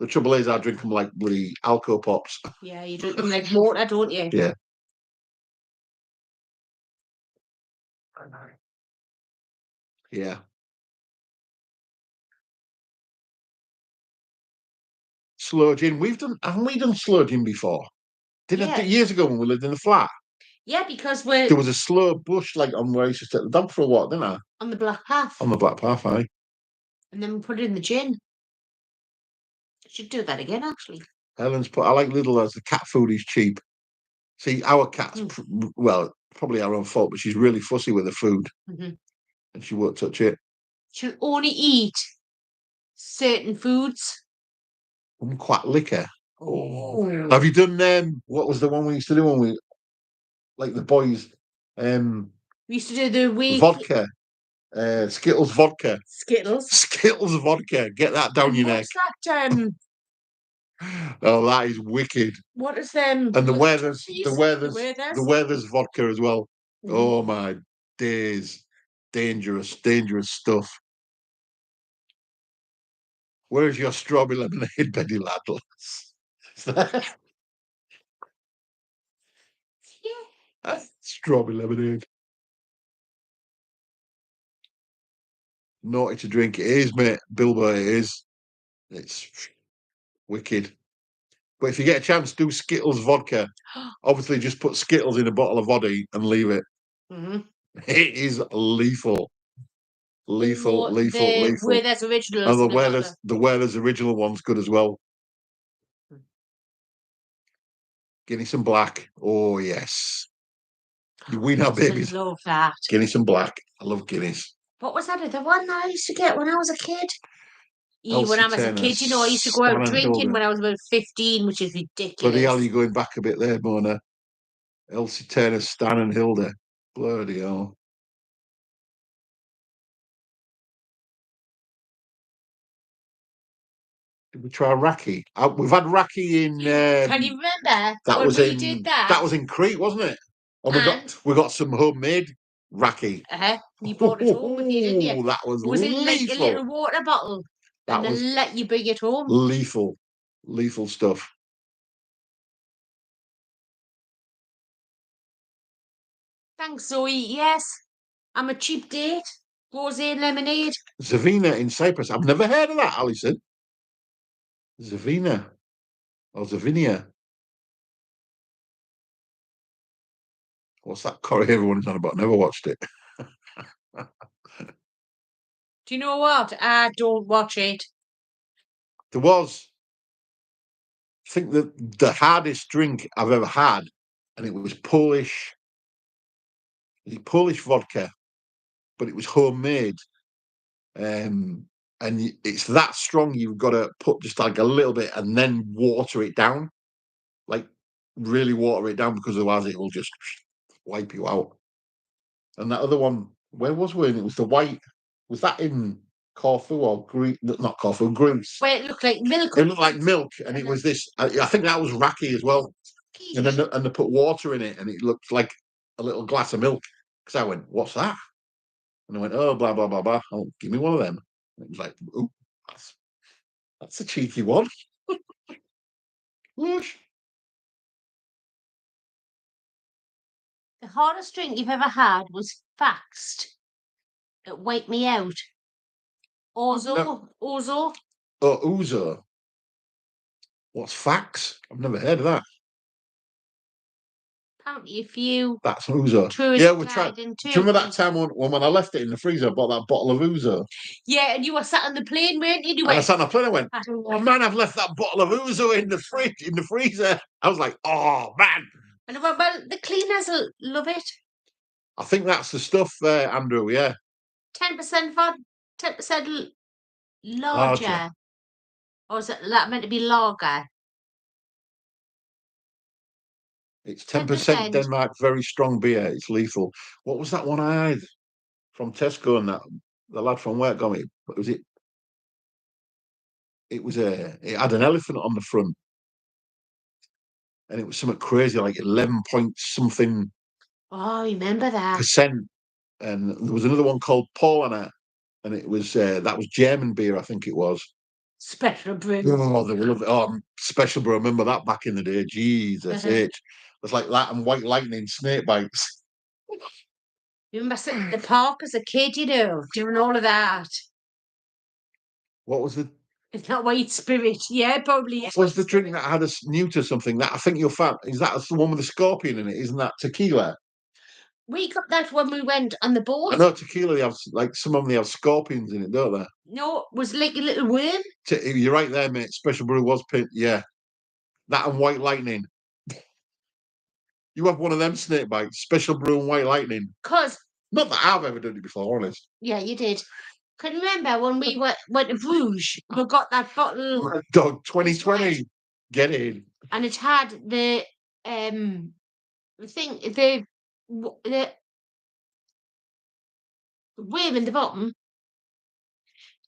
A: The trouble is, I drink them like bloody Alco Pops.
B: Yeah, you drink them like water, don't you?
A: Yeah. Yeah. Slow gin. Haven't we done slow gin before? Years ago when we lived in the flat?
B: Yeah, because
A: there was a slow bush like on where I used to take the dog for a walk, didn't I?
B: On the Black Path.
A: On the Black Path, aye.
B: And then we put it in the gin. Should do that again, actually.
A: I like Lidl as the cat food is cheap. See, our cat's probably our own fault, but she's really fussy with the food, and she won't touch it.
B: She'll only eat certain foods.
A: Quite liquor. Oh. Have you done what was the one we used to do when we like the boys?
B: We used to do the week
A: vodka. Skittles vodka.
B: Skittles
A: vodka. Get that down your neck.
B: What's that?
A: Oh, that is wicked.
B: What is them?
A: And the Weathers vodka as well. Oh my days. Dangerous stuff. Where's your strawberry lemonade, Betty Laddle? Strawberry lemonade. Naughty to drink it is, mate. Bilbo it is. It's wicked. But if you get a chance, do Skittles vodka. Obviously, just put Skittles in a bottle of vodka and leave it. It is lethal. Lethal, lethal,
B: The
A: lethal.
B: Werther's originals.
A: And
B: in a bottle.
A: the Werther's original one's good as well. Guinness and Black. Oh, yes. We know,
B: I
A: babies.
B: love that.
A: Guinness and Black. I love Guinness.
B: What was that? The one that I used to get when I was a kid? When
A: Elsie
B: I was a
A: Turner,
B: kid, I used to go
A: Stan
B: out
A: and
B: drinking
A: Hilda.
B: when I was about 15, which is
A: Bloody hell,
B: ridiculous.
A: you're going back a bit there, Mona. Elsie Turner, Stan and Hilda. Bloody hell. Did we try raki? We've had raki in.
B: Can you remember
A: That
B: when
A: was
B: we
A: in.
B: did that?
A: That was in Crete, wasn't it? And
B: And
A: we got some homemade raki.
B: you brought it home with you, didn't you?
A: That was
B: Was it like a
A: lethal.
B: little water bottle?
A: That
B: And
A: was
B: then let you bring it home.
A: lethal, lethal stuff.
B: Thanks, Zoe. Yes, I'm a cheap date. Rosé and lemonade.
A: Zavina in Cyprus. I've never heard of that, Alison. Zavina or Zavinia. What's that curry everyone's on about? Never watched it.
B: Do you know what? I don't watch it.
A: There was, I think, the hardest drink I've ever had, and it was Polish vodka, but it was homemade. And it's that strong. You've got to put just like a little bit and then water it down, like really water it down, because otherwise it will just wipe you out. And that other one, where was we? And it was the white. Was that in Corfu or Greece? Not Corfu, Greece.
B: Where it looked like milk.
A: It looked like milk, and it was this. I think that was raki as well. And then they put water in it, and it looked like a little glass of milk. Because I went, "What's that?" And I went, "Oh, blah blah blah blah. Oh, give me one of them." And it was like, "Oh, that's a cheeky one." Lush.
B: The hardest drink you've ever had was Faxed. It wiped me out. Orzo.
A: No.
B: Orzo.
A: Oh, Ouzo. What's fax? I've never heard of that.
B: Apparently, if you
A: That's Ouzo.
B: tourist
A: Yeah, we tried.
B: guide in
A: Do you remember that
B: Turkey.
A: time when I left it in the freezer? I bought that bottle of Ouzo.
B: Yeah, and you were sat on the plane, weren't you? And you
A: And I
B: went,
A: sat on the plane. I went, "Oh man, I've left that bottle of Ouzo in the fridge, in the freezer." I was like, "Oh man."
B: and I went, well, the cleaners will love it.
A: I think that's the stuff, Andrew. Yeah,
B: 10% fat, 10% larger.
A: larger.
B: Or is that meant to be lager?
A: It's 10% Denmark, very strong beer. It's lethal. What was that one I had from Tesco? And that the lad from work got me. What was it? It was it had an elephant on the front, and it was something crazy, like 11 point something
B: Oh, I remember that.
A: percent. And there was another one called Paulaner, and it was that was German beer, I think it was.
B: Special brew.
A: Oh, they were lovely. Oh, special brew. I remember that back in the day. Jesus H. It's like that and White Lightning snake bites.
B: You remember sitting in the park as a kid, doing all of that.
A: What was the
B: It's not white spirit. Yeah, probably.
A: what was the drink that had a newt or something? That I think you'll find is that the one with the scorpion in it? Isn't that tequila?
B: We got that when we went on the boat.
A: I know tequila. They have like some of them. They have scorpions in it, don't they?
B: No, it was like a little worm.
A: You're right there, mate. Special brew was pink. Yeah, that and White Lightning. You have one of them snake bites. Special brew and White Lightning.
B: Cause
A: Not that I've ever done it before, honest.
B: yeah, you did. Can you remember when we went to Bruges? We got that bottle.
A: Dog 2020. Get in.
B: And it had the thing, the worm in the bottom.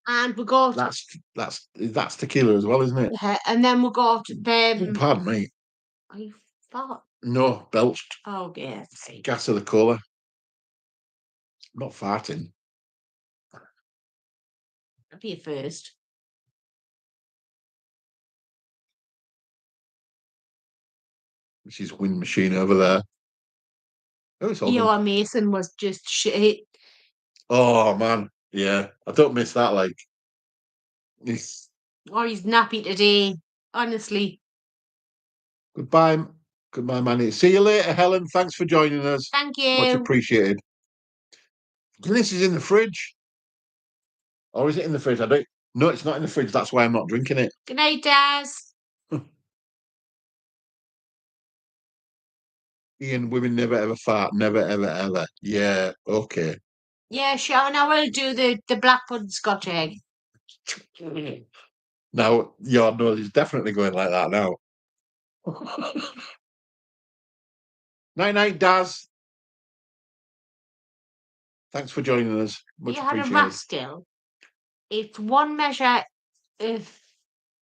B: And we got
A: That's tequila as well, isn't it?
B: and then we got the
A: Pardon me.
B: I thought.
A: No, belched.
B: Oh yeah.
A: Gas of the cola. Not farting.
B: That'd be a first.
A: Which is wind machine over there. Oh, it's all good.
B: Your Mason was just shit.
A: Oh man, yeah. I don't miss that. Like,
B: Oh, he's nappy today. Honestly.
A: goodbye, goodbye, Manny. See you later, Helen. Thanks for joining us.
B: Thank
A: Much
B: you.
A: appreciated. Guinness is in the fridge. Or is it in the fridge? I don't. No, it's not in the fridge. That's why I'm not drinking it.
B: Good night, Daz.
A: Ian, women never ever fart. Never ever ever. Yeah. Okay.
B: Yeah, sure. And I will do the black pudding Scotch egg.
A: Now your nose is definitely going like that now. Night night, Daz. Thanks for joining us. Much
B: You had a
A: appreciated.
B: rascal. It's one measure of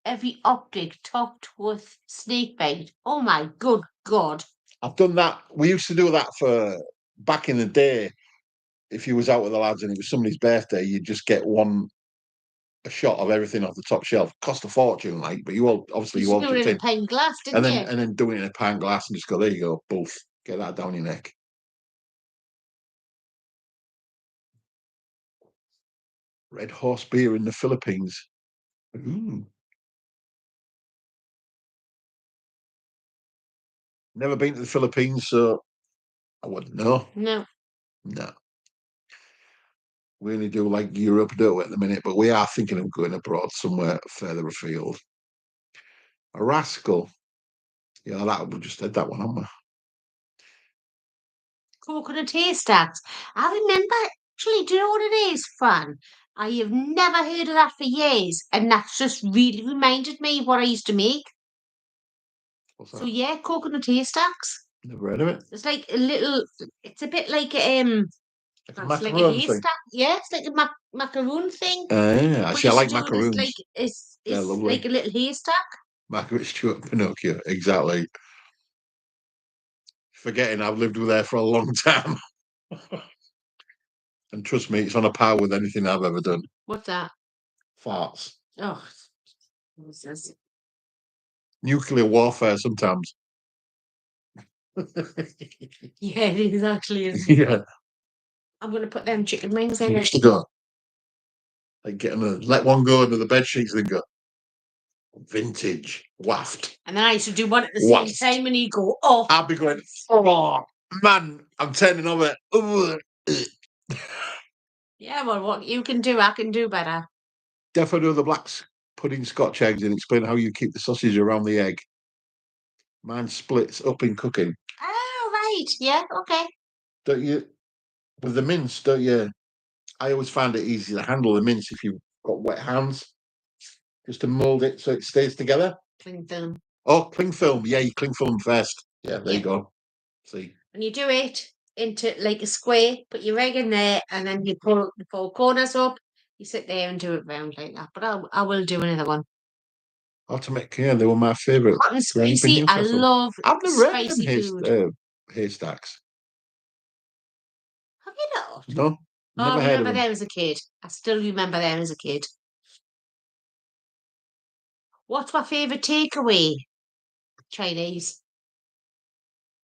B: every optic topped with snake bait. Oh my good God.
A: I've done that. We used to do that for back in the day. If you was out with the lads and it was somebody's birthday, you'd just get a shot of everything off the top shelf. Cost a fortune, like, but you all obviously
B: You
A: you all
B: do it
A: chipped
B: in a
A: in,
B: pint glass, didn't you?
A: and then do it in a pint glass and just go, there you go, boof, get that down your neck. Red Horse beer in the Philippines. Ooh. Never been to the Philippines, so I wouldn't know.
B: No.
A: No. We only do like Europe, don't we, at the minute, but we are thinking of going abroad somewhere further afield. A rascal. Yeah, we just had that one, haven't we?
B: Coconut haystacks. I remember, actually, do you know what it is, Fran? I have never heard of that for years, and that's just really reminded me of what I used to make.
A: What's
B: So
A: that?
B: yeah, coconut haystacks.
A: Never heard of it.
B: It's like a little. It's a bit like
A: Like a
B: it's like a
A: macaroon thing.
B: haystack. Yeah, it's like a macaroon thing.
A: Yeah,
B: What
A: see, I
B: you
A: like
B: should do is
A: macaroons.
B: like
A: They're
B: it's
A: lovely.
B: like a little haystack.
A: Margaret Stewart Pinocchio, exactly. Forgetting I've lived with her for a long time. And trust me, it's on a par with anything I've ever done.
B: What's that?
A: Farts.
B: Oh, what's this?
A: Nuclear warfare sometimes.
B: Yeah, it is actually.
A: Yeah.
B: I'm gonna put them chicken wings in.
A: Used to go. Like let one go under the bed sheets and go, vintage, waft.
B: And then I used to do one at the
A: Waft.
B: same time, and you go, oh.
A: I'll be going, oh, man, I'm turning over.
B: Yeah, well, what you can do, I can do better.
A: Definitely the blacks putting Scotch eggs and explain how you keep the sausage around the egg. Mine splits up in cooking.
B: Oh, right. Yeah, okay.
A: Don't you? With the mince, don't you? I always find it easy to handle the mince if you've got wet hands, just to mould it so it stays together.
B: Cling film.
A: Oh, cling film. Yeah, you cling film first. Yeah, there you go. See.
B: And you do it into like a square, put your egg in there, and then you pull the four corners up. You sit there and do it round like that. But I will do another one.
A: Yeah, they were my favourite.
B: Hot and spicy. I love
A: I've never heard of
B: spicy food.
A: haystacks.
B: Have you not?
A: No,
B: Oh,
A: never
B: I
A: heard of
B: remember
A: them.
B: them as a kid. I still remember them as a kid. What's my favourite takeaway? Chinese.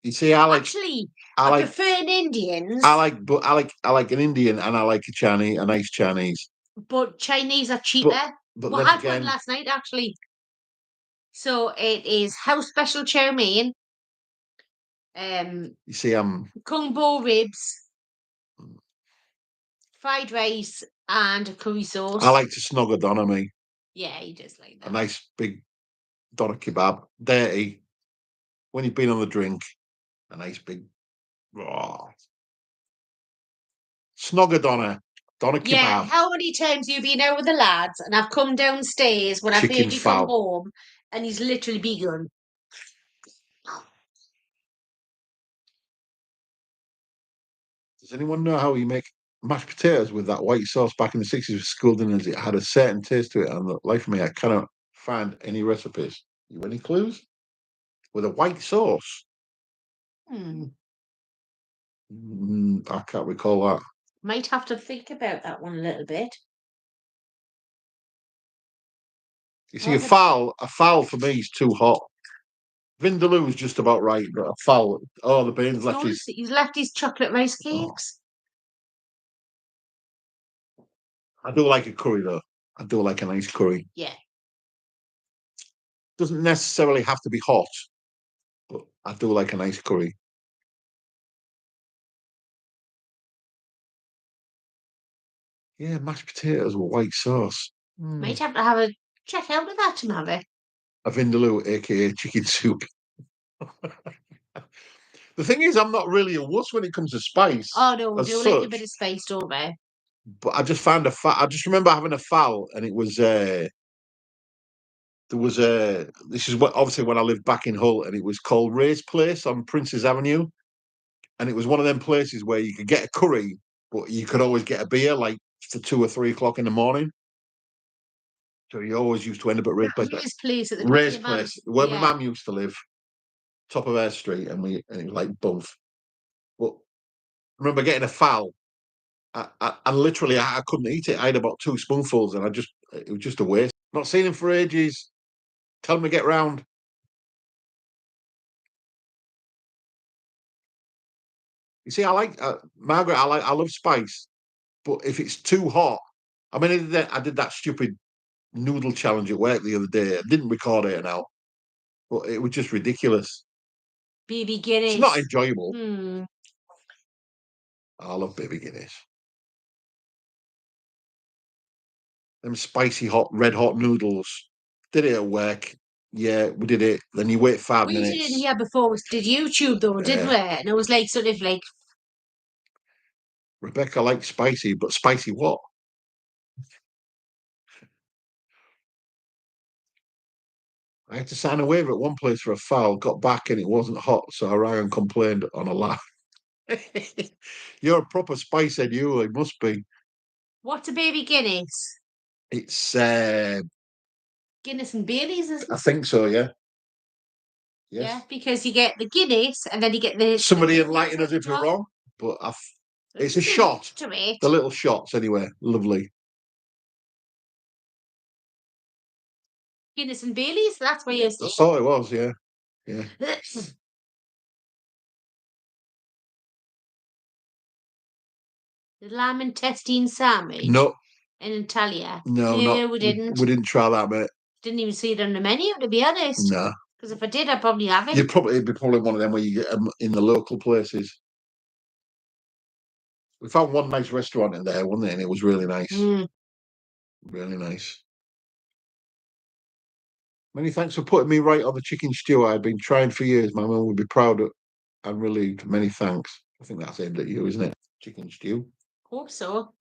A: You see,
B: Actually, I prefer an Indians,
A: I like an Indian and I like a nice Chinese.
B: but Chinese are cheaper.
A: But
B: Well,
A: then
B: I had one
A: again,
B: last night actually. So it is house special chow mein,
A: you see,
B: kung po ribs, fried rice, and curry sauce.
A: I like to snog a doner, me.
B: Yeah, he does like
A: A
B: that.
A: nice big doner kebab, dirty. When you've been on the drink, a nice big snog a doner kebab.
B: Yeah, how many times have you been out with the lads and I've come downstairs when I've
A: Chicken
B: heard you come
A: fowl.
B: home and he's literally begun.
A: Does anyone know how you make mashed potatoes with that white sauce back in the 60s with school dinners? It had a certain taste to it, and the life of me, I cannot find any recipes. You any clues? With a white sauce? I can't recall that.
B: Might have to think about that one a little bit.
A: You see, a fowl for me is too hot. Vindaloo is just about right, but a fowl, oh, the Baines left his...
B: He's left his chocolate rice cakes.
A: I do like a curry, though. I do like a nice curry.
B: Yeah.
A: Doesn't necessarily have to be hot, but I do like a nice curry. Yeah, mashed potatoes with white sauce.
B: Might have to have a check out of that and have it.
A: A vindaloo, aka chicken soup. The thing is, I'm not really a wuss when it comes to spice.
B: Oh no, we
A: as
B: do like a
A: such,
B: bit of spice, don't we?
A: but I just found I just remember having a fowl, and it was there was a. This is what obviously when I lived back in Hull, and it was called Ray's Place on Prince's Avenue, and it was one of them places where you could get a curry, but you could always get a beer like for 2 or 3 o'clock in the morning. So you always used to end up at Ray's Place.
B: Ray's Place at the
A: Ray's Place, where my
B: yeah.
A: mum used to live, top of our street, and it was like both. But I remember getting a fowl. I literally I couldn't eat it. I had about 2 spoonfuls, and it was just a waste. Not seen him for ages. Tell him to get round. You see, I like Margaret. I love spice, but if it's too hot, I mean, I did that stupid noodle challenge at work the other day. I didn't record it now, but it was just ridiculous.
B: Baby
A: It's
B: Guinness.
A: not enjoyable.
B: Hmm.
A: I love baby Guinness. Them spicy hot, red hot noodles. Did it at work. Yeah, we did it. Then you wait 5 minutes.
B: We did it here before. We did YouTube though, didn't we? And it was like sort of like
A: Rebecca likes spicy, but spicy what? I had to sign a waiver at one place for a foul, got back and it wasn't hot, so I rang and complained on a laugh. You're a proper spice head, you, it must be.
B: what's a baby Guinness?
A: It's
B: Guinness and Baileys, is
A: I
B: it?
A: think so, yeah. Yes.
B: Yeah, because you get the Guinness and then you get the
A: Somebody enlighten us if we're wrong, but it's a shot.
B: to it.
A: The little shots anyway. Lovely.
B: Guinness and Baileys, that's what you
A: I
B: say.
A: thought it was, yeah. Yeah.
B: The lamb intestine sandwich.
A: No.
B: In Italia.
A: No,
B: we didn't.
A: We didn't try that, mate.
B: Didn't even see it on the menu, to be honest.
A: No.
B: Because if I did, I'd probably have it.
A: It'd be probably one of them where you get them in the local places. We found one nice restaurant in there, wasn't it? And it was really nice. Really nice. Many thanks for putting me right on the chicken stew. I've been trying for years. My mum would be proud and relieved. Many thanks. I think that's aimed at you, isn't it? Chicken stew.
B: Hope so.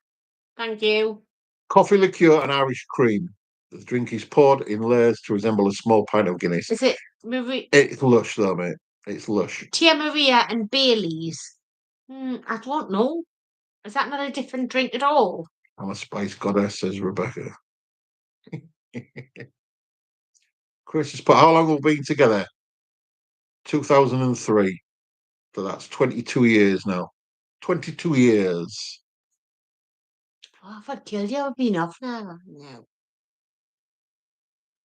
B: Thank you.
A: Coffee liqueur and Irish cream. The drink is poured in layers to resemble a small pint of Guinness.
B: Is it Maria?
A: It's lush, though, mate. It's lush.
B: Tia Maria and Bailey's. I don't know. Is that not a different drink at all?
A: I'm a spice goddess, says Rebecca. Chris has put, how long have we been together? 2003. So that's 22 years now. 22 years.
B: Oh, if I'd killed you, I would be enough now. No.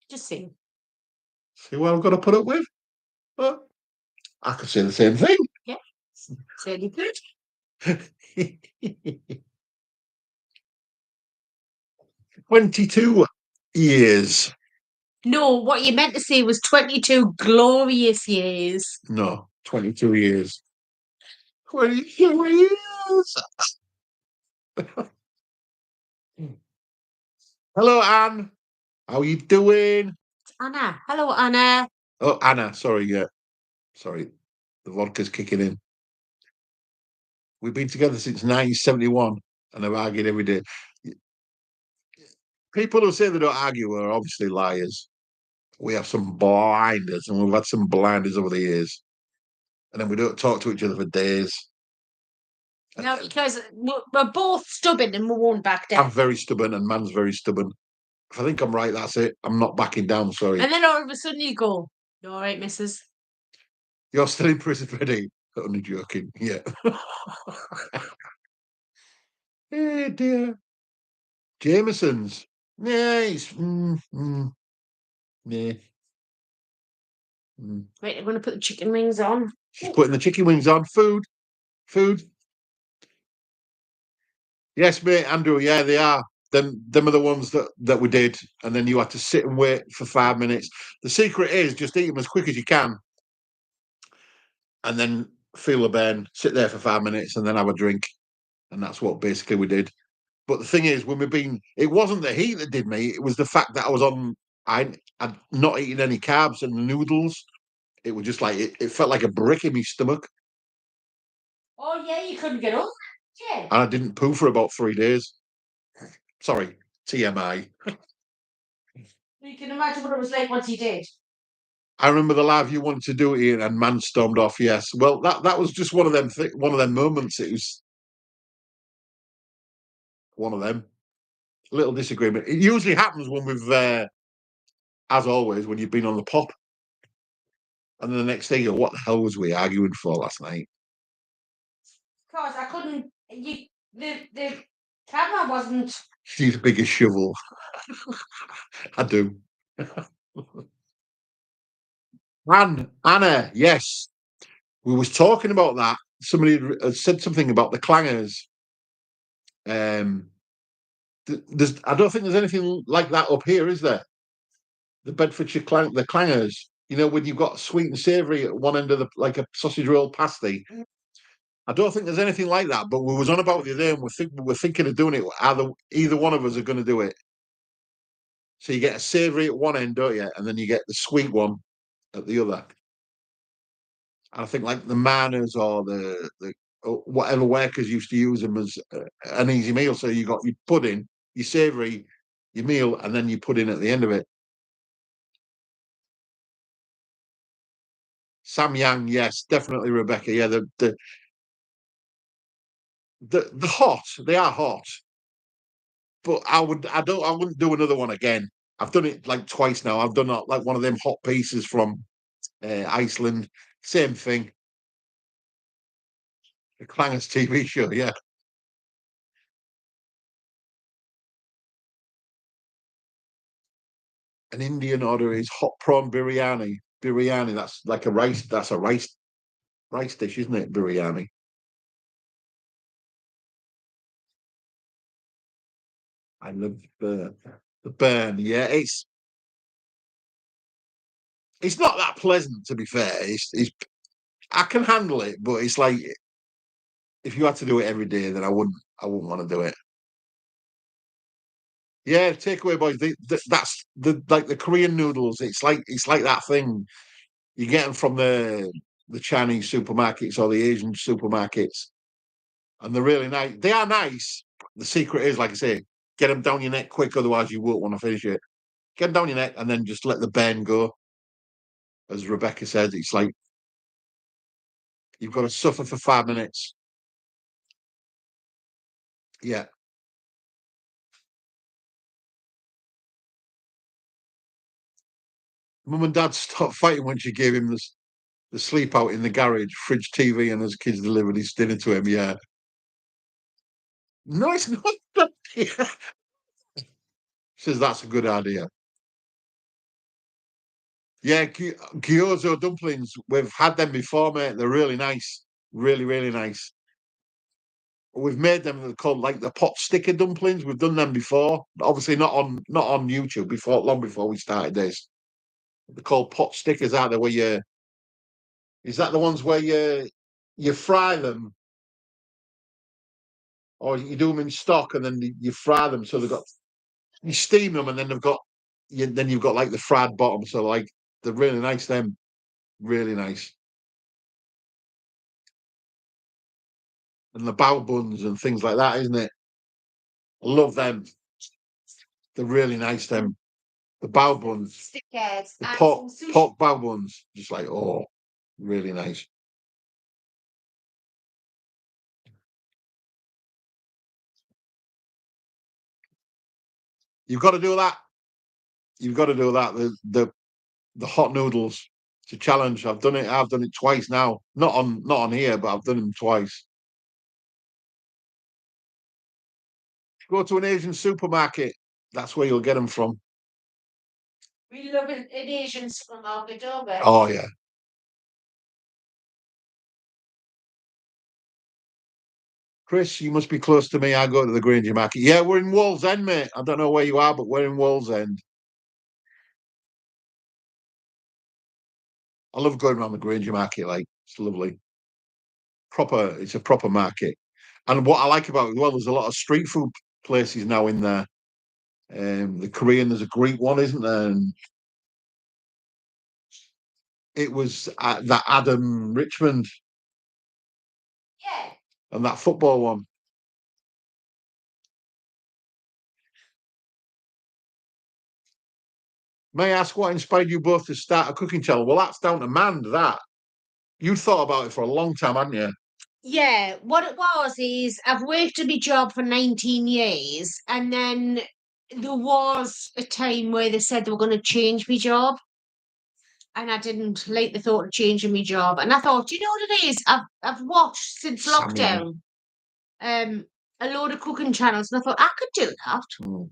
B: Just see.
A: See what I've got to put up with? Well, I could say the same thing.
B: Yeah. Very good.
A: 22 years.
B: No, what you meant to say was 22 glorious years.
A: No, 22 years. 22 years. Hello, Anne. How you doing?
B: It's Anna. Hello, Anna.
A: Oh, Anna. Sorry, yeah. Sorry. The vodka's kicking in. We've been together since 1971 and I've argued every day. People who say they don't argue are obviously liars. We have some blinders and we've had some blinders over the years. And then we don't talk to each other for days.
B: No, because we're both stubborn and we won't back down.
A: I'm very stubborn and man's very stubborn. If I think I'm right, that's it. I'm not backing down, sorry.
B: And then all of a sudden you go, "You all right, missus?
A: You're still in prison, Freddie." Only joking, yeah. Hey, dear. Jameson's. Nice. Yeah.
B: Right, I'm going to put the chicken wings on.
A: She's putting the chicken wings on. Food. Yes, mate, Andrew. Yeah, they are. Them are the ones that we did, and then you had to sit and wait for 5 minutes. The secret is just eat them as quick as you can, and then feel the burn. Sit there for 5 minutes, and then have a drink, and that's what basically we did. But the thing is, when we've been, it wasn't the heat that did me. It was the fact that I'd not eaten any carbs and the noodles. It was just like it felt like a brick in my stomach,
B: Oh yeah, you couldn't get up. Yeah.
A: and I didn't poo for about 3 days. Sorry, TMI.
B: You can imagine what it was like once you did.
A: I remember the live you wanted to do it, Ian, and man stormed off. Yes, well, that was just one of them one of them moments. It was one of them little disagreement. It usually happens when we've, as always, when you've been on the pop, and then the next day you go, "What the hell was we arguing for last night?"
B: Of course, I couldn't. The camera wasn't.
A: She's the biggest shovel. I do. Anna, yes, we was talking about that. Somebody had said something about the clangers. I don't think there's anything like that up here, is there? The Bedfordshire the clangers. You know, when you've got sweet and savoury at one end of the like a sausage roll pasty. I don't think there's anything like that. But we was on about the other day, and we're thinking of doing it. Either one of us are going to do it. So you get a savoury at one end, don't you? And then you get the sweet one at the other. And I think like the Manners or the or whatever workers used to use them as an easy meal. So you got your pudding, your savoury, your meal, and then you put in at the end of it. Sam Yang, yes, definitely Rebecca. Yeah, the hot, they are hot, but I wouldn't do another one again. I've done it like twice now. I've done like one of them hot pieces from Iceland. Same thing. The Clangers TV show, yeah. An Indian order is hot prawn biryani. Biryani, that's like a rice. That's a rice dish, isn't it? Biryani. I love the burn. Yeah, it's not that pleasant to be fair. It's I can handle it, but it's like if you had to do it every day, then I wouldn't want to do it. Yeah, takeaway boys. That's the like the Korean noodles. It's like that thing you get them from the Chinese supermarkets or the Asian supermarkets, and they're really nice. They are nice. The secret is, like I say, get them down your neck quick, otherwise you won't want to finish it. Get them down your neck, and then just let the burn go. As Rebecca said, it's like you've got to suffer for 5 minutes. Yeah, mum and dad stopped fighting when she gave him the sleep out in the garage, fridge TV, and his kids delivered his dinner to him. Yeah, no, it's not. Yeah. Says that's a good idea. Yeah, gyozo dumplings. We've had them before, mate. They're really nice. Really, really nice. We've made them. They're called like the pot sticker dumplings. We've done them before. Obviously, not on YouTube. Before long before we started this, they're called pot stickers, aren't they? Where you is that the ones where you fry them, or you do them in stock and then you fry them? So they've got you steam them and then they've got then you've got like the fried bottom. So like they're really nice. Them really nice. And the bao buns and things like that, isn't it? I love them. They're really nice. Them the bao buns,
B: Stickers
A: the
B: and
A: pork
B: some sushi.
A: pork bao buns, just like really nice. You've got to do that. You've got to do that. The hot noodles. It's a challenge. I've done it. I've done it twice now. Not on here, but I've done them twice. Go to an Asian supermarket. That's where you'll get them from.
B: We love an Asian supermarket, don't we?
A: Oh yeah, Chris, you must be close to me. I go to the Granger Market. Yeah, we're in Wallsend, mate. I don't know where you are, but we're in Wallsend. I love going around the Granger Market. Like it's lovely. Proper. It's a proper market. And what I like about it as well, there's a lot of street food places now in there. The Korean, there's a Greek one, isn't there? And it was that Adam Richmond.
B: Yeah.
A: And that football one. May I ask what inspired you both to start a cooking channel? Well, that's down to Mand, that. You thought about it for a long time, hadn't you?
B: Yeah, what it was is I've worked at my job for 19 years, and then there was a time where they said they were going to change my job, and I didn't like the thought of changing my job. And I thought, you know what it is? I've watched since lockdown a load of cooking channels, and I thought I could do that.
A: Mm.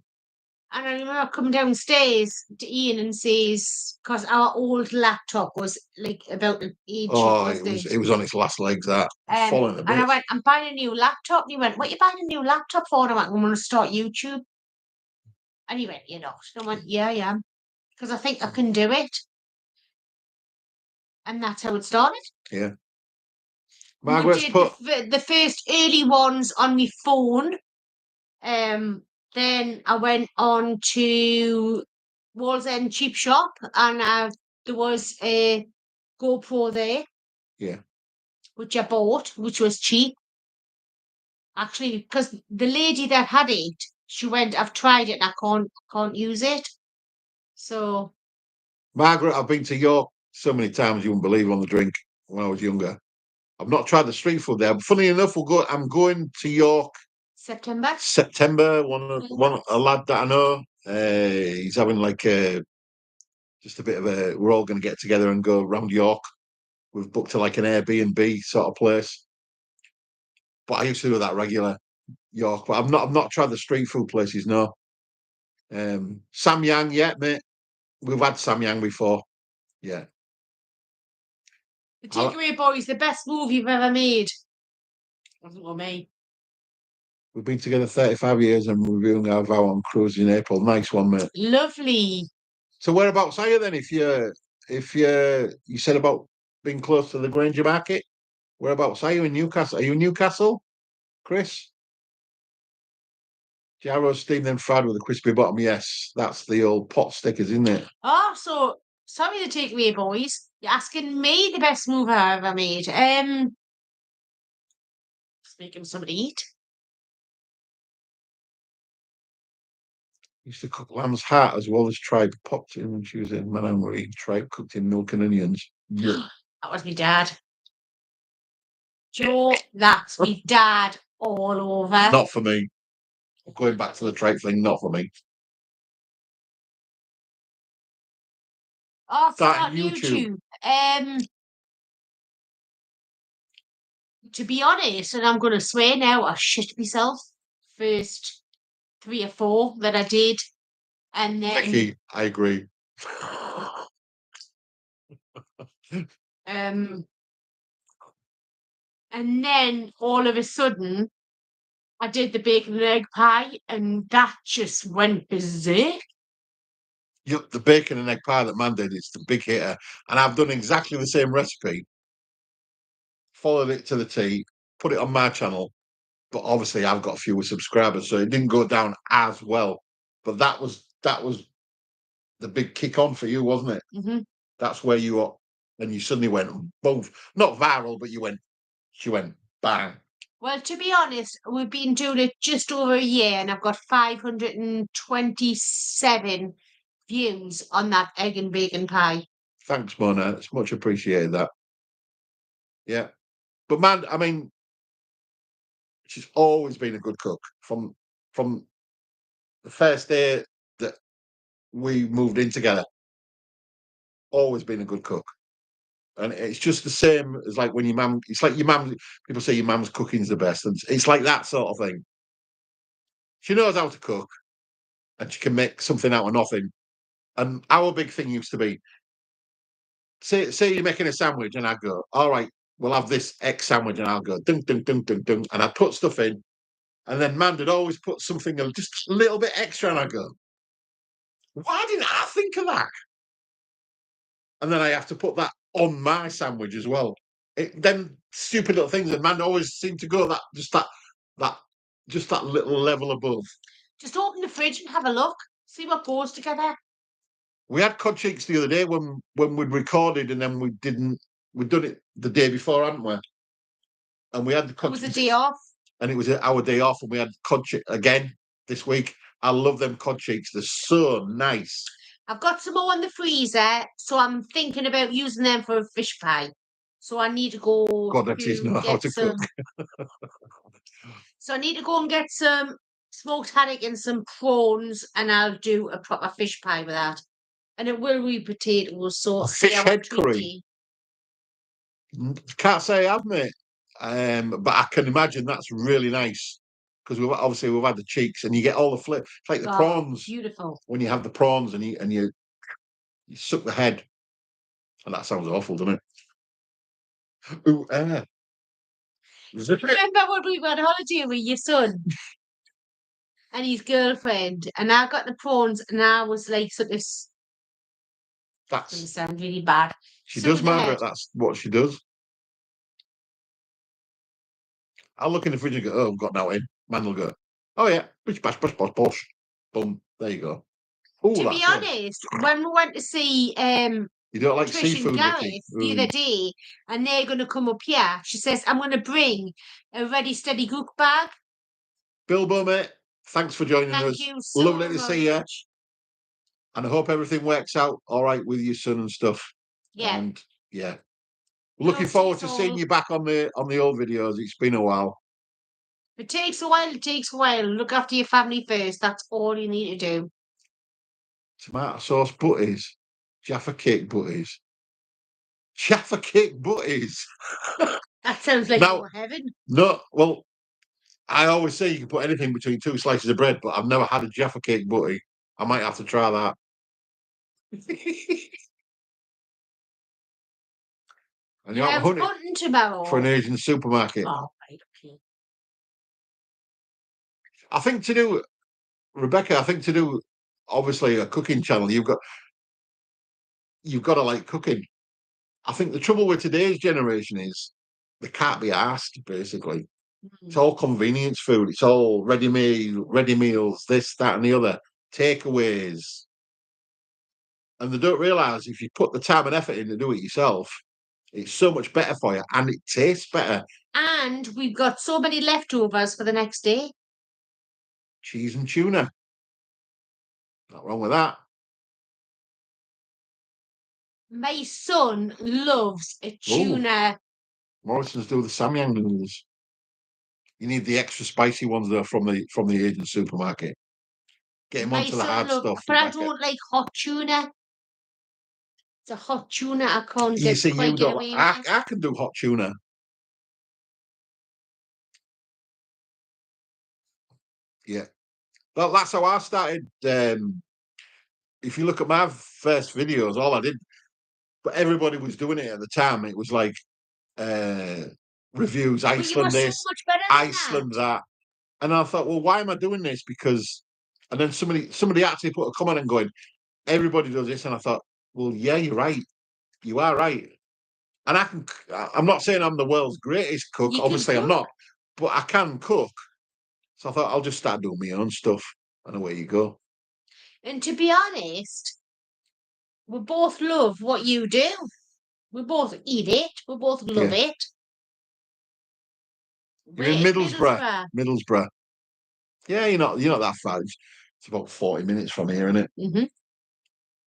B: And I remember coming downstairs to Ian and says, because our old laptop was like about the age
A: it was on its last legs, that. Falling a bit.
B: And I went, I'm buying a new laptop. And he went, what are you buying a new laptop for? And I went, I'm going to start YouTube. And he went, you're not. And I went, yeah, I am. Because I think I can do it. And that's how it started.
A: Yeah.
B: Margaret's put the first early ones on my phone. Then I went on to Wall's End Cheap Shop, and there was a GoPro there.
A: Yeah.
B: Which I bought, which was cheap. Actually, because the lady that had it, she went, I've tried it and I can't use it. So
A: Margaret, I've been to York so many times you wouldn't believe on the drink when I was younger. I've not tried the street food there. But funny enough, I'm going to York
B: September.
A: A lad that I know, he's having like just a bit of a. We're all going to get together and go around York. We've booked to like an Airbnb sort of place. But I used to do that regular, York. But I've not tried the street food places. No. Samyang, yeah, mate. We've had Samyang before. Yeah.
B: The Takeaway Boys, the best movie you've ever made. Wasn't for me.
A: We've been together 35 years and we're reviewing our vow on cruise in April. Nice one, mate.
B: Lovely.
A: So whereabouts are you then? If you said about being close to the Granger Market, whereabouts are you in Newcastle? Are you in Newcastle, Chris? Gyro steamed then fried with a crispy bottom. Yes, that's the old pot stickers, isn't it?
B: Oh, so sorry, the Takeaway Boys. You're asking me the best movie I ever made. Just making somebody eat.
A: Used to cook lamb's heart as well as tripe. Popped in when she was in Madame Marie. Tripe cooked in milk and onions. Yeah.
B: That was my dad. Joe, that's me dad all over.
A: Not for me. Going back to the tripe thing, not for me.
B: Oh, start YouTube. To be honest, and I'm going to swear now, I shit myself. First 3 or 4 that I did, and then
A: Becky, I agree.
B: and then all of a sudden, I did the bacon and egg pie, and that just went berserk.
A: Yep, the bacon and egg pie that Man did is the big hitter, and I've done exactly the same recipe. Followed it to the T, put it on my channel, but obviously I've got fewer subscribers, so it didn't go down as well. But that was the big kick on for you, wasn't it?
B: Mm-hmm.
A: That's where you were, and you suddenly went both, not viral, but she went bang.
B: Well, to be honest, we've been doing it just over a year, and I've got 527 views on that egg and bacon pie.
A: Thanks, Mona. It's much appreciated, that. Yeah. But Man, I mean, she's always been a good cook from the first day that we moved in together. Always been a good cook. And it's just the same as like when your mum, it's like your mum, people say your mum's cooking's the best. And it's like that sort of thing. She knows how to cook and she can make something out of nothing. And our big thing used to be, say you're making a sandwich and I go, all right, we'll have this X sandwich, and I'll go, dun, dun, dun, dun, dun, and I put stuff in. And then Man would always put something just a little bit extra, and I go, why didn't I think of that? And then I have to put that on my sandwich as well. Them stupid little things, and Man always seemed to go that just that little level above.
B: Just open the fridge and have a look. See what goes together.
A: We had cod cheeks the other day when we'd recorded, and then we'd done it the day before, hadn't we? And we had the
B: It
A: cod
B: was a
A: cheeks,
B: day off.
A: and it was our day off, and we had cod cheeks again this week. I love them cod cheeks. They're so nice.
B: I've got some more in the freezer, so I'm thinking about using them for a fish pie. So I need to go
A: God, that is know how to cook.
B: So I need to go and get some smoked haddock and some prawns, and I'll do a proper fish pie with that. And it will be potatoes, so
A: A fish head curry.
B: Tweety.
A: Can't say I have, mate. But I can imagine that's really nice because we've had the cheeks, and you get all the flip. It's like the prawns.
B: Beautiful.
A: When you have the prawns and you suck the head, and that sounds awful, doesn't it? Ooh,
B: Remember when we went on holiday with your son and his girlfriend, and I got the prawns, and I was like, sort of. That's going to sound really bad.
A: She does, Margaret. That's what she does. I'll look in the fridge and go, oh, I've got now in. Man will go, oh yeah, bish, bash, bosh, bosh, bosh. Boom, there you go. Ooh,
B: to be honest, when we went to see
A: you don't like
B: Trish
A: seafood,
B: and Gareth the other day, and they're going to come up here, she says, I'm going to bring a ready, steady cook bag.
A: Bilbo, mate, thanks for joining us.
B: Thank you so
A: Lovely to
B: much.
A: see you. And I hope everything works out all right with your son and stuff.
B: Yeah.
A: And yeah. Looking forward to seeing you back on the old videos. It's been a while.
B: It takes a while. It takes a while. Look after your family first. That's all you need to do.
A: Tomato sauce butties. Jaffa cake butties. Jaffa cake butties.
B: That sounds like more heaven.
A: No, well, I always say you can put anything between two slices of bread, but I've never had a Jaffa cake butty. I might have to try that. And you're hunting
B: tomorrow
A: for an Asian supermarket.
B: Oh, right, okay.
A: I think Rebecca, obviously a cooking channel, you've got to like cooking. I think the trouble with today's generation is they can't be asked, basically. It's all convenience food. It's all ready meals, this, that, and the other, takeaways. And they don't realise if you put the time and effort in to do it yourself, it's so much better for you, and it tastes better.
B: And we've got so many leftovers for the next day.
A: Cheese and tuna. Not wrong with that.
B: My son loves a tuna.
A: Morrison's do the Samyang noodles. You need the extra spicy ones though from the Asian supermarket. Get him onto the hard stuff.
B: But I don't like hot tuna. It's a hot tuna I can't
A: You see,
B: quite get away with.
A: I can do hot tuna. Yeah. Well, that's how I started. If you look at my first videos, all I did, but everybody was doing it at the time. It was like reviews, Iceland this, Iceland that. And I thought, well, why am I doing this? And then somebody actually put a comment and going, everybody does this. And I thought, well, yeah, you're right. You are right. And I'm not saying I'm the world's greatest cook. Obviously, I'm not. But I can cook. So I thought, I'll just start doing my own stuff. And away you go.
B: And to be honest, we both love what you do. We both eat it. We both love it.
A: You're in Middlesbrough. Middlesbrough. Yeah, you're not that far. It's about 40 minutes from here, isn't it?
B: Mm-hmm.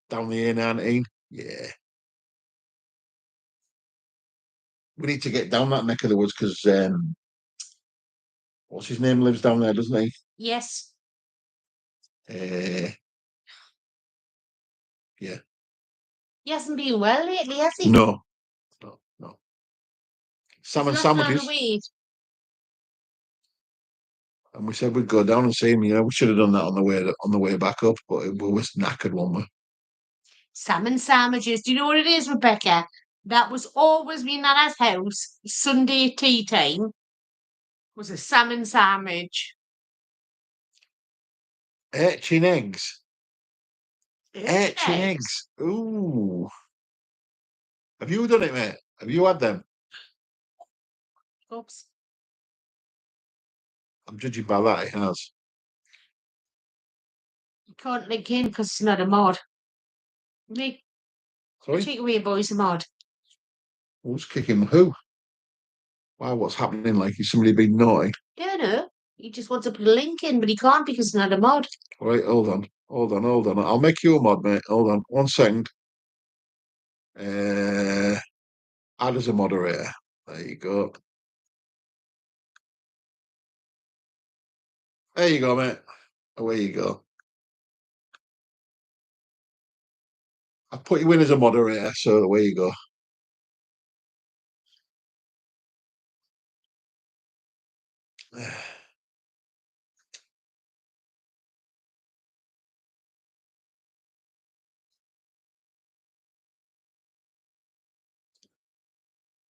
A: Down the A19. Yeah. We need to get down that neck of the woods because what's his name lives down there, doesn't he?
B: Yes.
A: Yeah.
B: He hasn't been well lately, has he?
A: No. Salmon sandwiches. And we said we'd go down and see him. You know, we should have done that on the way back up, but we was knackered, weren't we? Salmon
B: sandwiches. Do you know what it is, Rebecca? That was always me and Nana's house. Sunday tea time was a salmon sandwich.
A: Urchin eggs. Urchin eggs. Ooh. Have you done it, mate? Have you had them?
B: Oops.
A: I'm judging by that. It has.
B: You can't link in because it's not a mod. Make
A: Sorry,
B: take away, boys, a mod.
A: who's kicking who? Wow, what's happening? Like, is somebody being naughty?
B: No. He just wants to put a link in, but he can't because it's not a mod.
A: All right, hold on. I'll make you a mod, mate. Hold on, 1 second. Add as a moderator. There you go. There you go, mate. Away you go. I've put you in as a moderator, so away you go.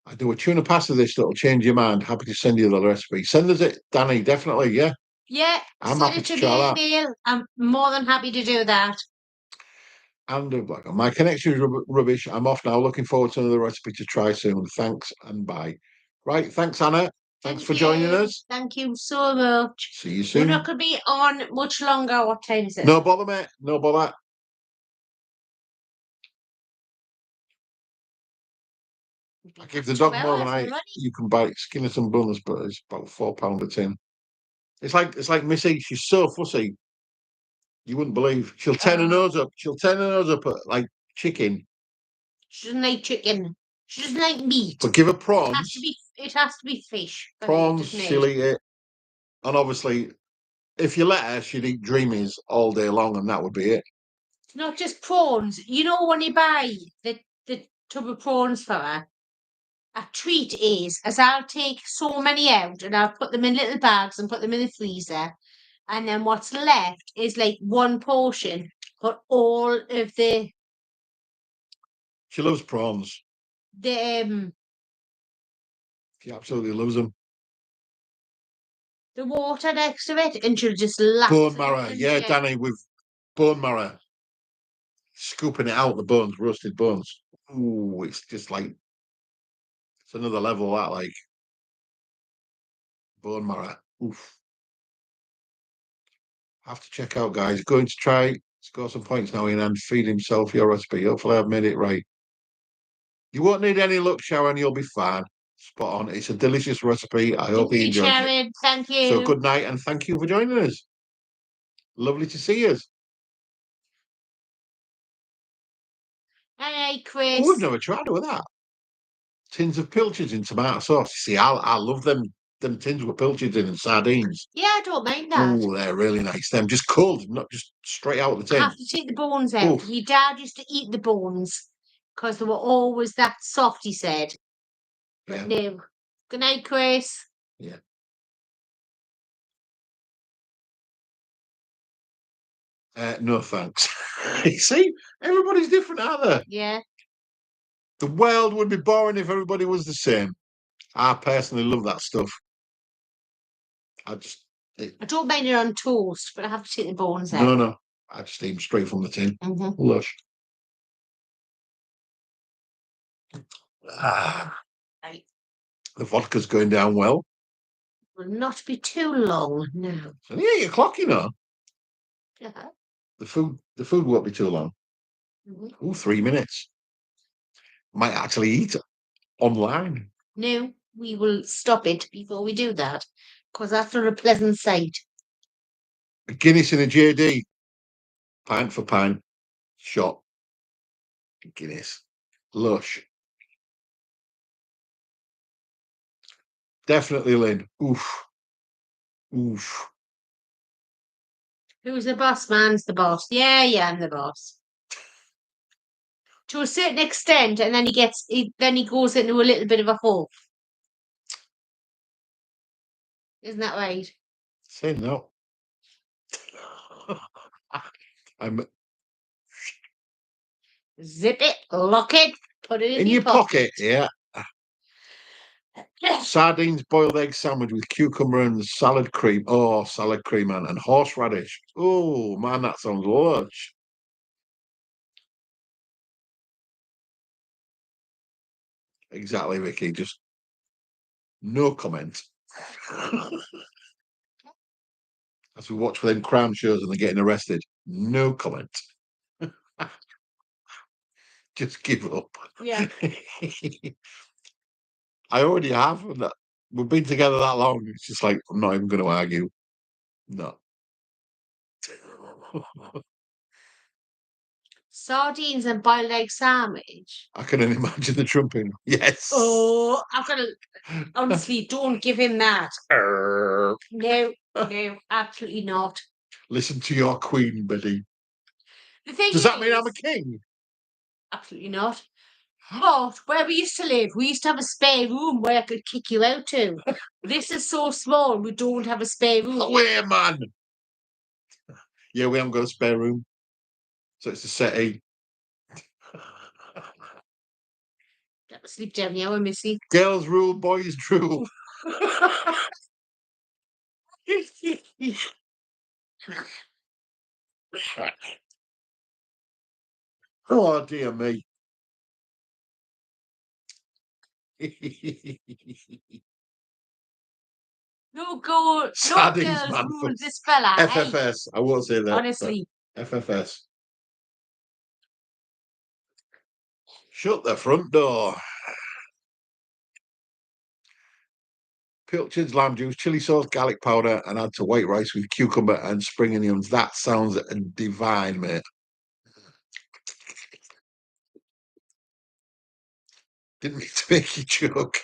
A: I do a tuna pasta dish that'll change your mind. Happy to send you the recipe. Send us it, Danny, definitely, yeah.
B: Yeah,
A: I'm
B: send
A: happy
B: it
A: to
B: to
A: try
B: me,
A: that.
B: Neil. I'm more than happy to do that.
A: And my connection is rubbish. I'm off now. Looking forward to another recipe to try soon. Thanks and bye. Right, thanks, Anna. Thanks
B: Thank
A: for joining
B: you.
A: us.
B: Thank you so much.
A: See you
B: We're
A: soon.
B: not going to be on much longer. What time is it?
A: No bother, mate. No bother. I give the dog more than I. You can buy skin some buns, but it's about £4 a tin. It's like Missy. She's so fussy. You wouldn't believe. She'll turn her nose up. She'll turn her nose up at like chicken.
B: She doesn't like chicken. She doesn't like meat.
A: But give her prawns.
B: It has to be fish.
A: Prawns, she'll eat it. And obviously, if you let her, she'd eat dreamies all day long, and that would be it.
B: Not just prawns. You know when you buy the tub of prawns for her, a treat is as I'll take so many out and I'll put them in little bags and put them in the freezer. And then what's left is like one portion for all of the
A: She loves prawns.
B: the
A: She absolutely loves them.
B: the water next to it, and she'll just laugh.
A: Bone marrow, yeah, Danny, with bone marrow. Scooping it out the bones, roasted bones. Ooh, it's just like it's another level that like bone marrow. Oof. Have to check out, guys. Going to try score some points now in and feed himself your recipe. Hopefully I've made it right. You won't need any luck, Sharon, you'll be fine. Spot on. It's a delicious recipe. I hope he enjoys it.
B: Thank you.
A: So good night and thank you for joining us. Lovely to see you.
B: Hey, Chris.
A: Oh, we've never tried it with that. Tins of pilchards in tomato sauce. See, I love them tins with pilchards in and sardines.
B: Yeah, I don't mind that.
A: Oh, they're really nice. Them just cold, not just straight out of the tin.
B: I have to take the bones out.
A: Oof.
B: My dad used to eat the bones because they were always that soft, he said. But no. Good night, Chris.
A: Yeah. No thanks. See, everybody's different, aren't they?
B: Yeah.
A: The world would be boring if everybody was the same. I personally love that stuff. I
B: don't mind it on toast, but I have to take the bones out.
A: No. I just eat them straight from the tin.
B: Mm-hmm.
A: Lush. Right. The vodka's going down well.
B: Will not be too long, no.
A: It's only 8 o'clock, you know.
B: Yeah.
A: The food won't be too long.
B: Mm-hmm.
A: 3 minutes. Might actually eat online.
B: No, we will stop it before we do that, because that's not a pleasant sight.
A: A Guinness and a JD. Pint for pint. Shot. Guinness. Lush. Definitely Lynn. Oof.
B: Who's the boss? Man's the boss. Yeah, I'm the boss. To a certain extent, and then he goes into a little bit of a hole. Isn't that right?
A: Say no. I'm
B: Zip it, lock it, put it in
A: in your pocket.
B: pocket.
A: Yeah. Sardines, boiled egg sandwich with cucumber and salad cream. Oh, salad cream and horseradish. Oh man, that sounds lush. Exactly, Vicky. Just no comment. as we watch for them crime shows and they're getting arrested. No comment. Just give up.
B: Yeah.
A: I already have. We've been together that long. It's just like, I'm not even going to argue. No.
B: Sardines and boiled egg sandwich.
A: I can only imagine the trumping. Yes.
B: Oh, I've got to honestly, don't give him that. No, no, absolutely not.
A: Listen to your queen, Betty.
B: The thing
A: Does that mean I'm a
B: is,
A: king?
B: absolutely not. But where we used to live, we used to have a spare room where I could kick you out to. This is so small, we don't have a spare room.
A: Away, man. Yeah, we haven't got a spare room. So it's a settee.
B: Got to sleep down here with Missy.
A: Girls rule, boys drool. Oh, dear me.
B: No go, no
A: Sardines,
B: girls
A: man.
B: rule this fella. Hey,
A: FFS. I won't say that.
B: honestly.
A: FFS. Shut the front door. Pilchards, lamb juice, chili sauce, garlic powder, and add to white rice with cucumber and spring onions. That sounds divine, mate. Didn't mean to make you choke.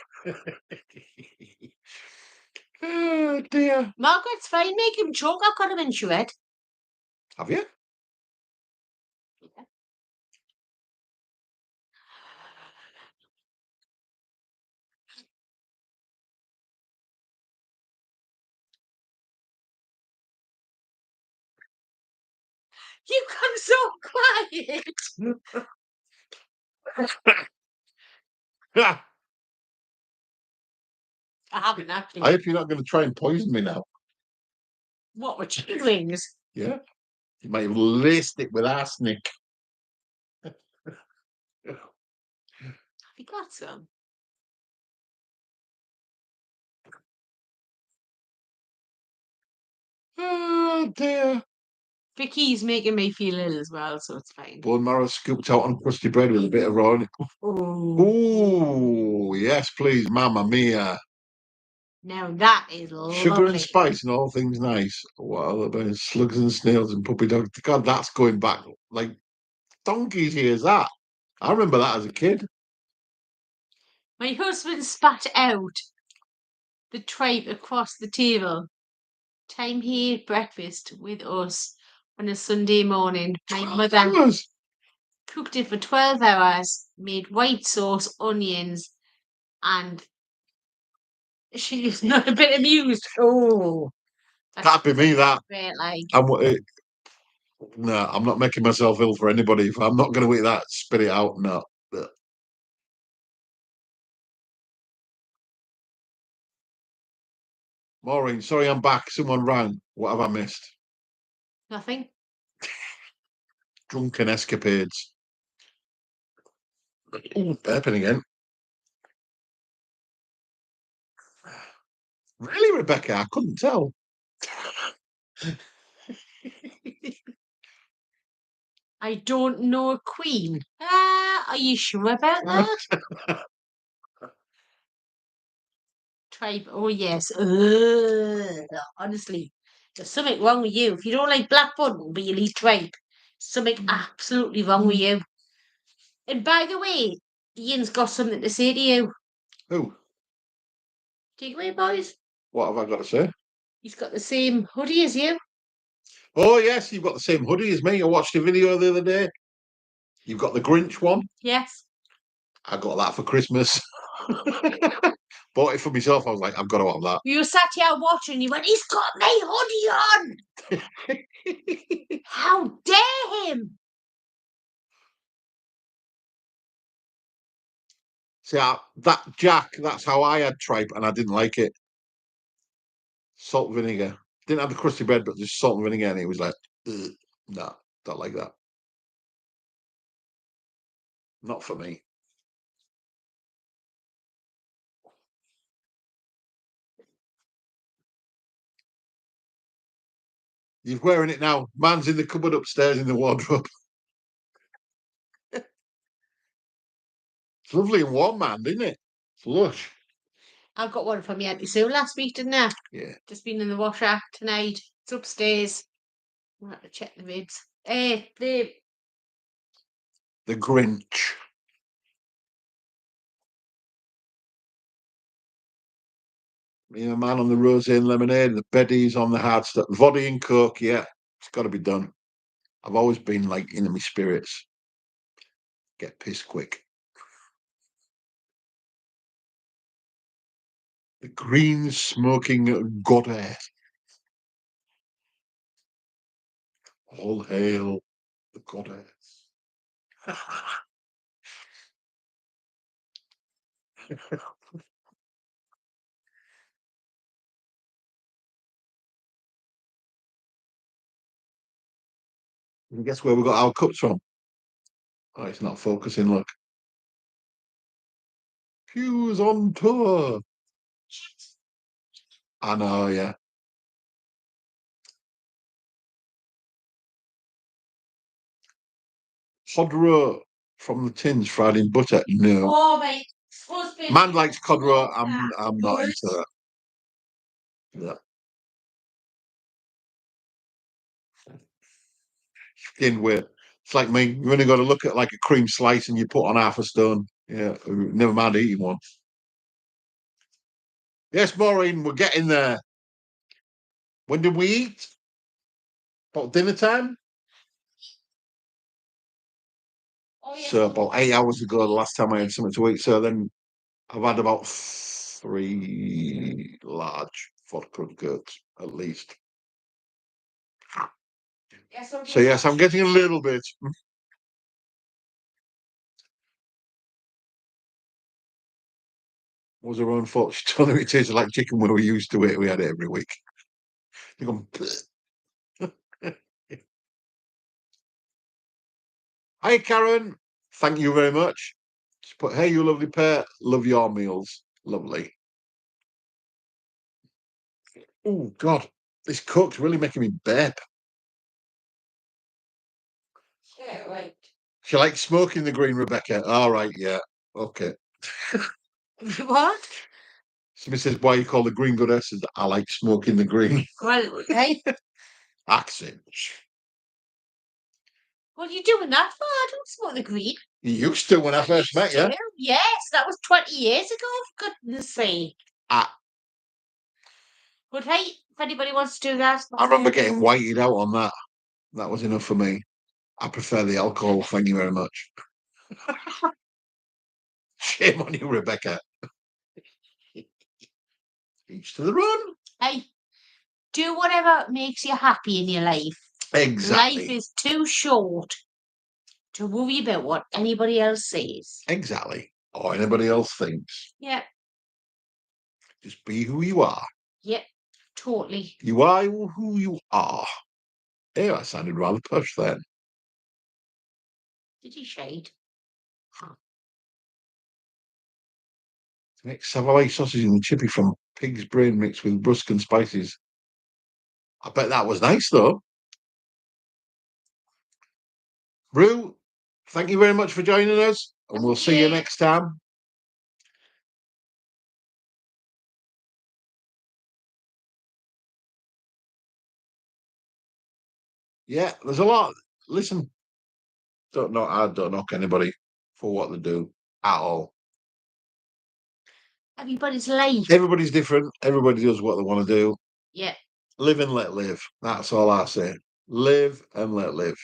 A: Oh, dear.
B: Margaret's fine, make him choke. I've got him in shred.
A: Have you?
B: You come so quiet. I haven't actually.
A: I hope you're not going to try and poison me now.
B: What were chicken wings?
A: Yeah. You might have laced it with arsenic.
B: Have you got some?
A: Oh, dear.
B: Vicky's making me feel ill as well, so it's fine.
A: Bone marrow scooped out on crusty bread with a bit of raw.
B: Oh,
A: Ooh, yes, please, Mamma Mia.
B: now that is
A: Sugar and
B: lovely.
A: spice and all things nice. What other about slugs and snails and puppy dogs? God, that's going back like donkey's years. That I remember that as a kid.
B: My husband spat out the tripe across the table. Time he ate breakfast with us on a Sunday morning. My mother
A: Yes.
B: cooked it for 12 hours, made white sauce, onions, and she was not a bit amused. Oh,
A: That'd be me. That
B: great, like.
A: I'm. No, I'm not making myself ill for anybody. If I'm not going to eat that, spit it out. No. But Maureen, sorry, I'm back. Someone rang. What have I missed?
B: Nothing.
A: Drunken escapades. Ooh, burping again. Really, Rebecca? I couldn't tell.
B: I don't know a queen. Are you sure about that? Tripe. Oh yes. Ugh, honestly, there's something wrong with you. If you don't like black pudding, but you eat tripe, something absolutely wrong with you. And by the way, Ian's got something to say to you.
A: Who?
B: Take away, boys.
A: What have I got to say?
B: He's got the same hoodie as you.
A: Oh, yes, you've got the same hoodie as me. I watched a video the other day. You've got the Grinch one.
B: Yes.
A: I got that for Christmas. Bought it for myself. I was like, I've got to have that.
B: You sat here watching. You went, "He's got my hoodie on." How dare him!
A: See, that Jack, that's how I had tripe, and I didn't like it. Salt and vinegar. Didn't have the crusty bread, but just salt and vinegar, and it was like, ugh, no, don't like that. Not for me. You're wearing it now. Mine's in the cupboard upstairs in the wardrobe. It's lovely and warm, man, isn't it? It's lush.
B: I got one from Auntie Sue last week, didn't I?
A: Yeah.
B: Just been in the washer tonight. It's upstairs. I'll have to check the ribs. The
A: Grinch. Me and a man on the rosé and lemonade, the Beddies on the hard stuff. Voddy and Coke, yeah. It's got to be done. I've always been like in my spirits. Get pissed quick. The green smoking goddess. All hail the goddess. And guess where we got our cups from? Oh, it's not focusing, look. Hughes on tour. I know, yeah. Codra from the tins fried in butter. No.
B: Oh, my husband.
A: Man likes codra. I'm not into that. Yeah. Skin weird. It's like me. You only got to look at like a cream slice and you put on half a stone. Yeah. Never mind eating one. Yes, Maureen, we're getting there. When did we eat? About dinner time?
B: Oh, yes.
A: So about 8 hours ago, the last time I had something to eat. So then I've had about 3 large vodka gurks at least.
B: Yes,
A: So yes, I'm getting a little bit. Was her own fault. She told me it tasted like chicken when we used to it. We had it every week. You go, hi, Karen. Thank you very much. She put, hey, you lovely pair. Love your meals. Lovely. Oh, God. This cook's really making me burp.
B: Yeah, right.
A: She likes smoking the green, Rebecca. All right, yeah. Okay.
B: What?
A: Somebody says, why you call the green goddess? Says, I like smoking the green.
B: Well, hey,
A: Accent.
B: what are you doing that for? I don't smoke the green.
A: You used to when I first met you.
B: Yes, that was 20 years ago, for goodness sake.
A: Ah,
B: But hey, if anybody wants to do that,
A: I remember getting whited out on that. That was enough for me. I prefer the alcohol. Thank you very much. Shame on you, Rebecca. Each to the run.
B: Hey, do whatever makes you happy in your life.
A: Exactly.
B: Life is too short to worry about what anybody else says.
A: Exactly. Or anybody else thinks.
B: Yeah,
A: Just be who you are.
B: yeah, totally.
A: You are who you are. Yeah, I sounded rather push then.
B: Did you shade?
A: To make Savoy sausage and chippy from pig's brain mixed with brusque and spices. I bet that was nice though. Rue, thank you very much for joining us, and we'll see you next time. Yeah, there's a lot. Listen, I don't knock anybody for what they do at all.
B: Everybody's life.
A: Everybody's different. Everybody does what they want to do.
B: Yeah.
A: Live and let live. That's all I say. Live and let live.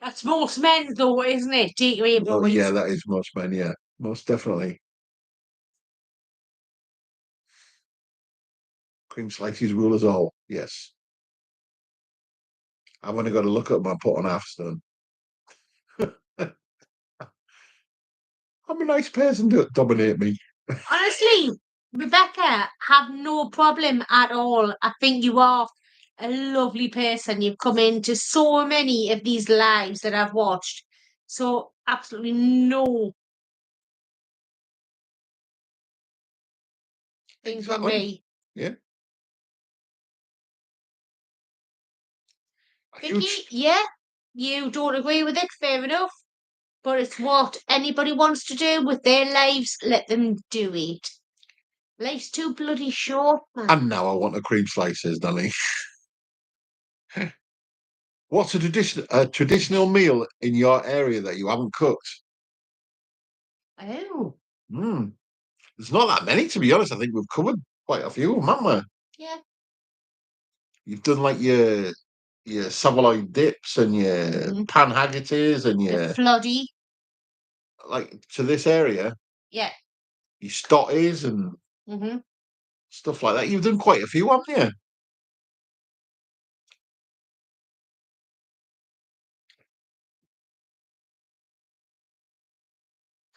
B: That's most men, though, isn't it?
A: Oh, yeah, that is most men. Yeah, most definitely. Cream slices rule us all. Yes. I've only got to look up my pot on half stone. I'm a nice person. Don't dominate me.
B: Honestly, Rebecca, have no problem at all. I think you are a lovely person. You've come into so many of these lives that I've watched. So absolutely no thing for
A: Exactly.
B: me.
A: Yeah. A
B: Vicky,
A: huge-
B: yeah, you don't agree with it, fair enough. But it's what anybody wants to do with their lives, let them do it. Life's too bloody short, man.
A: And now I want a cream slice, says Danny. What's a traditional meal in your area that you haven't cooked?
B: Oh,
A: Hmm. There's not that many, to be honest. I think we've covered quite a few of them, haven't we?
B: yeah.
A: You've done like your Savoy dips and your
B: Mhm.
A: pan haggerties and
B: The
A: your
B: floddy.
A: like to this area,
B: Yeah.
A: your stotties and
B: Mm-hmm.
A: stuff like that. You've done quite a few, haven't you?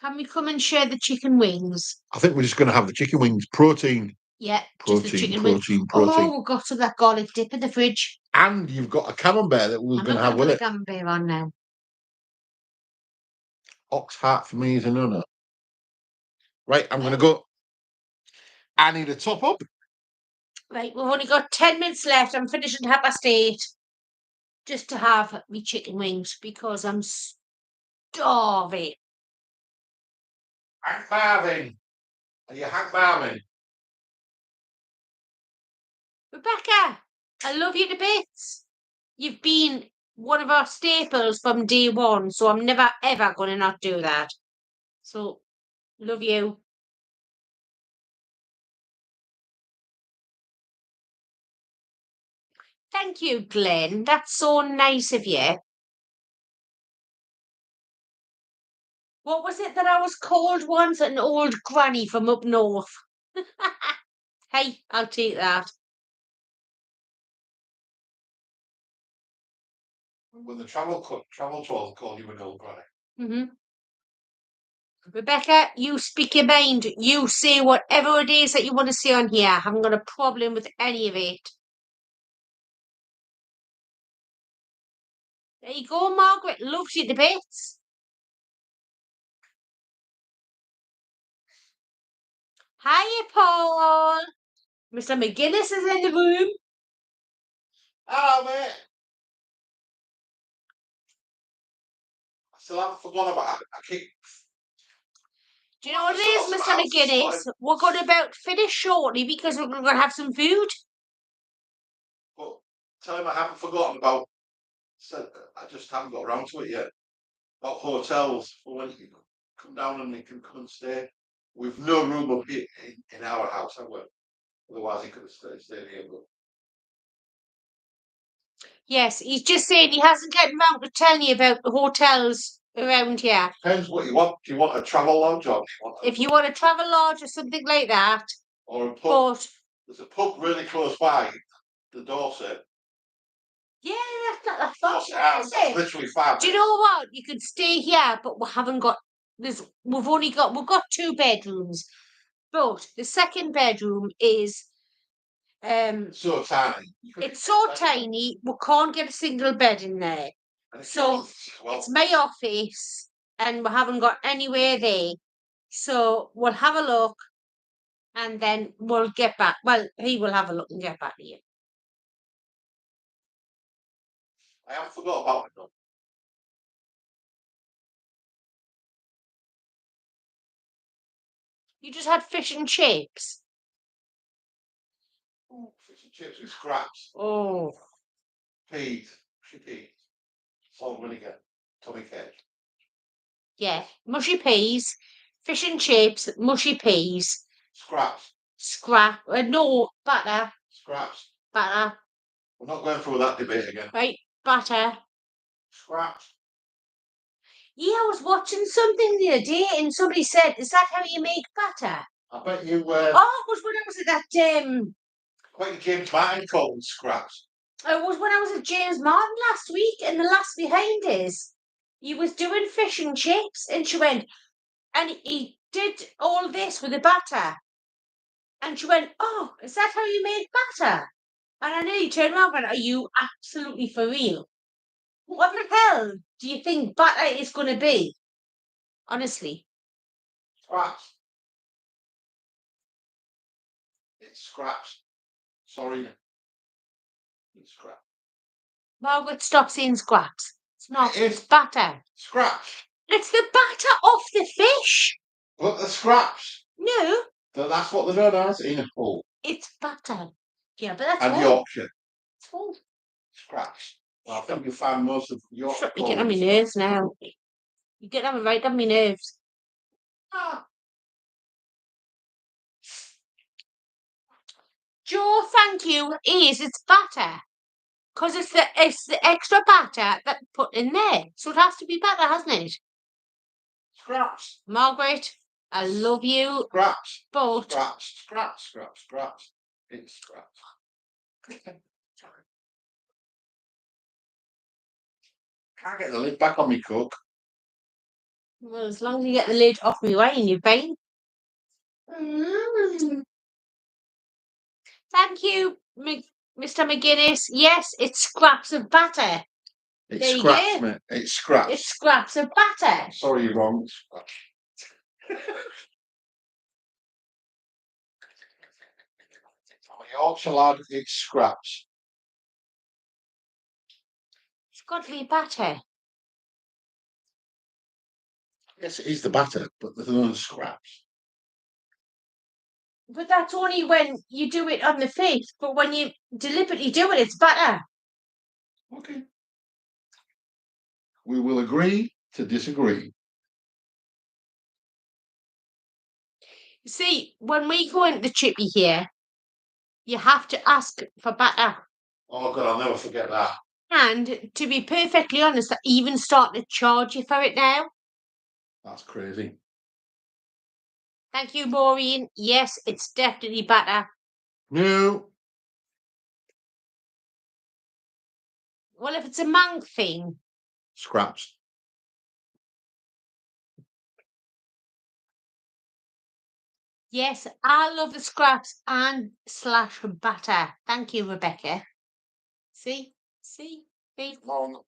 B: Can we come and share the chicken wings?
A: I think we're just going to have the chicken wings, protein,
B: Yeah, just the
A: protein,
B: chicken wings.
A: protein,
B: Oh,
A: protein.
B: we've got some of that garlic dip in the fridge.
A: And you've got a camembert that we were
B: I'm
A: going
B: not
A: to have
B: going
A: with
B: to put
A: it.
B: a camembert on now.
A: Ox heart for me is a no-no. Right, I'm going to go. I need a top up.
B: Right, we've only got 10 minutes left. I'm finishing at 8:30 just to have me chicken wings because I'm starving.
A: Hank Marvin. Are you Hank Marvin?
B: Rebecca, I love you to bits. You've been one of our staples from day one, so I'm never ever going to not do that. So, love you. Thank you, Glenn. That's so nice of you. What was it that I was called once? An old granny from up north. Hey, I'll take that.
A: When the travel tour called you an old granny.
B: Mm-hmm. Rebecca, you speak your mind. You say whatever it is that you want to say on here. I haven't got a problem with any of it. There you go, Margaret. Loves you to bits. Hiya, Paul. Mr. McGuinness is in the room.
A: Hello, mate. I still haven't forgotten about it. I keep.
B: Do you know what it is, Mr. McGuinness? We're going to about finish shortly because we're going to have some food.
A: But tell him I haven't forgotten about. I just haven't got around to it yet. About hotels for when you come down and you can come and stay. We've no room up here in our house, have we? Otherwise, he could have stayed here. But
B: Yes, he's just saying he hasn't gotten round to telling you about the hotels around here.
A: depends what you want. Do you want a travel lodge or do you want
B: If you want a travel lodge or something like that,
A: or a pub?
B: but
A: There's a pub really close by, the Dorset.
B: yeah, that's not
A: Dorset Arms, that's literally 5
B: Do you
A: minutes.
B: know what? You can stay here, but we haven't got we've got 2 bedrooms. But the second bedroom is
A: So tiny.
B: it's so tiny we can't get a single bed in there. So it's my office and we haven't got anywhere there. So we'll have a look and then we'll get back. Well, he will have a look and get back to you.
A: I haven't forgot about it though.
B: You just had fish and chips.
A: Fish and chips with scraps.
B: Oh.
A: Peas. Salt vinegar. Tommy cake.
B: Yeah, mushy peas, fish and chips, mushy peas,
A: Scraps.
B: no, butter,
A: Scraps.
B: butter,
A: We're not going through that debate again.
B: right, butter.
A: Scraps.
B: Yeah, I was watching something the other day and somebody said, is that how you make butter?
A: I bet you
B: Oh, it was when I was at that,
A: quite James Martin called them scraps.
B: it was when I was at James Martin last week and the last behind is, he was doing fish and chips and she went, and he did all this with the butter. And she went, oh, is that how you make butter? And I nearly turned around and went, are you absolutely for real? What the hell do you think butter is going to be? Honestly.
A: Scraps. It's scraps. Sorry. It's scraps.
B: Margaret, stop saying scraps. It's not.
A: It is.
B: It's batter.
A: Scraps.
B: It's the batter off the fish.
A: But the scraps.
B: No,
A: That's what they're known as in a pool.
B: it's batter. Yeah, but that's
A: And
B: all.
A: Yorkshire.
B: It's all.
A: Scraps. Well, I think you found most of Yorkshire.
B: Stop, you're getting on my nerves now. You're getting right on my nerves.
A: Ah.
B: Joe, thank you. It's batter. Because it's the extra batter that put in there. So it has to be batter, hasn't it?
A: Scraps.
B: Margaret, I love you,
A: Scraps.
B: but
A: Scraps. It's scraps. Can't get the lid back on me cook.
B: well, as long as you get the lid off me wine, you're fine. Thank you, Mr. McGuinness. Yes, it's scraps of batter.
A: It's
B: There you
A: scraps,
B: go.
A: mate. It's scraps.
B: It's scraps of batter.
A: Sorry, you're wrong. It's scraps. Yorkshire lad, it's scraps.
B: It's got to be batter.
A: Yes, it is the batter, but there's no scraps.
B: But that's only when you do it on the fish. But when you deliberately do it, it's batter.
A: Okay. We will agree to disagree.
B: See, when we go into the chippy here, you have to ask for batter.
A: Oh God, I'll never forget that.
B: And to be perfectly honest, I even start to charge you for it now.
A: That's crazy.
B: Thank you, Maureen. Yes, it's definitely batter.
A: No.
B: Well, if it's a monk thing,
A: Scraps.
B: yes, I love the scraps and slash batter. Thank you, Rebecca. See?
A: Long.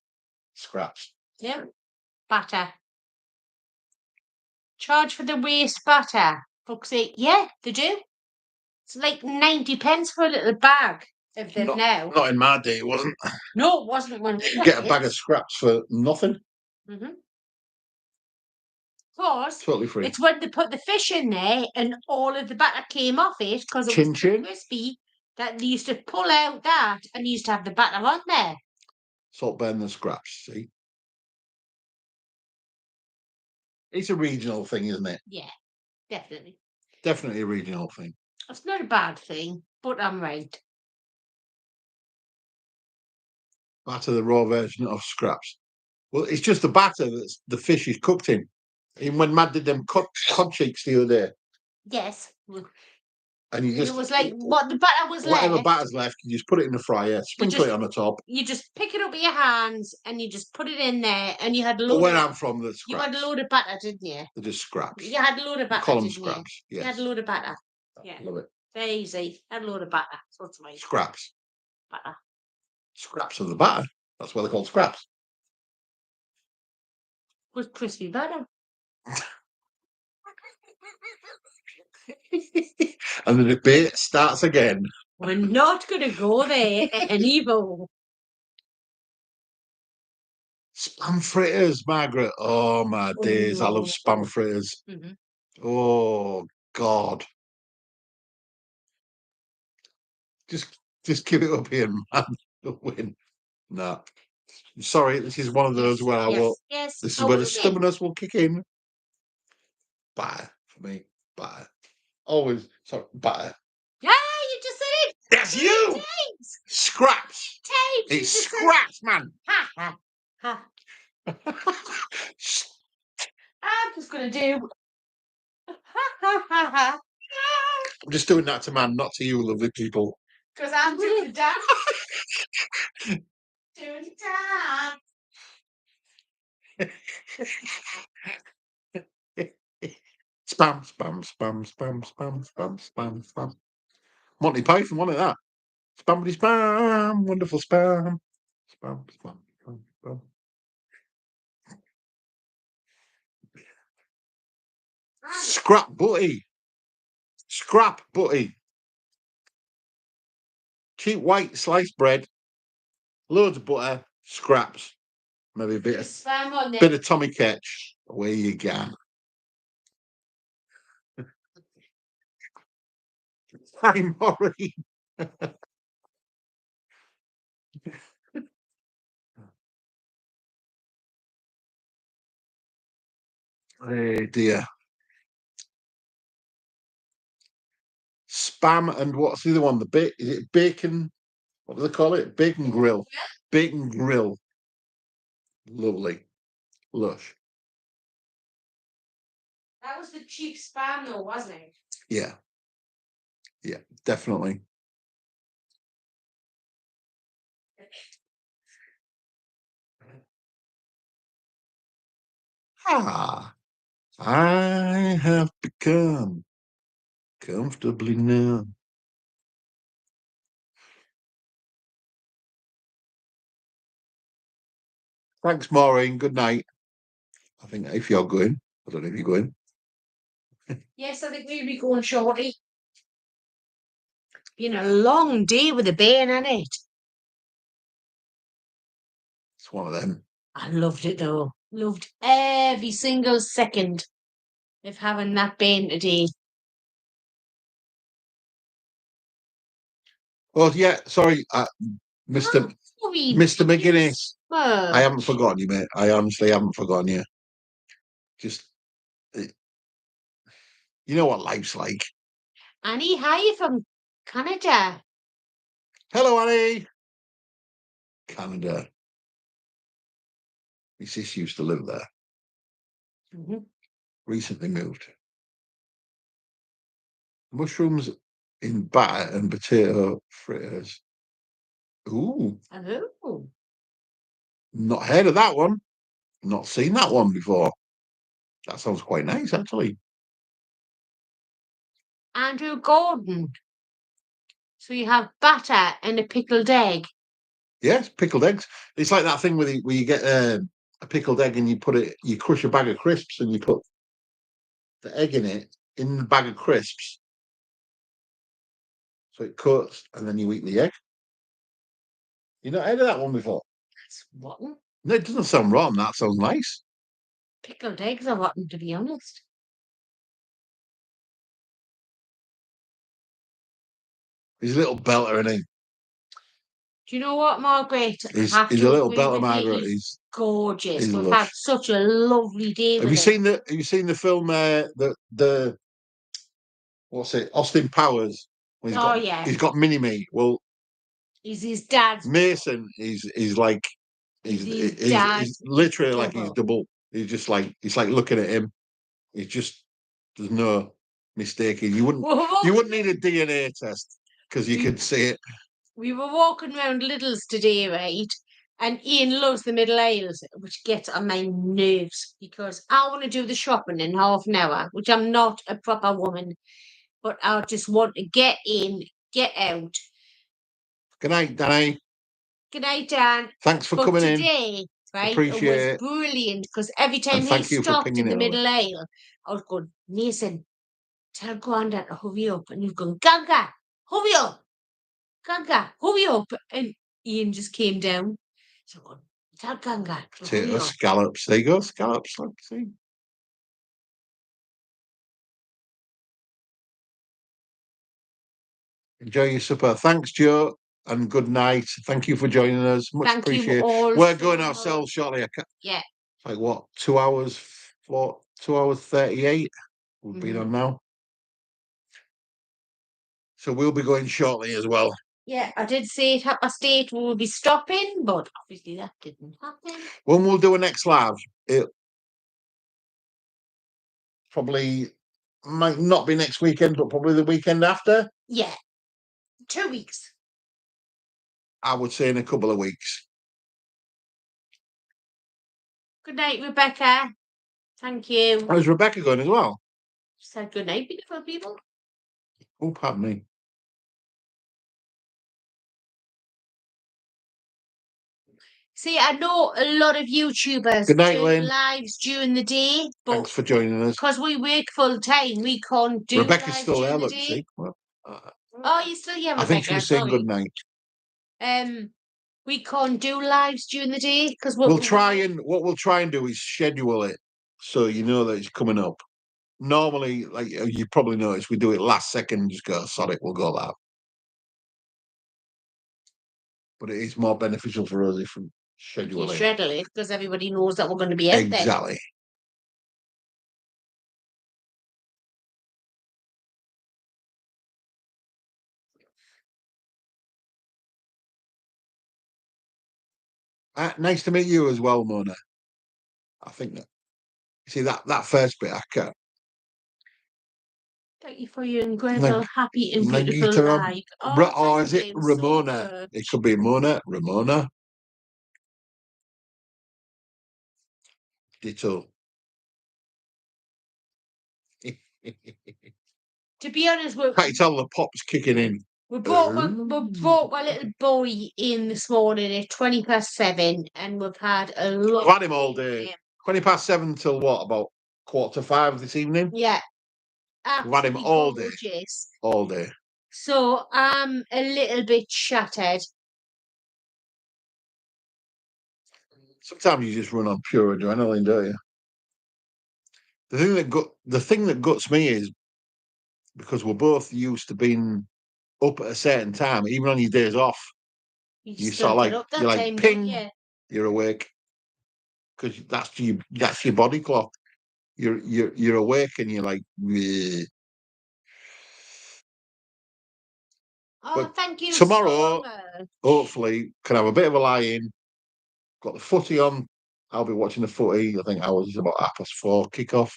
A: Scraps.
B: Yeah, batter. Charge for the waste batter. Fuck's sake. Yeah, they do. It's like 90 pence for a little bag of them now.
A: Not in my day, it wasn't.
B: No, it wasn't when we
A: You get a bag of scraps for nothing.
B: Of course,
A: Totally free.
B: it's when they put the fish in there and all of the batter came off it because it was so crispy that they used to pull out that and used to have the batter on there.
A: Salt burn the scraps, see? It's a regional thing, isn't it?
B: Yeah, definitely.
A: Definitely a regional thing.
B: It's not a bad thing, but I'm right.
A: Batter, the raw version of scraps. Well, it's just the batter that the fish is cooked in. Even when Matt did them cod cheeks the other day.
B: Yes.
A: And you just...
B: It was like, what the batter was
A: whatever
B: left.
A: batter's left, you just put it in the fryer, sprinkle it on the top.
B: You just pick it up with your hands and you just put it in there and you had a
A: But
B: load
A: where I'm from, the scraps.
B: You had a load of batter, didn't you?
A: They're just scraps.
B: You had a load of batter,
A: call them
B: didn't
A: scraps,
B: you?
A: yes.
B: You had a load of batter. Yeah.
A: Love it.
B: Very easy. Had a load of batter. That's what I mean.
A: Scraps.
B: Batter.
A: Scraps of the batter. That's why they're called scraps.
B: With crispy batter.
A: And the debate starts again.
B: We're not going to go there anymore.
A: Spam fritters, Margaret. Oh, my days. I love spam fritters. Oh, God. Just give it up here, man. The win. No. Sorry, this is one of those where I will...
B: Yes.
A: This is where the stubbornness will kick in. Batter for me. Batter. Always. Sorry, batter.
B: Yeah, you just said it.
A: That's you.
B: Tapes.
A: Scraps.
B: Tapes.
A: It's scraps, man.
B: Ha ha ha. I'm just going to do. Ha ha ha ha.
A: I'm just doing that to man, not to you, lovely people.
B: Because I'm doing the dance. Doing the dance.
A: Spam, spam, spam, spam, spam, spam, spam, spam. Monty Python, wasn't it that? Spammity spam, wonderful spam. Spam, spam, spam, spam. Scrap butty. Scrap butty. cheap white sliced bread, loads of butter, scraps, maybe a bit of Tommy Ketch. Away you go. Hi, Maureen. Oh dear. Spam and what's the other one? Is it bacon? What do they call it? Bacon grill. Bacon grill. Lovely. Lush.
B: That was the cheap spam though, wasn't it?
A: Yeah. Yeah, definitely. Ah, I have become comfortably numb. Thanks, Maureen. Good night. I think if you're going, I don't know if you're going.
B: Yes, I think we'll be going shortly. Been a long day with the bain, hasn't it?
A: It's one of them.
B: I loved it though. Loved every single second of having that bain today.
A: Oh yeah, sorry, Mr. Mr. McGuinness. I haven't forgotten you, mate. I honestly haven't forgotten you. Just, you know what life's like.
B: Annie, hi from Canada.
A: Hello, Annie. Canada. My sis used to live there. Recently moved. Mushrooms in batter and potato fritters. Ooh.
B: Oh.
A: Not heard of that one. Not seen that one before. That sounds quite nice, actually.
B: Andrew Gordon. So you have batter and a pickled egg.
A: Yes, pickled eggs. It's like that thing where you get a pickled egg and you crush a bag of crisps and you put the egg in the bag of crisps. So it cuts and then you eat the egg. You not heard of that one before?
B: That's rotten.
A: No, it doesn't sound rotten. That sounds nice.
B: Pickled eggs are rotten, to be honest.
A: He's a little belter, isn't he?
B: Do you know what, Margaret?
A: He's a little belter, Margaret.
B: He's gorgeous.
A: He's
B: We've
A: lush.
B: had such a lovely day with him.
A: Have you seen the film the what's it? Austin Powers.
B: Yeah.
A: He's got mini me. Well,
B: he's his dad's
A: Mason. He's like he's literally like he's double. He's like looking at him. He's just there's no mistaking. You wouldn't need a DNA test because you could see it.
B: We were walking around Lidl's today, right? And Ian loves the middle aisles, which gets on my nerves because I want to do the shopping in half an hour, which I'm not a proper woman, but I just want to get in, get out.
A: Good night, Danny.
B: Good night, Dan.
A: Thanks for coming in.
B: Today, right,
A: Appreciate
B: it was brilliant because every time he stopped in the middle aisle, I was going, Mason, tell Grandad to hurry up. And he was going, Ganga, hurry up. Ganga, hurry up. And Ian just came down. So I go, tell Ganga.
A: Potato scallops. There you go, scallops. Let's see. Enjoy your supper. Thanks, Joe, and good night. Thank you for joining us. Much appreciated. We're going ourselves shortly.
B: Yeah.
A: Like what? 2 hours? 2 hours 38. We've been on now. So we'll be going shortly as well.
B: Yeah, I did say at 8:30 we will be stopping, but obviously that didn't happen.
A: When we'll do a next live, it probably might not be next weekend, but probably the weekend after.
B: Yeah. 2 weeks.
A: I would say in a couple of weeks.
B: Good night, Rebecca. Thank you.
A: How's Rebecca going as well?
B: Said good night, beautiful people.
A: Oh, pardon me.
B: See, I know a lot of YouTubers
A: Good night,
B: do
A: Lynn.
B: lives during the day, but
A: thanks for joining us.
B: Because we work full time, we can't do
A: Rebecca's
B: lives
A: still there,
B: during the
A: look,
B: day.
A: see? Well,
B: Oh, you're still here, Rebecca.
A: I think she was saying good night.
B: We can't do lives during the day because
A: what we'll try and do is schedule it so you know that it's coming up. Normally, like you probably noticed, we do it last second and just go, sod it, we'll go live. But it is more beneficial for us if we schedule
B: it because everybody knows that we're going to be out there.
A: Exactly. Nice to meet you as well, Mona. I think that you see that first bit I can't.
B: Thank you for your incredible, happy and beautiful life.
A: Oh, is it Ramona? So it could be Mona. Ramona. Ditto.
B: To be honest,
A: can't you tell the pop's kicking in?
B: We brought my little boy in this morning at 7:20, and we've had a lot.
A: We've had him all day. 7:20 till what? About 4:45 this evening?
B: Yeah.
A: We've had him all day. All day.
B: So I'm a little bit shattered.
A: Sometimes you just run on pure adrenaline, don't you? The thing that guts me is because we're both used to being up at a certain time, even on your days off. You sort of like you're like ping, you're awake because that's your body clock. You're awake and you're like. Bleh.
B: But thank you.
A: Tomorrow, hopefully, can have a bit of a lie in. Got the footy on. I'll be watching the footy. I think ours is about 4:30 kickoff.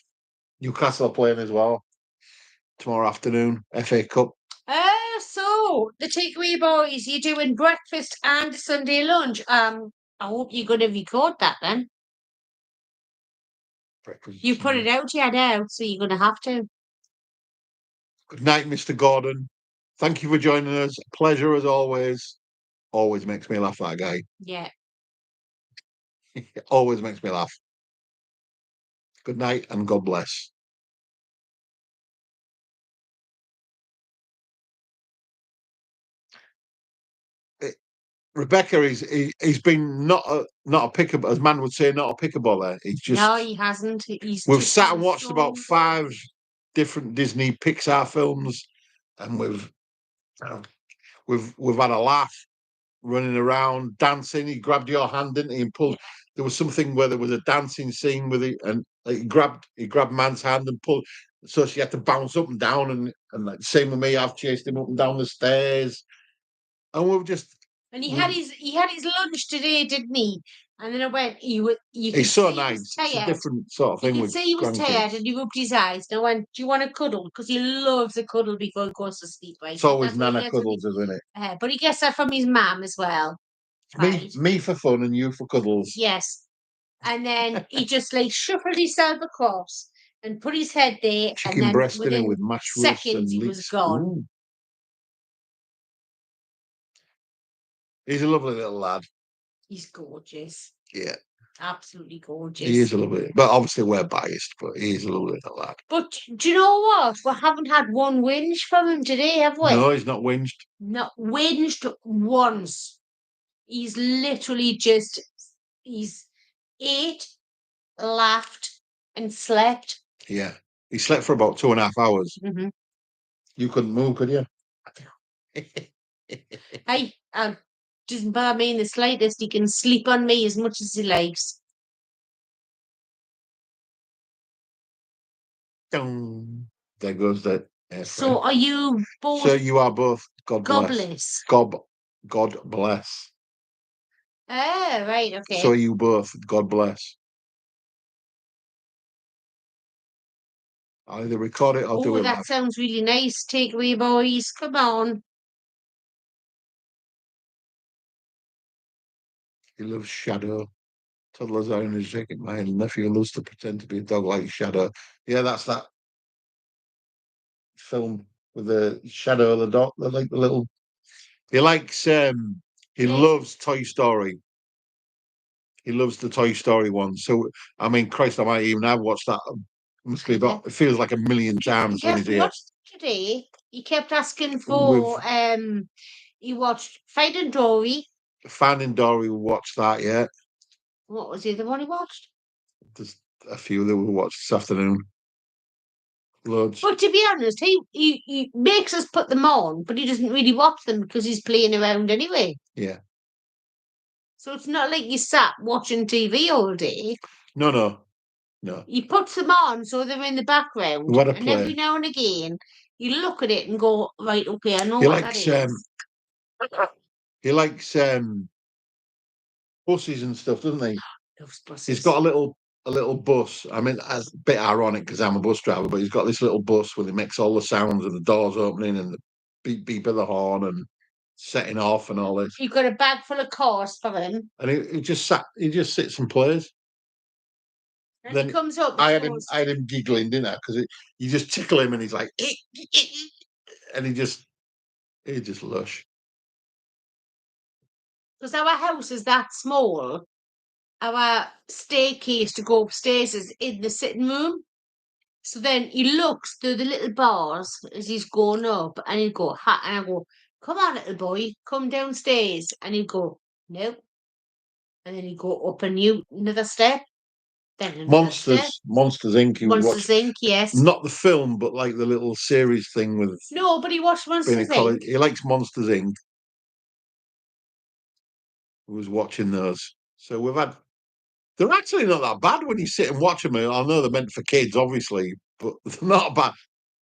A: Newcastle are playing as well tomorrow afternoon. FA Cup.
B: So the takeaway boys, you're doing breakfast and Sunday lunch. I hope you're going to record that then. Breakfast. You put it out here now, so you're going to have to.
A: Good night, Mr. Gordon. Thank you for joining us. Pleasure as always. Always makes me laugh, that guy.
B: Yeah.
A: Always makes me laugh. Good night and God bless. Rebecca he's been not a picker, as man would say, not a pickaballer. He's just
B: no, he hasn't.
A: We've sat and watched about 5 different Disney Pixar films, and we've had a laugh, running around, dancing. He grabbed your hand, didn't he? And pulled. Yeah. There was something where there was a dancing scene with it, and he grabbed man's hand and pulled. So she had to bounce up and down, and like same with me. I've chased him up and down the stairs, and we've just.
B: And he had his lunch today, didn't he? And then I went.
A: He's so nice. It's a different sort of thing. You
B: could say he was tired, and he rubbed his eyes. And I went, "Do you want to cuddle?" Because he loves a cuddle before he goes to sleep. Right?
A: It's always Nana cuddles, isn't it?
B: But he gets that from his mum as well.
A: Me for fun and you for cuddles.
B: Yes. And then he just like shuffled himself across and put his head there.
A: Chicken
B: and then
A: breast in it with mashed roast and
B: he was gone. Ooh.
A: He's a lovely little lad.
B: He's gorgeous.
A: Yeah.
B: Absolutely gorgeous.
A: He is a little bit, but obviously we're biased, but he is a lovely little lad.
B: But do you know what? We haven't had one whinge from him today, have we?
A: No, he's not whinged.
B: Not whinged once. He's literally he's ate, laughed, and slept.
A: Yeah. He slept for about 2.5 hours.
B: Mm-hmm.
A: You couldn't move, could you?
B: Hey, doesn't bother me in the slightest. He can sleep on me as much as he likes.
A: There goes that.
B: So are you both?
A: So you are both. God bless. God bless.
B: Oh, right, okay.
A: So are you both. God bless. I'll either record it or do it.
B: Oh, that sounds really nice. Takeaway boys, come on.
A: He loves Shadow. Toddlers are in his jacket. My nephew loves to pretend to be a dog like Shadow. Yeah, that's that film with the Shadow of the dog. Like the little. He likes. He loves Toy Story. He loves the Toy Story one. So I mean, Christ, I might even have watched that. Must be about. It feels like a million times when he's here.
B: Today, he kept asking for You watched Finding Dory.
A: Finding Dory, we watched that, yeah.
B: What was the other one he watched?
A: There's a few that we watched this afternoon. Loads.
B: But to be honest, he makes us put them on, but he doesn't really watch them because he's playing around anyway.
A: Yeah.
B: So it's not like you sat watching TV all day.
A: No.
B: He puts them on so they're in the background.
A: What a
B: And
A: play.
B: every now and again, you look at it and go, right, okay, I know
A: He
B: what
A: likes,
B: that is.
A: he likes buses and stuff, doesn't he?
B: Loves buses.
A: He's got a little bus. I mean, that's a bit ironic because I'm a bus driver, but he's got this little bus where he makes all the sounds of the doors opening and the beep beep of the horn and setting off and all this.
B: You've got a bag full of cars for him.
A: And he just sits and plays.
B: And
A: Then
B: he comes up.
A: I had him giggling, didn't I? Because you just tickle him and he's like, and he just lush.
B: Because our house is that small, our staircase to go upstairs is in the sitting room. So then he looks through the little bars as he's going up and he'd go, ha, and I go, come on, little boy, come downstairs. And he'd go, no. And then he'd go up another step. Then another step.
A: Monsters Inc.
B: Monsters Inc., yes.
A: Not the film, but like the little series thing with.
B: No, but he watched Monsters Inc.
A: He likes Monsters Inc. He was watching those. So we've had. They're actually not that bad when you sit and watch them. I know they're meant for kids, obviously, but they're not bad.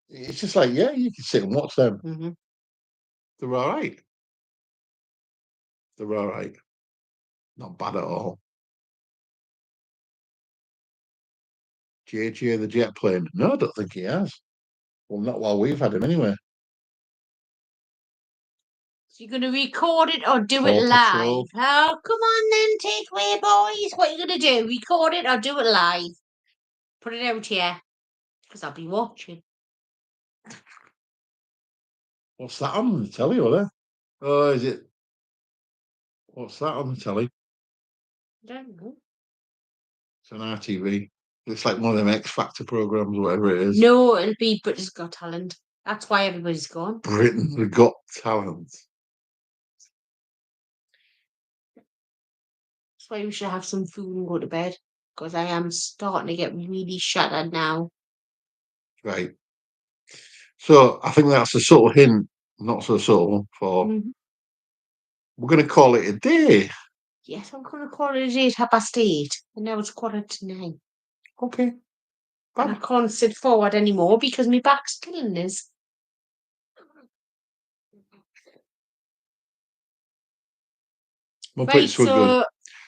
A: It's just like, yeah, you can sit and watch them.
B: Mm-hmm.
A: They're all right. They're all right. Not bad at all. JJ the jet plane. No, I don't think he has. Well, not while we've had him anyway.
B: So you're going to record it or do
A: Paw
B: it live?
A: Patrol.
B: Oh, come on then, take away, boys. What are you going to do? Record it or do it live? Put it out here, because I'll be watching.
A: What's that on the telly, or there? Oh, is it? What's that on the telly?
B: I don't know.
A: It's on RTV. It's like one of them X Factor programs, whatever it is.
B: No, it'll be Britain's Got Talent. That's why everybody's gone.
A: Britain's Got Talent.
B: That's why we should have some food and go to bed. Because I am starting to get really shattered now.
A: Right. So I think that's a subtle hint, not so subtle, for we're going to call it a day.
B: Yes, I'm going to call it a day at 8:30. And now it's 9:15.
A: Okay.
B: And I can't sit forward anymore because my back's killing us.
A: Right, so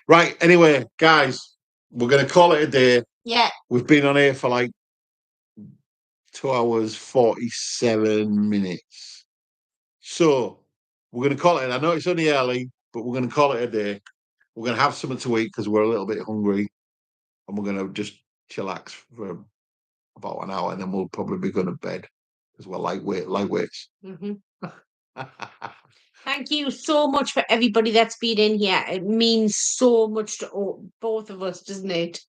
A: right, anyway, guys, we're going to call it a day.
B: Yeah.
A: We've been on here for like 2 hours, 47 minutes. So we're going to call it, I know it's only early, but we're going to call it a day. We're going to have something to eat because we're a little bit hungry. And we're going to just chillax for about an hour and then we'll probably be going to bed because we're lightweights.
B: Mm-hmm. Thank you so much for everybody that's been in here. It means so much to both of us, doesn't it?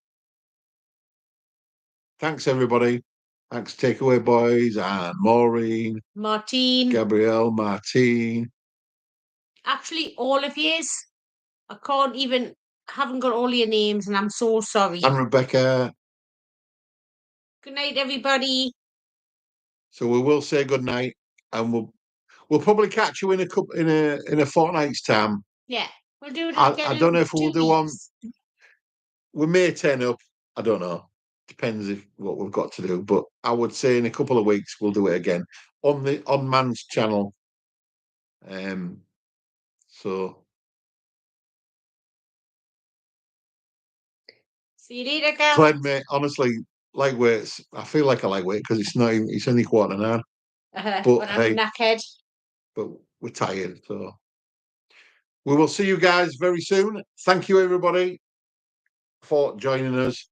A: Thanks, everybody. Thanks, Takeaway Boys and Maureen.
B: Martine.
A: Gabrielle, Martine.
B: Actually, all of yous. I haven't got all your names and I'm so sorry.
A: And Rebecca.
B: Good night, everybody.
A: So we will say good night and we'll probably catch you in a fortnight's time.
B: Yeah, we'll do it.
A: I don't know if we'll do one. We may turn up. I don't know. Depends what we've got to do. But I would say in a couple of weeks we'll do it again on Man's channel. So
B: see you later, guys.
A: Glad, mate. Honestly, lightweights. I feel like a lightweight because it's not. It's only 9:15.
B: But I'm knackered.
A: But we're tired, so we will see you guys very soon. Thank you, everybody, for joining us.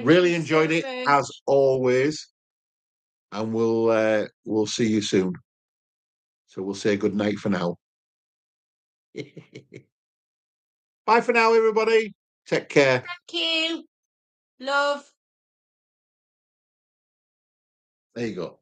A: Really enjoyed it as always, and we'll see you soon. So we'll say good night for now. Bye for now, everybody. Take care.
B: Thank you. Love.
A: There you go.